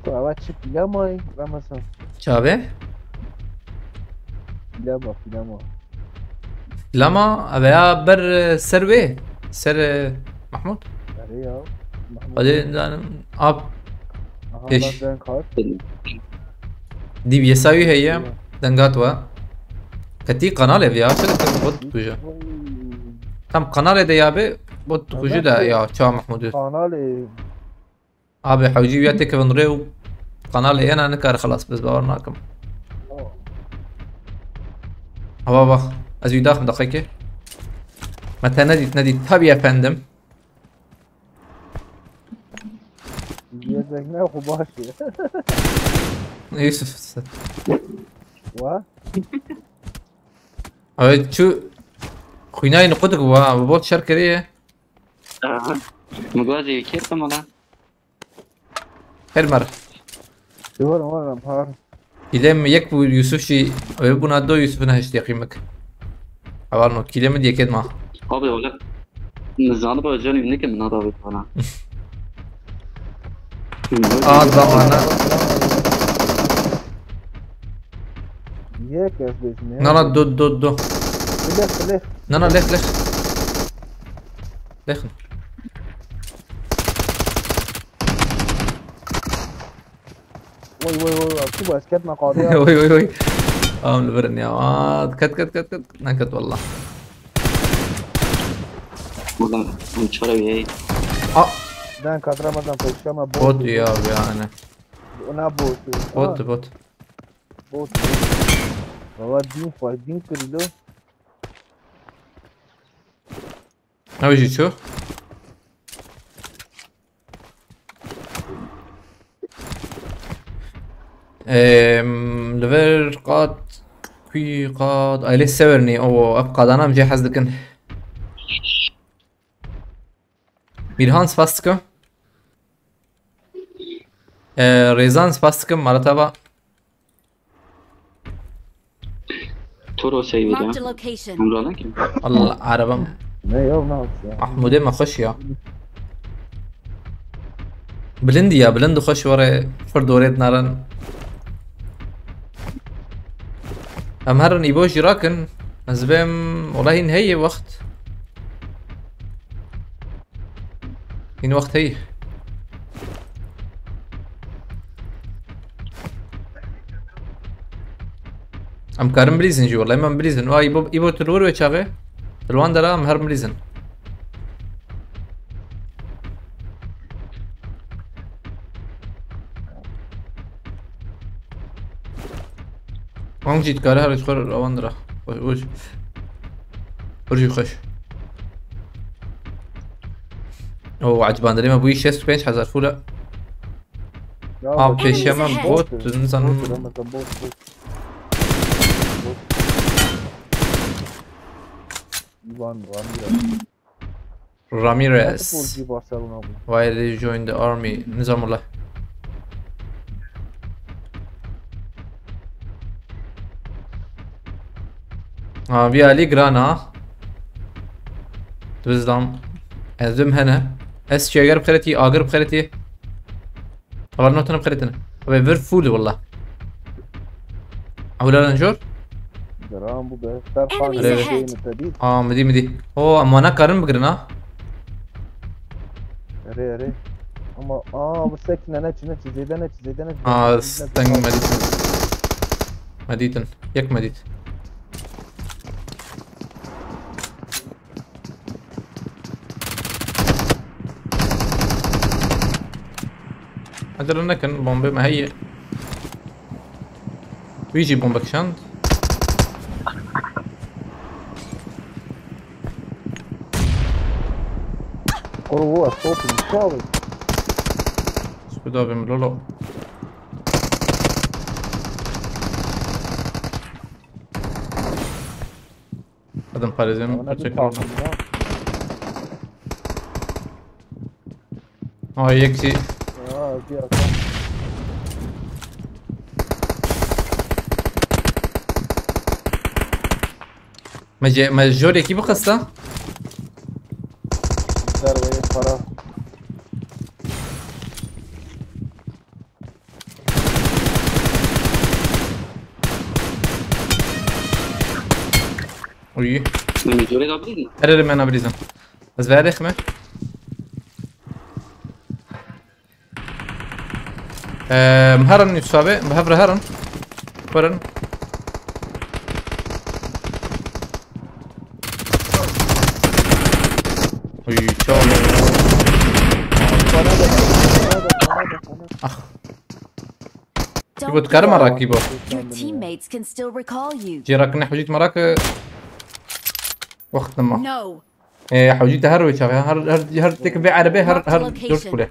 تو چی پیلامای رمضان شابه پیلاما لما ابيا بر سروي سر محمود اره یا بعدين اب ايش محمد کار دي بيساوي هي دنگاتوا كتي قناه فيا شو بوت توجا تم قناه ده يابي بوت توجا ده يا شا محمود کانال ابي حوجي وياتك بنريو قناه انا نكر خلاص بس باورناكم بابا ازوي داخل دقيقه متى ندي تبي يا فندم یه نه خوب باشه يوسف و شو خويناي نقودك ببوت شركة دي مقوازي كيف كمان خير مرة شو هون بحار كلام يكبو يوسفشي ويبونا دو يوسف نهشتي قيمك عوالنو كلام دي أكيد ما قابل ولا نزال بجاني منك من هذا بيتنا ضمانا ياك يا سبيس نانا دو ليخ نانا ليخ وي اكتبوا اسكتنا قاضية وي نبرني يا كت نكت والله والله متشرب هي دان كادرا مثلا في الشمع بوت يا انا انا بوت هو دين كله نوجي شو لفير قاد في قاد لسه ورني او ابقى انا مجهز لكن ميرهانس فاستكم ريزانس فاستكم مرتبة تورو سيدي Marked a location. عمرو كم الله عربة نه يوم ناس محمودين ما خش يا بلندي خش ورا فرد وريت نارن ام هرن يبوش راكن ازبم والله نهي وقت این وقت هي ام كارم بليزن جو والله ما بليزن واي يبو تلور وشاغه الوان درا ام هر بليزن جيت كاره هر تخور الوان درا وش ورجي خش او عجبان دري ما بوي 65 فولا بيش يمن بوت نزن Ramirez why they joined the army نظام الله في علي جرانا تبزدام ازم هنا اس شجر بخيرتي اجر بخيرتي والله نوتنا بخيرتنا فير فول والله اولا نجور درام بو بهتر Enemies ahead. مدي هو اما انا كارن بقرنا اري اما بس سكنه نتش زيدنا استنى مديتن يك مديت أدري كان بومبي ما هي ويجي بومبك شانت هو الصوت مشاوي سبيدو بملولو هذا مقارزين يكسي ما جوري كيف قصة؟ ضربة فرا وي من جوري قبلين ارر من ابريزم بس بعد رخمة مهرن يتصابي بهفر هرن فرن وي شو اخ يبو Don't تكرم مراك يبو Your teammates can still recall you. جيراك نحو جيت مراك وقت ما No. حوجيت هروي شغله هر تكبي عربي هر جورج بولي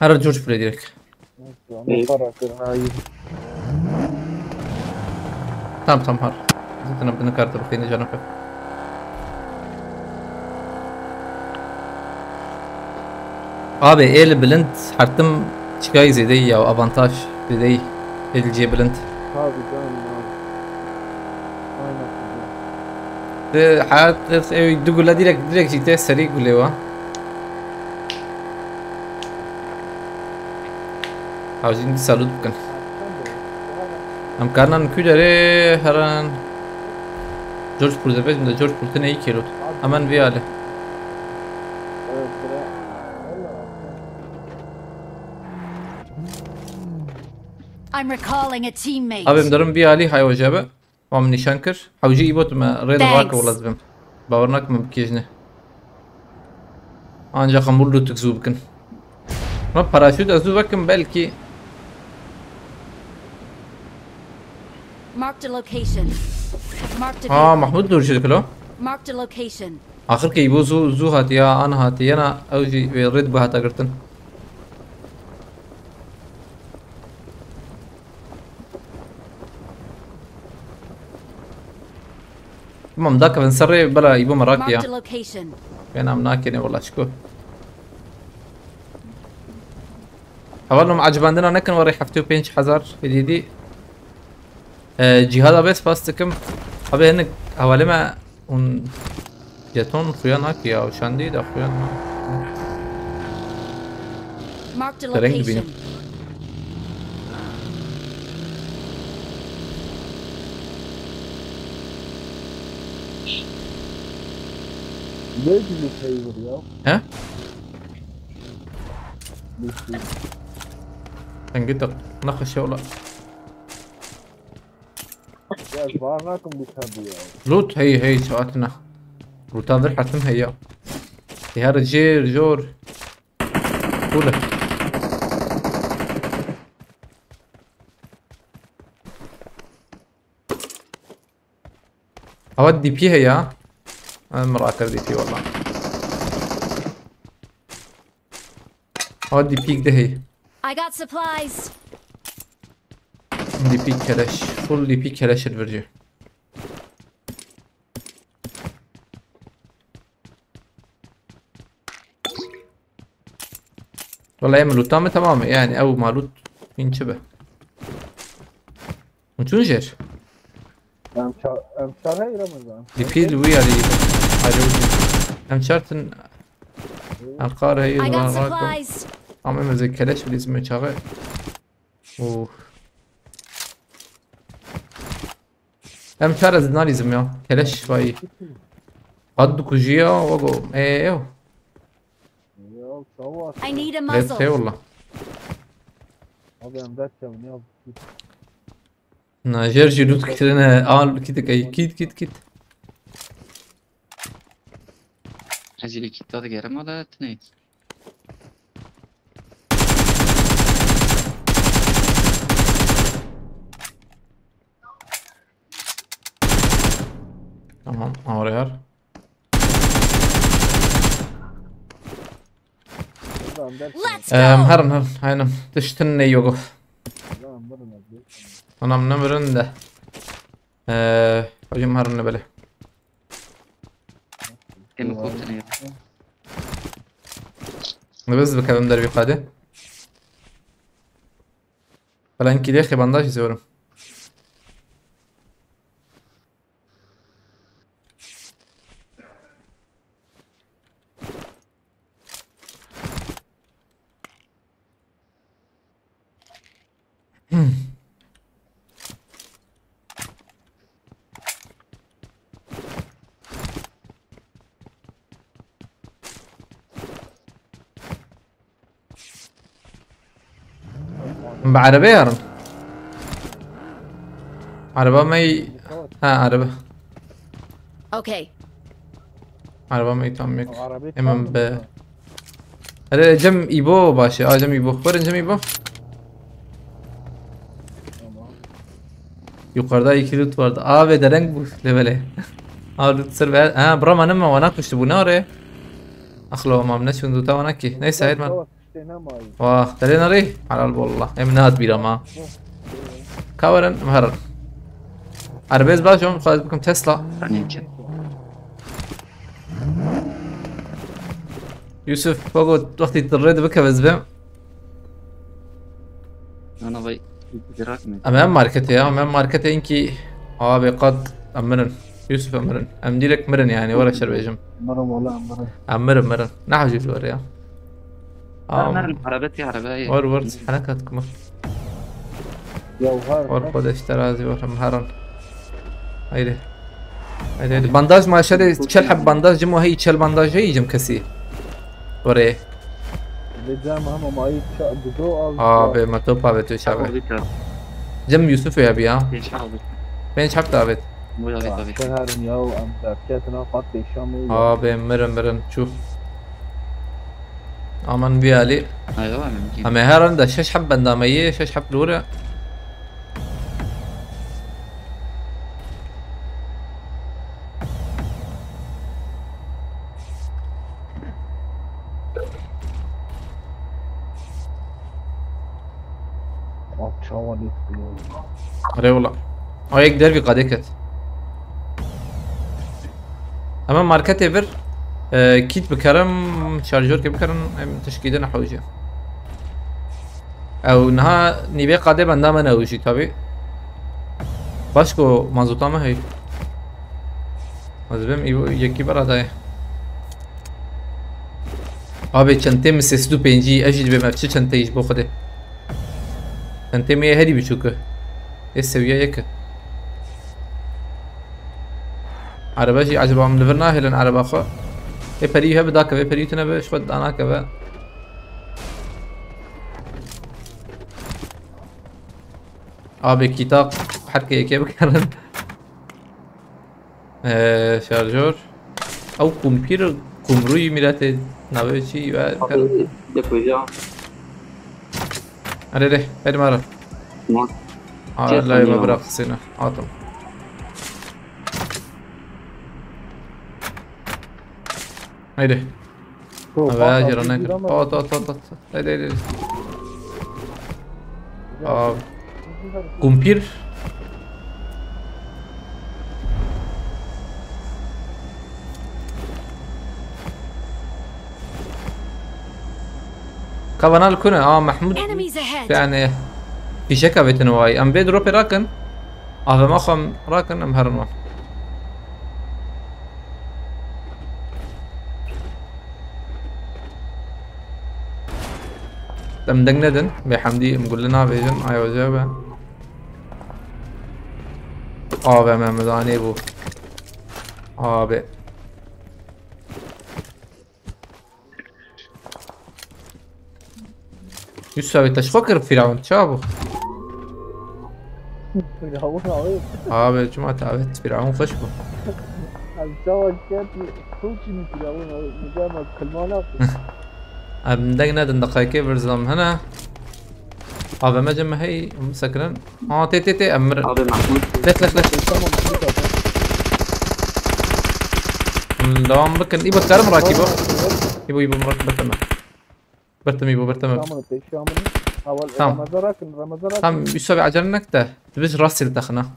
هر جورج بولي ديرك tamam har. Zaten bunu kartı bakayım canım. Abi el blind hartım çıkay zede ya avantaj zede elci blind. Tabii canım abi. Aynen. De hayat dugula direkt ciddi seri guleva. عاوزين salut بكن هم كارنان كودري هران جورج بولزبيج من جورج بولتنا اي كيلو امان فياله I'm recalling a teammate. ابي مدرم فيالي هاي وجابه ومن نشانكر حوجي ايبوت ما ريد راك ولا زبم باورناك من بكيجنه انجا خمول لو تكزو بكن ما باراشوت ازو بكن بلكي Marked a location. Marked a محمود دور شكله Marked a location. اخر كي يبو زو هاتيا انا هاتي انا اوجي ريد بهاتا قرتن المهم ذاك بنسري بلا يبو Marked a مراكيا location. انا مناكني والله شكو اولهم عجباندنا نكن وري حفتو بينش حزار جديدي جهادا بس باستكم ابي هنك حوالي ما اون جاتون خويا كيا وشاندي دا خويا Marked a ترنج بينو location. ليش اللي تهيبر يا؟ ها ليش؟ انقدر نخش ولا يا زبارناكم بيتهبوا يا. لوت هي سواتنا لوت هذا حتم هي يا رجال جور قوله اودي فيها يا انا مراكر دي فيه والله اودي بيك ده هي I got supplies. دي بيك كلاش فول دي بيك كلاش الفيرجي والله يعملوا تامة تماما يعني او مالوت ينشبه وتنجر امشار هاي رمضان. دي بيل ويا دي امشارتن القار هي I got راكم supplies. عم زي كلاش اللي اسمه شغال اوه امشار زدنا لازم يا كلاش شوي قد كوجيا وقو ايوه يا صوت. I need a غير muzzle. والله ابي امداد كم يا. جرجي لوت كترنا كيت كيت هذه اللي كنت غير ولا اثنين. تمام اورير Let's go. هرن هاينا تشتني يوغو لا مرنا بيه. انا منمرن ده اجي مهرن بله كم كنت بس بكلام دربي قاده فلان كده خي بانداج يزورم بعربية هرن عربة مي عربة Okay. عربة مي تامك عربي امام ب هذا جم ايبو باشا جم ايبو خبرن جم ايبو yukarıda 2 loot vardı. Abi de renk bu levele. Loot sırf برا ما نما وناك وش تبون oraya. اخلو ما منش وندوتا وناكي نيس هاي من واه ترينا ري على والله امنات بيرا ما كاورن مهرن عربيز باجم خالد بكم تسلا يعني يمكن يوسف فوق وقت تريد بك بزبم انا بي دراك من امام ماركتي امام ماركتي انكي بقد امرن يوسف امرن امديلك مرن يعني ورا شربيجم مرم والله مرم. امرن مرن نحو جيب وريا مر عربتي عربية ور حنكت كمر يا وهار ور خود اشترازي ور مهرن هيدي هيدي بانداج ما شري تشل حب بانداج جمو هي تشل بانداج هي جم كسي وريه بيجام هم ما يتشاء بدو بما توبا بتو شابه بيتر جم يوسف يا بيا ايش عاوز فين شحب تابت مو يا بيت شهر يو ام تاكيتنا قط الشامي مرن مرن شوف امان بيالي ايوه ممكن اما هرن ده شش حب بندامية شش حب لورا تشاولي اري والله هيك ديربي قادكت اما ماركت ايفر كيت بكرم شارجور كي بكرم تشكيدنا حوجه او نها نيبي قاده بندا من اوجي تابي باشكو مازوتا ما هي مزبم يکی برادای چنته مثل 35 اجید به مفچه چنته ایش بو خوده چنته میه هری بچوکه یه سویه یکه عربه جي عجبا من لفرنا هلن عربه خو اي پريو هبه داكه پريو تنبه شود داناكه به كيتاق حركه يكي بكرن شارجور او كمبير كمروي ميراته ناوي چي و دكوجا اره هر مره ما لا ما برا قصينا عاطم هيدي اجر انا طاط هيدي كمبير كابانال كنا محمود Enemies ahead. يعني في شكا بيتنواي ام بيد روبي راكن هذا ما خم راكن ام هرمان تم دنجندن بحمدي مقول لنا بيجن ايوه جابه بقى ممداني بو بقى يسوي تشفكر فرعون شابو فرعون عويط بقى جماعة تعبت فرعون خشبه الجو كانت خوشي من فرعون عويط مجامع كلمانات ام دنجندن دقايقي برزلم هنا هذا ما جمع هي مسكرن تي امر ابي محمود ليش دوام بكن يبو كرم راكبه يبو برتم يبو برتم تمام تمام يسوي عجلنك ده تبيش راسي لتخنا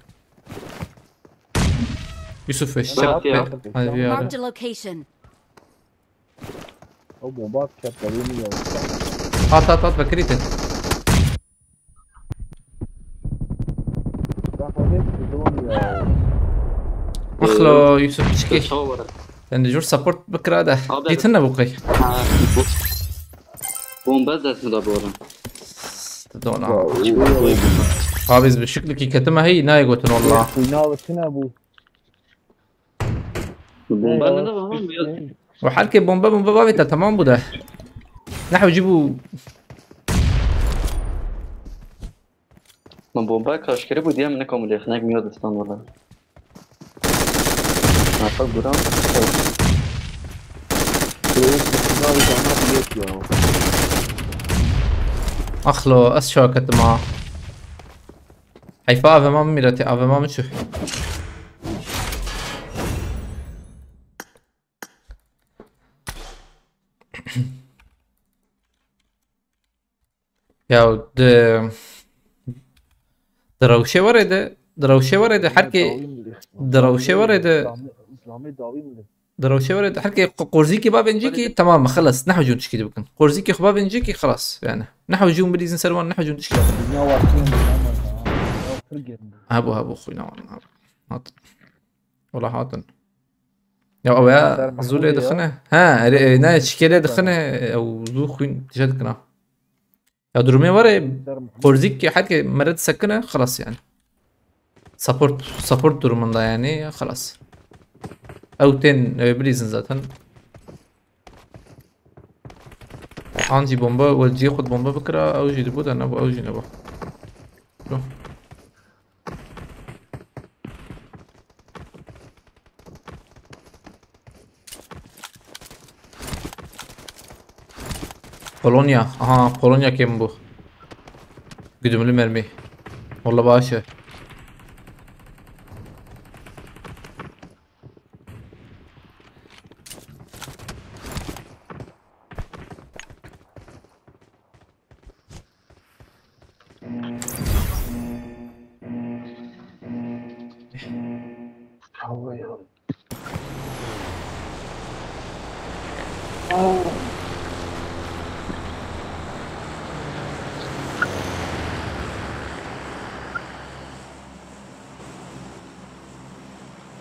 يوسف الشاب Marked a location. او بومبات كابتالينيا هات بكريتن اخلو يوسف تشكي تصور لان جور سبورت بكره ده جيتنا بوقي بومبازات مدبورة دونا قابز بالشكل كي كتمها هي نايقوتن والله ويناوي شنو ابو بومبا لا هم بيض وحالك بومبا بابيتا تمام بوده نحو جيبوا من بومبا كاشكري بوديا منكم اللي خناق ميود استان والله عارفه قرام اخلو اسشو كتما حيفا افا ما ميرتي افا ما مشوف ياو د دروشي ورده دروشه ورده حركي دروشه ورده اسلامي داوي ملي دروشه ورده حركي قرزيكي باب انجيكي تمام خلص نحو جون تشكي بكن قرزيكي خباب انجيكي خلاص يعني نحو جون بديزن سروان نحو جون تشكي الدنيا واسعين فرق هبو خوينا هات والله هاتن يا أبويا زول دخنه ها نا شكله دخنه أو زول خوين تجد كنا يا درومي ورا قرزيك حد مرد سكنه خلاص يعني سبورت درومندا يعني خلاص أو تين بريزن ذاتن عندي بومبا والجي خد بومبا بكرة أو جي دبوت أنا أبو أو جي نبو شو بولونيا بولونيا كم بو قدم لي مرمي والله باشا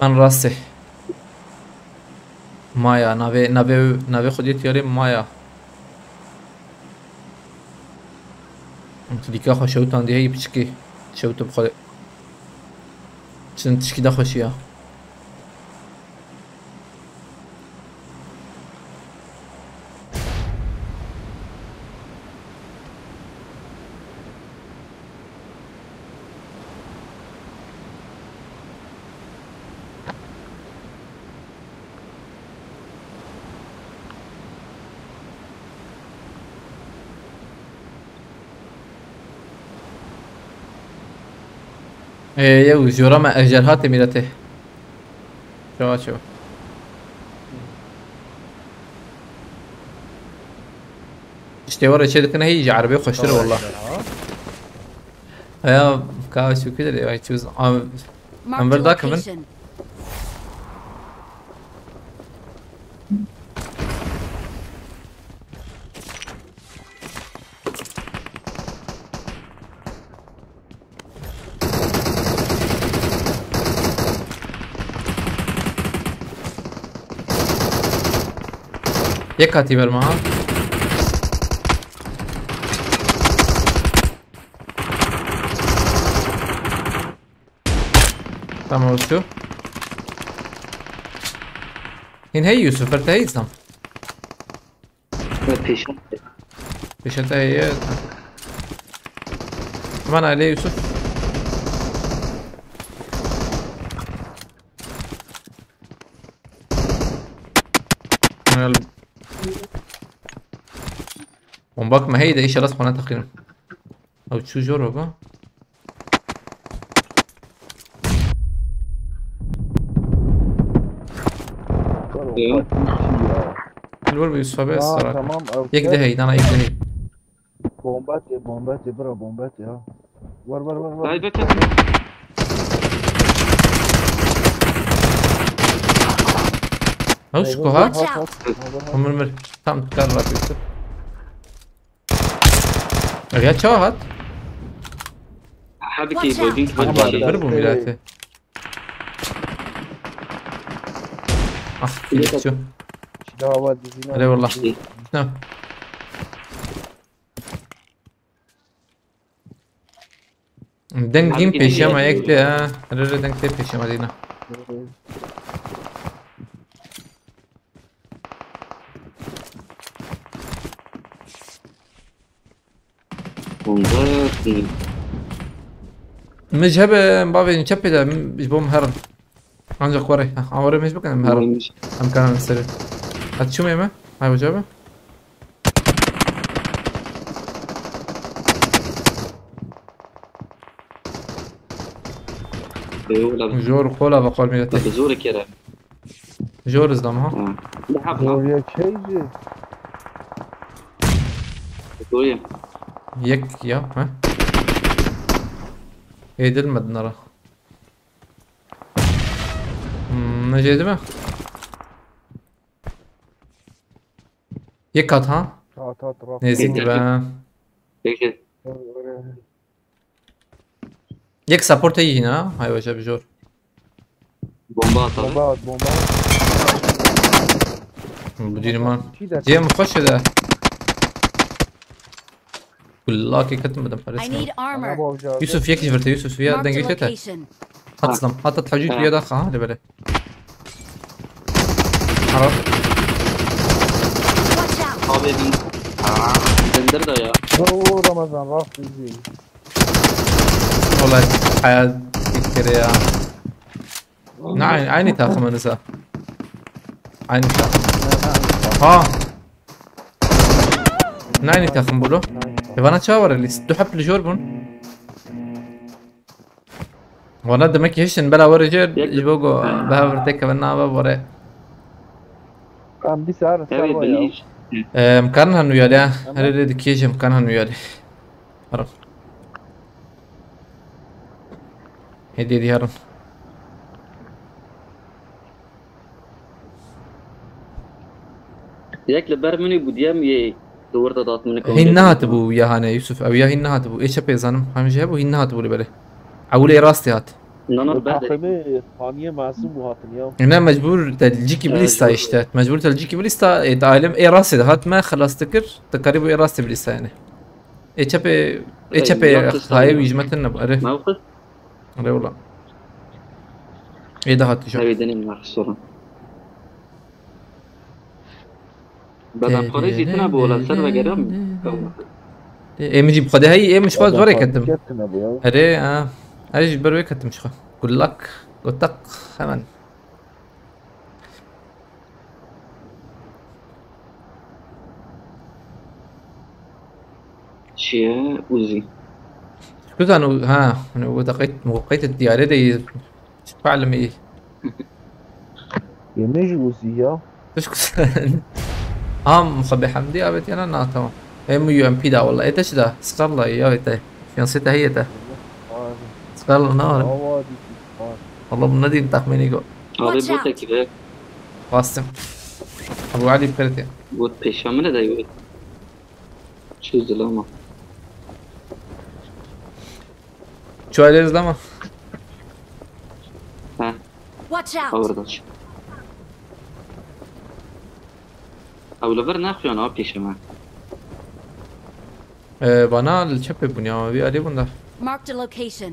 من راسه مايا ناوی خودیت یاری مايا دیگه خواه شوتان دیگه بچکی شوتو بخواه چند تشکی دا خوشی ها يو جورما اجرهات ميلته شو اشتوري شي كنا هي عربي خشره والله يا كاوس وكذا اللي تشوز Marked a ذاك كمان location. یک هاتی بر ما تمام شو این هی یوسف فرته هیچم پیشنته هی من علی یوسف بومباك ما هي ده ايش راس قناه تقريبا او تشو جورو با الور بيوسف بس صراحه تمام يك ده هي انا يك ده هي بومباتي برا بومباتي ها ور هاي بك اوش كوهات Watch out! مر تام تكرر يوسف يا شوهات حبكي بودينك بالبالي بربو ميلاته اخ كليك شو دعوة دينا علي والله نعم دنگین پیشم یک ده رره دنگ ته پیشم دینا بومباتي مش هبه مبابي نشبه ده مش بوم هرن عنجا قوري عوري مش بكن مهرن ام كان نسري هتشو ميمه هاي وجابه جور قولا بقول ميلته بزورك يا جور ازدام ها دوريا كيجي يك يا ها ايه دل مدنرة ما جيت ما يكات ها هات راف نزيك بقى هيك يك سابورت هي هنا هاي وجه بجور بومبات هذا بومبات بديني مان چی ده جيم خش ده كلها كي كتم بدم I حارسنا need انا armor. با اجازه يوسف يك جبرت يوسف يا Marked a دنجيتها location. حتصلم حطت الحجوج بيا داخل ها لبلا عرفت Watch out. abi bin dender da ya او رمضان راف يجي والله حياة كثير يا نعم عيني تاخم نساء عيني تاخم ها نعم تاخم بولو يبغى تشاور اللي تحب لجوربون وانا دمك هشن بلا ورجل يبغوا بها ورتك بنا بوري كان دي سعر abi السعر يا beliş مكانها نويالي هل دكيجي مكانها نويالي عرفت هدي دي هرن yak leber مني بوديام يه دور ضغط منك هنها تبو يا هانا يوسف او يا هنها تبو ايش ابي زانم هم جابو هنها تبو لبله عولي راستي هات نانر بعد الحاخمة ثانية معصوم وهاتن يوم انا مجبور تلجيكي بليستا يشتات مجبور تلجيكي بليستا تعلم اي راسي ده هات ما خلاص تكر تقريبا اي راسي بليستا يعني ايش ابي هاي ويجمتنا بقره ما وقت لا والله ايه ده هات شو هاي دني من الصورة بدأ خارجي تنا ولا سر وجرام ايه مجيب قد هي ايه مش فاز ورا كتم كابتن ابو يوم اري اري بروي كتم شخه قول لك قلت لك خمن شيء وزي كنت انا انا وقيت الديارة دي تعلم ايه يمجي وزيا ايش مخبي حمدي ابتي انا ناتو ام يو ام بي دا والله ايش ده سكارلا يا ايتا نسيتها هي ده سكارلا نار هوادي والله بنادي تخميني جو abi Watch bu out. tekrar قاسم ابو علي بكرتي bu peşamene de yok çözdü ama شو عليه زلمه ha Watch out. orada abi leber ne yapıyorsun abi peşame بنا الشبه بنيا بي علي بندا Marked a location.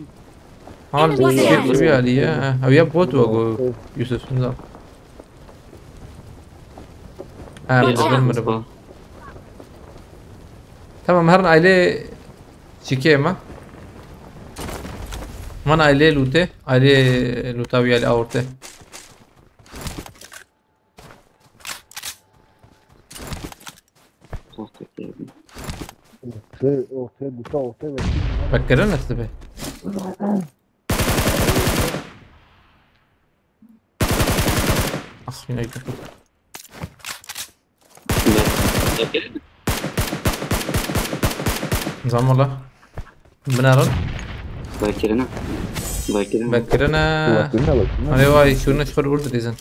هذا Enemies ahead. بي علي او يا بوت وغو يوسف نزل Watch من out. تمام هرن عليه شيكي ما من عليه لوته عليه لوتاوي على اورته اوتي اوتي فكرنا تبه اخي نايك نظام والله بنارن Bakirine بكرنا وكلنا انا واي شو نشفر ورد ديزن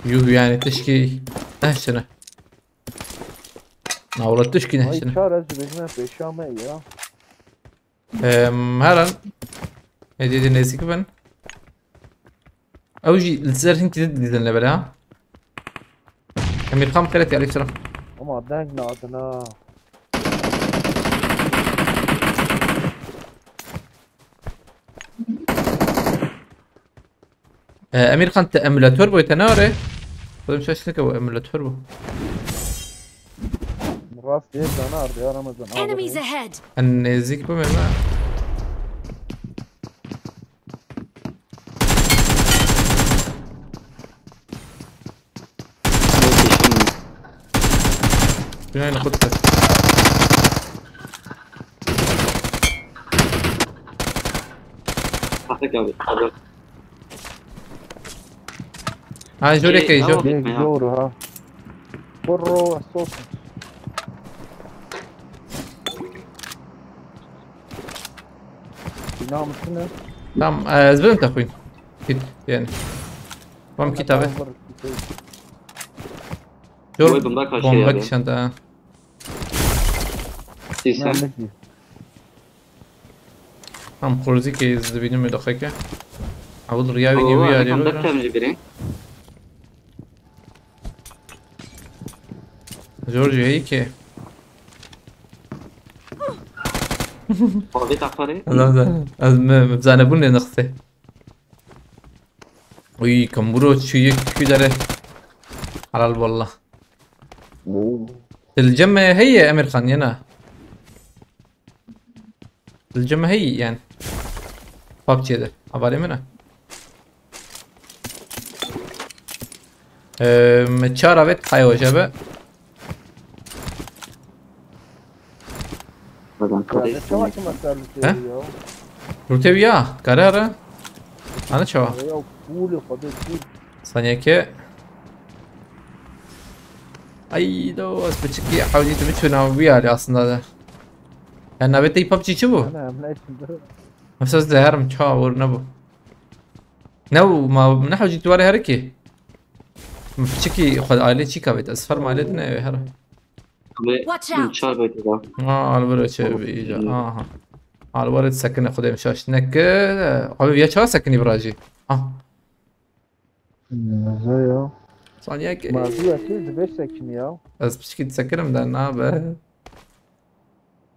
يو يعني تشكي اهشنا والله تشكي هاي نهشنا شهر از بجمع بشامه يا هلا هدي نسيك بن اوجي الزر انت ديزن لبلا ها امير خام قريتي عليك سلام اما دنگ نادنا امير خان اميلاتور بو يتناوري خذ مش اشتكى اميلاتور بو راس هيك نار يا رمضان Enemies ahead. ان زيك بو ما بين ناخدها هاي جوري كي جو هيك جورو ها برو الصوت نعم سنة تمام زبلت اخوي كيت يعني بام كتابة أول كتاب. جور وي بمبك هالشي بومبك يعني. شنطة سيسا. نعم لكي. هم خورزي كي زبيني مدخيكة أول رياوي هو نيويا أنا دي كم بقى دكتور من جبرين. جورجي هيك فاضي تعفري. مبزانبوني نخسه وي كمبرو شو داره على والله الجمة هي أمير خان ينا الجمة هي يعني بابجي ده عبالي منه متشارة بيت حيوة شبه بدن يعني كويس. شو أكيد مسألة ها؟ يا. روتي وياه قرارة أنا شو يا فول فضي فول. ثانية كي أي دوس بتشكي حاولي تبتشونا ويالي أصلا هذا أنا بيتي بابجي شبو أنا عملت ده. نفس الزهر متشاور نبو نو ما نحو جيت وري هركي بتشكي خد آلي تشيكا بيت أسفر مالتنا هر Watch out. من شار بيت ده. على الورد شو بيجا على الورد سكن خدي مشاش نك حبيبي يا شو سكني براجي زيو. ثانية كي ما في أكيد بس سكن يا. بس بتشكي تسكرم ده نابه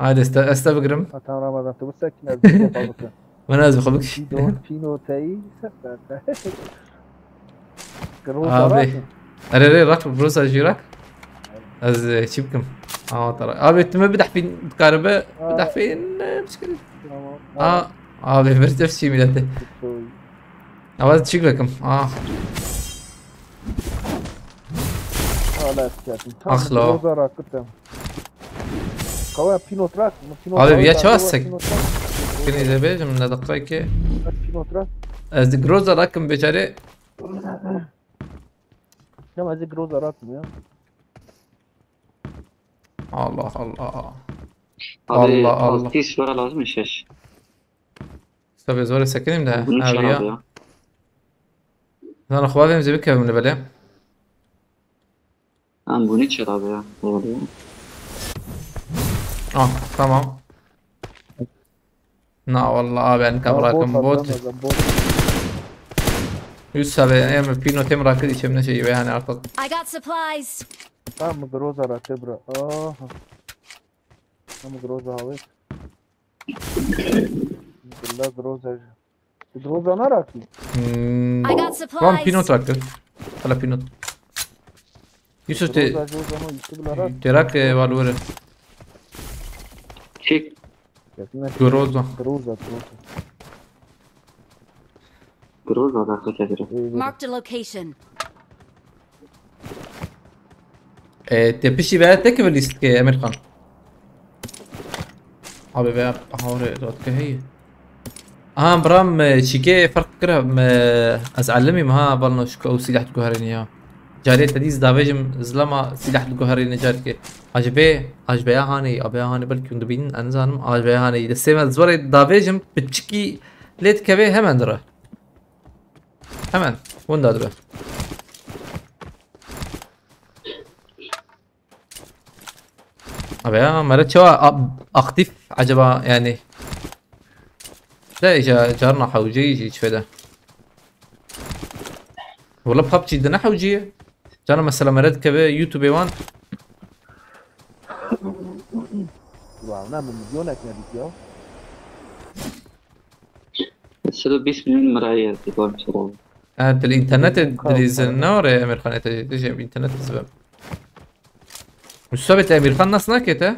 عادي استبقرم أتى رمضان تبص سكن أزيد فاضي. منازل خبك في دون في نوتاي. أبي أري راك بروسا جيراك از شبكم ترى بيتم بدح فين كهرباء بدح فين مشكلة أبي مرتف شي ميلاته أواز تشيكلكم لا تكاتم. أخلا. قوي بينو تراك. أبي بيا شو أسك كني زبيج من دقيقة بينو تراك. از جروزا راكم بجاري كم هذه جروزة راتب يا. الله الله هذا الله. تيس ورا لازم يشش. استبي زوري سكني ده من شار أبيا هذا. أنا أخواتي مزبك من بلاه أنا بونيت شار هذا. تمام لا والله أبي أنك براكم بوت يوسف أيام بينو تم راكدي شيء من شيء بيهاني أعتقد I got supplies. هم جروزة راتب. هم جروزة هاوي. بالله جروزة. جروزة أنا راكي. I got وان بينو supplies. تراكر هلا بينو يوسف جروزة جوزة ما يكتب لها راك. تراك والورة شيك. جروزة جروزة. جروز هذا كتير. Marked a location. تبشي بقى تكمل ليست أمير خان أبي بقى أحاول راتك هي برام شيكي فرق كره أزعلمي ما بالنا شكو سلاح الجوهرين يا جاري تديز دافجم زلما سلاح الجوهرين جارك عجبي هاني أبي هاني بلكي ندبين أنزانم عجبي هاني دسمة زوري دافجم بتشكي ليت كبي هم أندره همان وين دادره أبي مرت شو أختف عجبا يعني لا إجا جارنا حوجي يجي شفدا والله بخبتي دنا حوجي جانا مثلا مرت كبه يوتيوب وان واو نعمل مليونك ناديك يا. السبب 20 مليون مراية تقول بسرعة. انت الانترنت دليز نور يا امير خان تجي الانترنت السبب مش ثابت امير خان ناس ناكته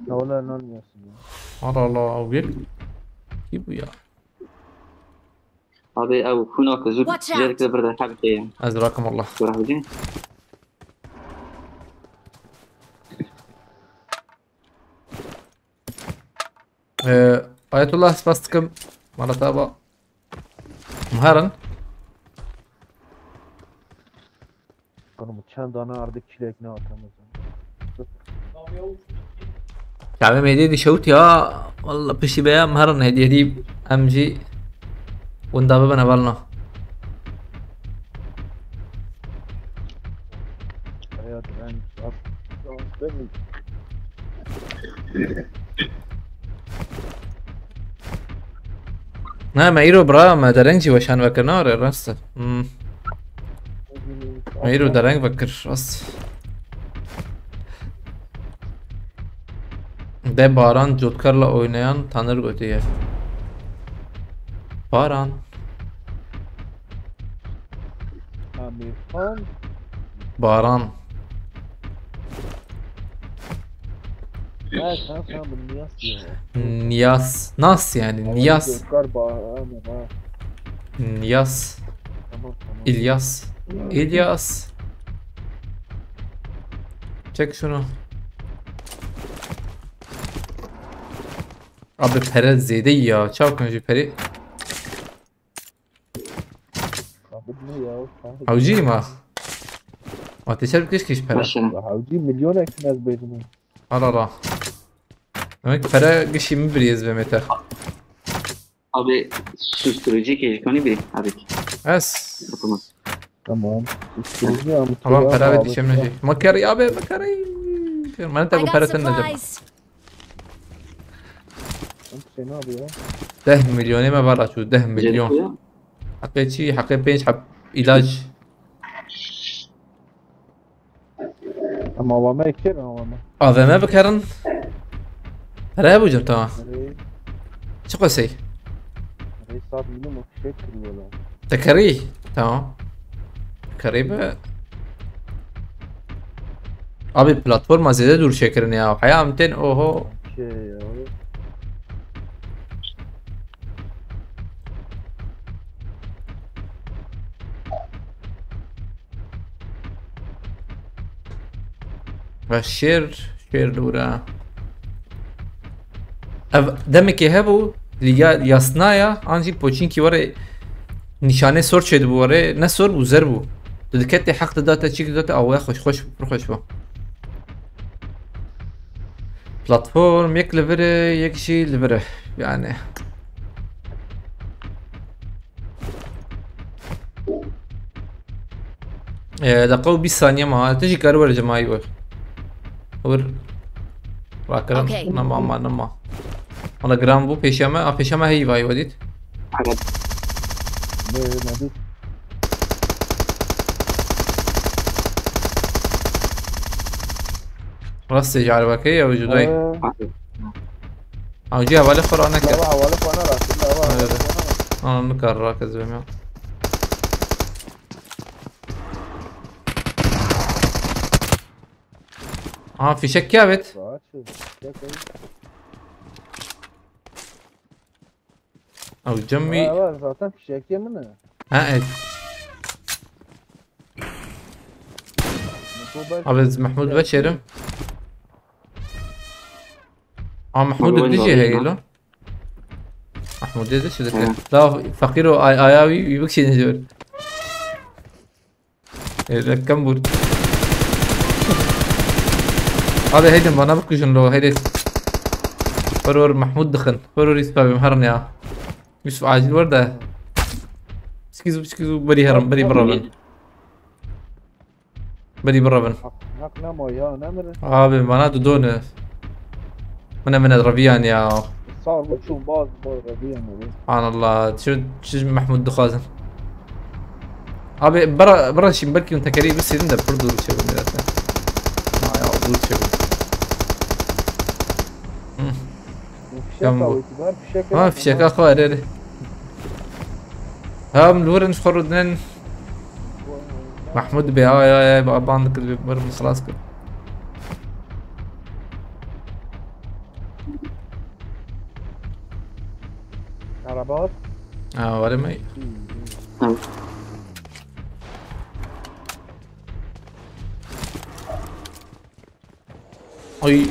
ولا نون يا سيدي. الله الله اويل يبو يا هذا أو هناك زوج Watch out. جالك برد حبتين. ازراكم الله وراح بجي. آية الله سباستكم مرة تابا مهارا كانوا متشان دانا أرضك شليك نوع رمضان. كعبة ميدي دي شوت يا والله بشي بيا مهارا هدي ام جي وندا ببنا بالنا يا درانج بني ما يرو برا ما درنجي وشان بكر نار راسته ما يرو درنج بكر راس de Baran Jotkar'la oynayan tanır öteye. Baran. Amir Khan Baran. لا كان فاهم النياس يا Niyas. Nas yani. Niyas. كربا Niyas. تمام İlyas. İlyas. Çek şunu. Abi Perez ziyade ya. Çabuk önce Peri. بدنا يا Avcıyım ha. Ateşer bir keşke Pera. Başlayalım. راح اجيب مليون اكناز بيجمع Al al. Demek Pera kışımı bir yazbe meter. Abi susturucu keşkoni bir abi. Es. Yapamaz. تمام استرجي عم Tamam Pera ve dişemle. Makari abi makari. Ben I tabi got Pera tenledim. supplies. انت شنو ابي 10 مليون ما برا شو 10 مليون. حقيت شي حقيت بينش حب علاج. اما هو ما يكثر هو ما AVM بكرن. Pera bu tamam. Çok şey. ري صار منه ما فكر ولا تكريه tamam. Karibe. Abi platforma zede dur şekerin ya. Hayamten oho. شيء يا و شیر دورا اف demek ki hebu yasnaya anji poçinki vare nişane sor çed bu vare ne sor bu zer bu dedikette hak data çik data avaya hoş bu platform yek levere yek şey levere yani دقيقة 20 ثانية ما تجي كارور جماعي ور راكرن Okay. نما انا جرام بو پیشما هی وای ودید حاجات نادي راست جعل وكي او جداي لا او جي حواله قرانه كده ولا فانا راح انا نكر راكز بما في شك كابت او جمي zaten fişek yemine. ها ايه عبد محمود بشر محمود وين بيجي ضايع؟ هي له محمود ده شو ذكر لا فقير اياوي يبكي نجور كم بود هذا هيدا ما نبكي شنو هيدا فرور محمود دخن فرور يسبب مهرني يوسف عاجل ورده سكيزو بري هرم بري برا بري برا هاك نامو يا نمر abi bana da donu من الربيان يا صار بتشوف باز ربيع سبحان الله شو محمود دخازن abi برا شي بركي وانت كريم بس ينده برضو تشوف ميراته ما يا ابو تشوف ما في شك اخو اريد هم الورن خردن محمود بيا يا باندك برم خلاص كده عربات ولا مي اي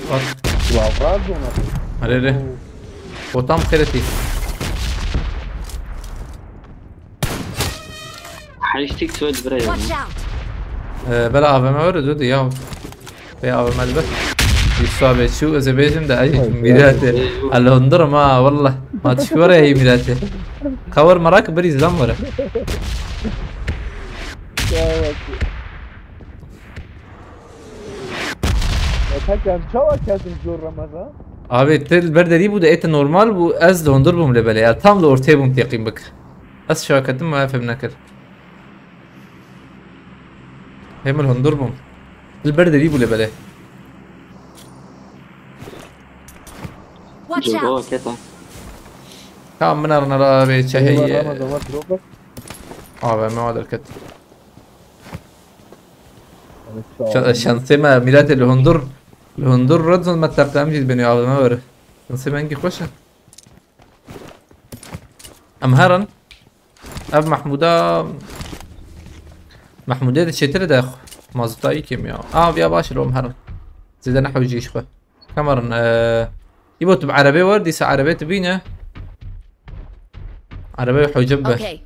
وعباد اريد وطام خيرتي حيشتك سويد بريد Watch out! بلا ابي ما ورد ودي يا في ابي ملبس يصاب شو إذا بيجم ده أي ميراته الهندرة ما والله ما تشكره هي ميراته خور مراك بريز زمرة هكذا شو كازم جور رمضان Abi tel berderi bu da ete normal bu az dondurmum lebele ya tam da ortaya bum yakayım bak. Az şakadım ma fهم nakir. Hem الهندربم البردري bu lebele. Watch جوا out! كده Tamam من أرنا abi şahiye. رمضان دروبك Abi ما هذا الكت. شانسيما ميلاد الهندر رد ما تقدم جد بني عظمة وره شانسيما انجي خوشة أمهرا أب محمودة ده شتر ده مازطاي كيمياء بيا باش لو أمهرا زيدا نحو جيش خو كمرن يبوت بعربية وردي سا عربية تبينه عربية حجبة Okay.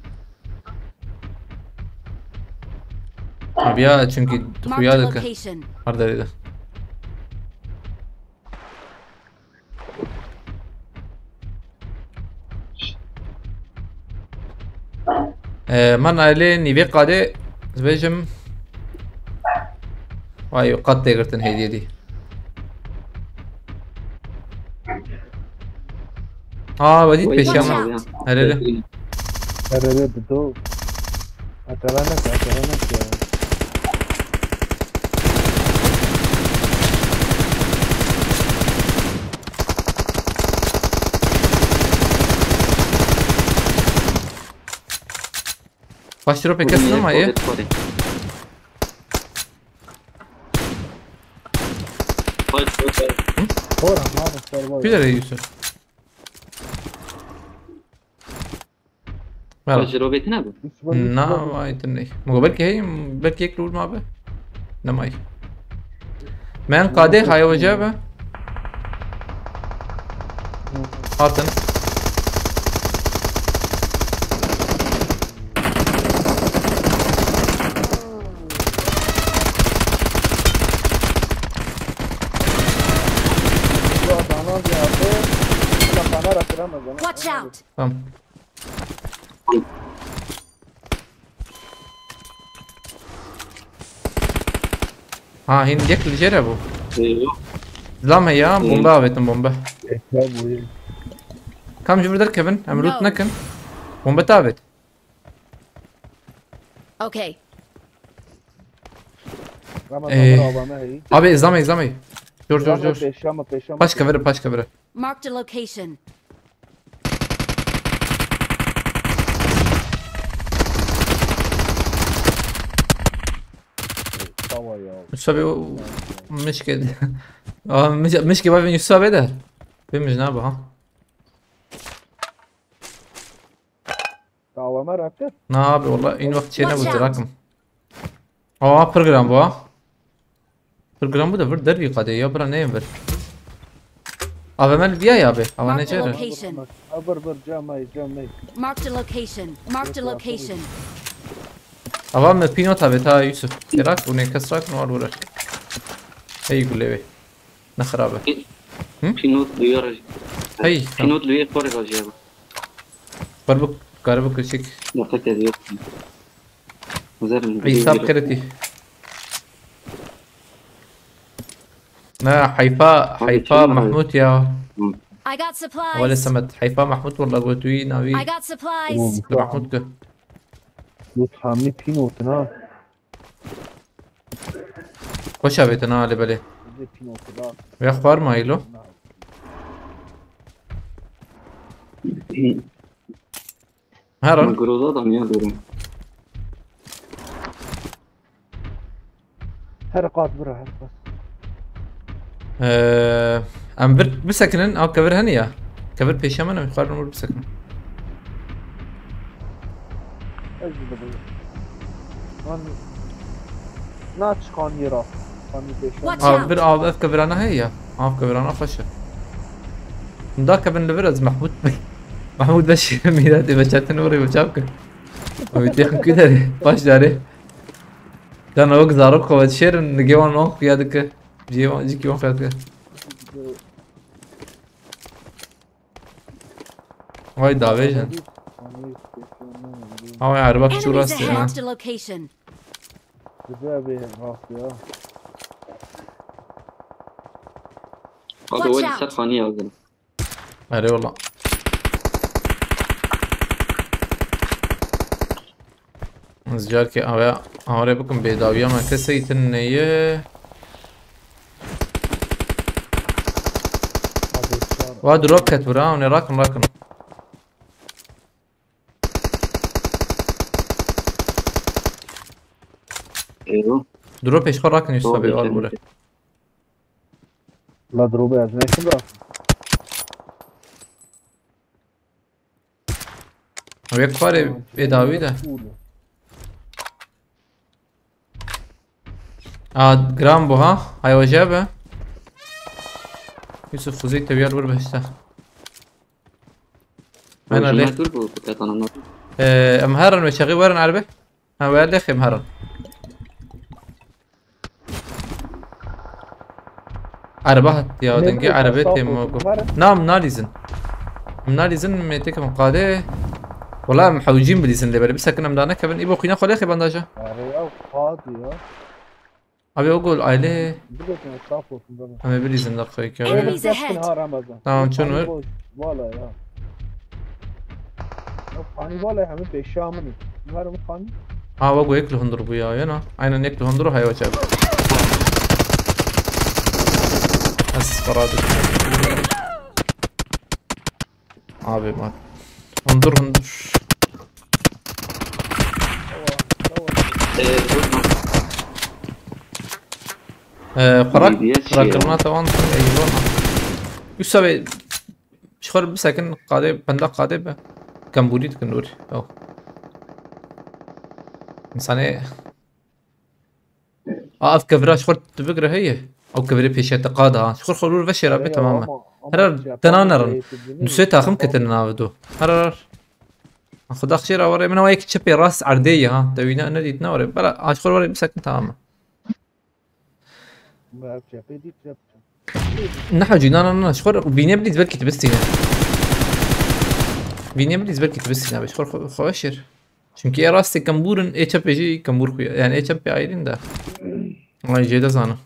أبيا çünkü Mark the خويادك location. هذا ده من عليه نبي قاده زبيجم وايو قد تقدرتن هدية دي وديت بيشام هلا لا هذا بدو أتلانك باش تروح بكسر ما ايه هورا ما بصير كده يا يوسف مالا تجربة نابو نا ما يتني مقابلك هي بلكي يكلول ما به نماي من قاده هاي وجابه هاتن Watch out! تمام هين ديك اللي جربوا زلام هي بومبا بيتم بومبا كم جبر در كيفن عملوت نكن بومبا تابت Okay. ابي زامي جور باش كبر Marked a location. يسابي مش كده مش كده بين يسابي ده بين مش نابه ها نابي والله إن وقت شينا بتراكم برنامج بوا برنامج ده فرد دربي قادة يا برا نيم بر مال بيا يا بي Marked a نجرا location. جامعي Marked a location. Marked a location. من بينو تابتا يوسف تراك ونكسرك نوار ورا هي يقول لي نخرابه بينوت ليورج هي بينوت ليور كوري راجيبا بربك كاربك كشيك نفكت ديو وزر حساب كرتي نا حيفا محمود يا I got supplies. ولا سمت حيفا محمود والله قوتوي I ناوي got supplies. محمود كه يتحمي بينوتنا خوش بيتنا على بالي ويا اخبار مايلو هرن جروزات عم يهدرون حرقات برا بس ام بسكنن او كبر هنيا كبر بيشامنا مخار نمر بسكنن اجل بي ناتش كان يرا Watch out. بر اف كبرانا هي كبرانا فشل ذاك ابن البرز محمود بشير ميلادي بجات نوري وشابك ويتيخن كده باش داري كان وقت زاروك وتشير نجيوان وان قيادك جيكي وان قيادك واي داويجن هاو عربك شو Enemies راسي ahead. انا Marked a location. جابي راسي هذا Watch وين out. السرخانية أظن. اري والله زجارك اويا هوري بكم بيداويا ما كسيت النية واد روكت براوني راكن أيوه. دروب ايش راكن يوسف ابي والبوله لا دروبي ازنيشن راسي وياك فاري بيداوي ده جرامبو ها هاي وجابه يوسف خزيت تبي البر بهشته انا ليه تربو كنت أنا نار. مهرن مشغي ورن عربي ها ويا ليخ مهرن عربات يا دنجي عربتي موقف نعم مناليزن ميتك من قاده والله محوجين بليزن اللي بالي بس كنا مدانا كبن يبغى خينا خلي اخي بانداجه اريا فاضي ابي اقول ايله بدك نصافو في الزمن انا بليزن دقيقه كمان Enemies ahead. نهار رمضان تمام شنو ولا يا فاني ولا يا حبيبي الشامني نهار فاني وقو يكلو هندرو بيا انا عين يكلو هندرو هاي وجاب بس فرادك ابي ما هندر قرأت راكرنا طبعا ايوه يسوي شخور بسكن قاده بندا قاده كمبوريت كنور او انسانه اف كفراش خرت تفكر هي او كفري بيش اعتقادها شخور خلول بشر ابي تماما هرر تنانر نسيت اخم كترنا بدو هرر خد اخشير اوري من ويك تشبي راس عرديه ها توينا ندي تنوري بلا اشخر وري بسكن تماما نحو جينا شخور بيني بليز بركي تبستينا بيني بليز بركي تبستينا باش خور خوشر چونكي راستي كمبورن اي تشبي جي كمبور خويا يعني اي تشبي ايرين ده والله جيدا زانا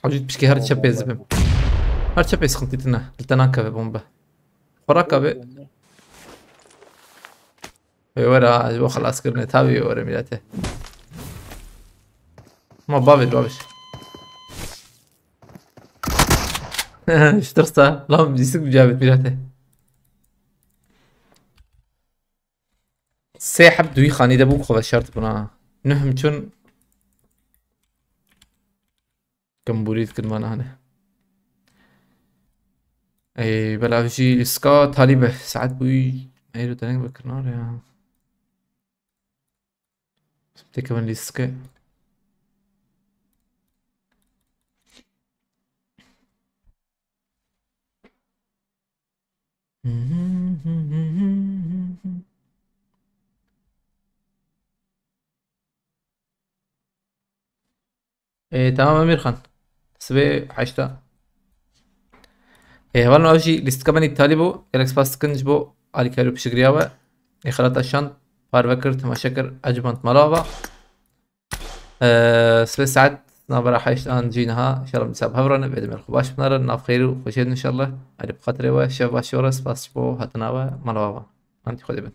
عجيت بشكي هر تشبي زبم هر تشبي سخنتيتنا التناكا بومبا خوراكا بي ورا جو خلاص كرنا تابي ورا ميلاته ما بابش ايش درسته؟ لا بيسك بجابت ميلاته سيحب دوي خاني دبوك خو شرط بنا نهم چون كمبوريت كدمانا هنا اي بلا شي اسكا طالبه ساعات بوي ايرو تاني بكرنار يا سبتي كمان ليسكا ايه تمام امير خان سبي حشتا ايه هوالنا اوجي لست كمان التالبو الكس باس كنجبو علي كارو بشكرياوه خلات الشان بارفكر تماشكر اجبنت ملابا سبي ساعات نابرا حشتان جينها ان شاء الله مساب هبرنا بعد من الخباش بنار ناف خيرو خوشين ان شاء الله علي بخاطري وشاف باشورس باس بو هتناوه ملابا انت خدي بن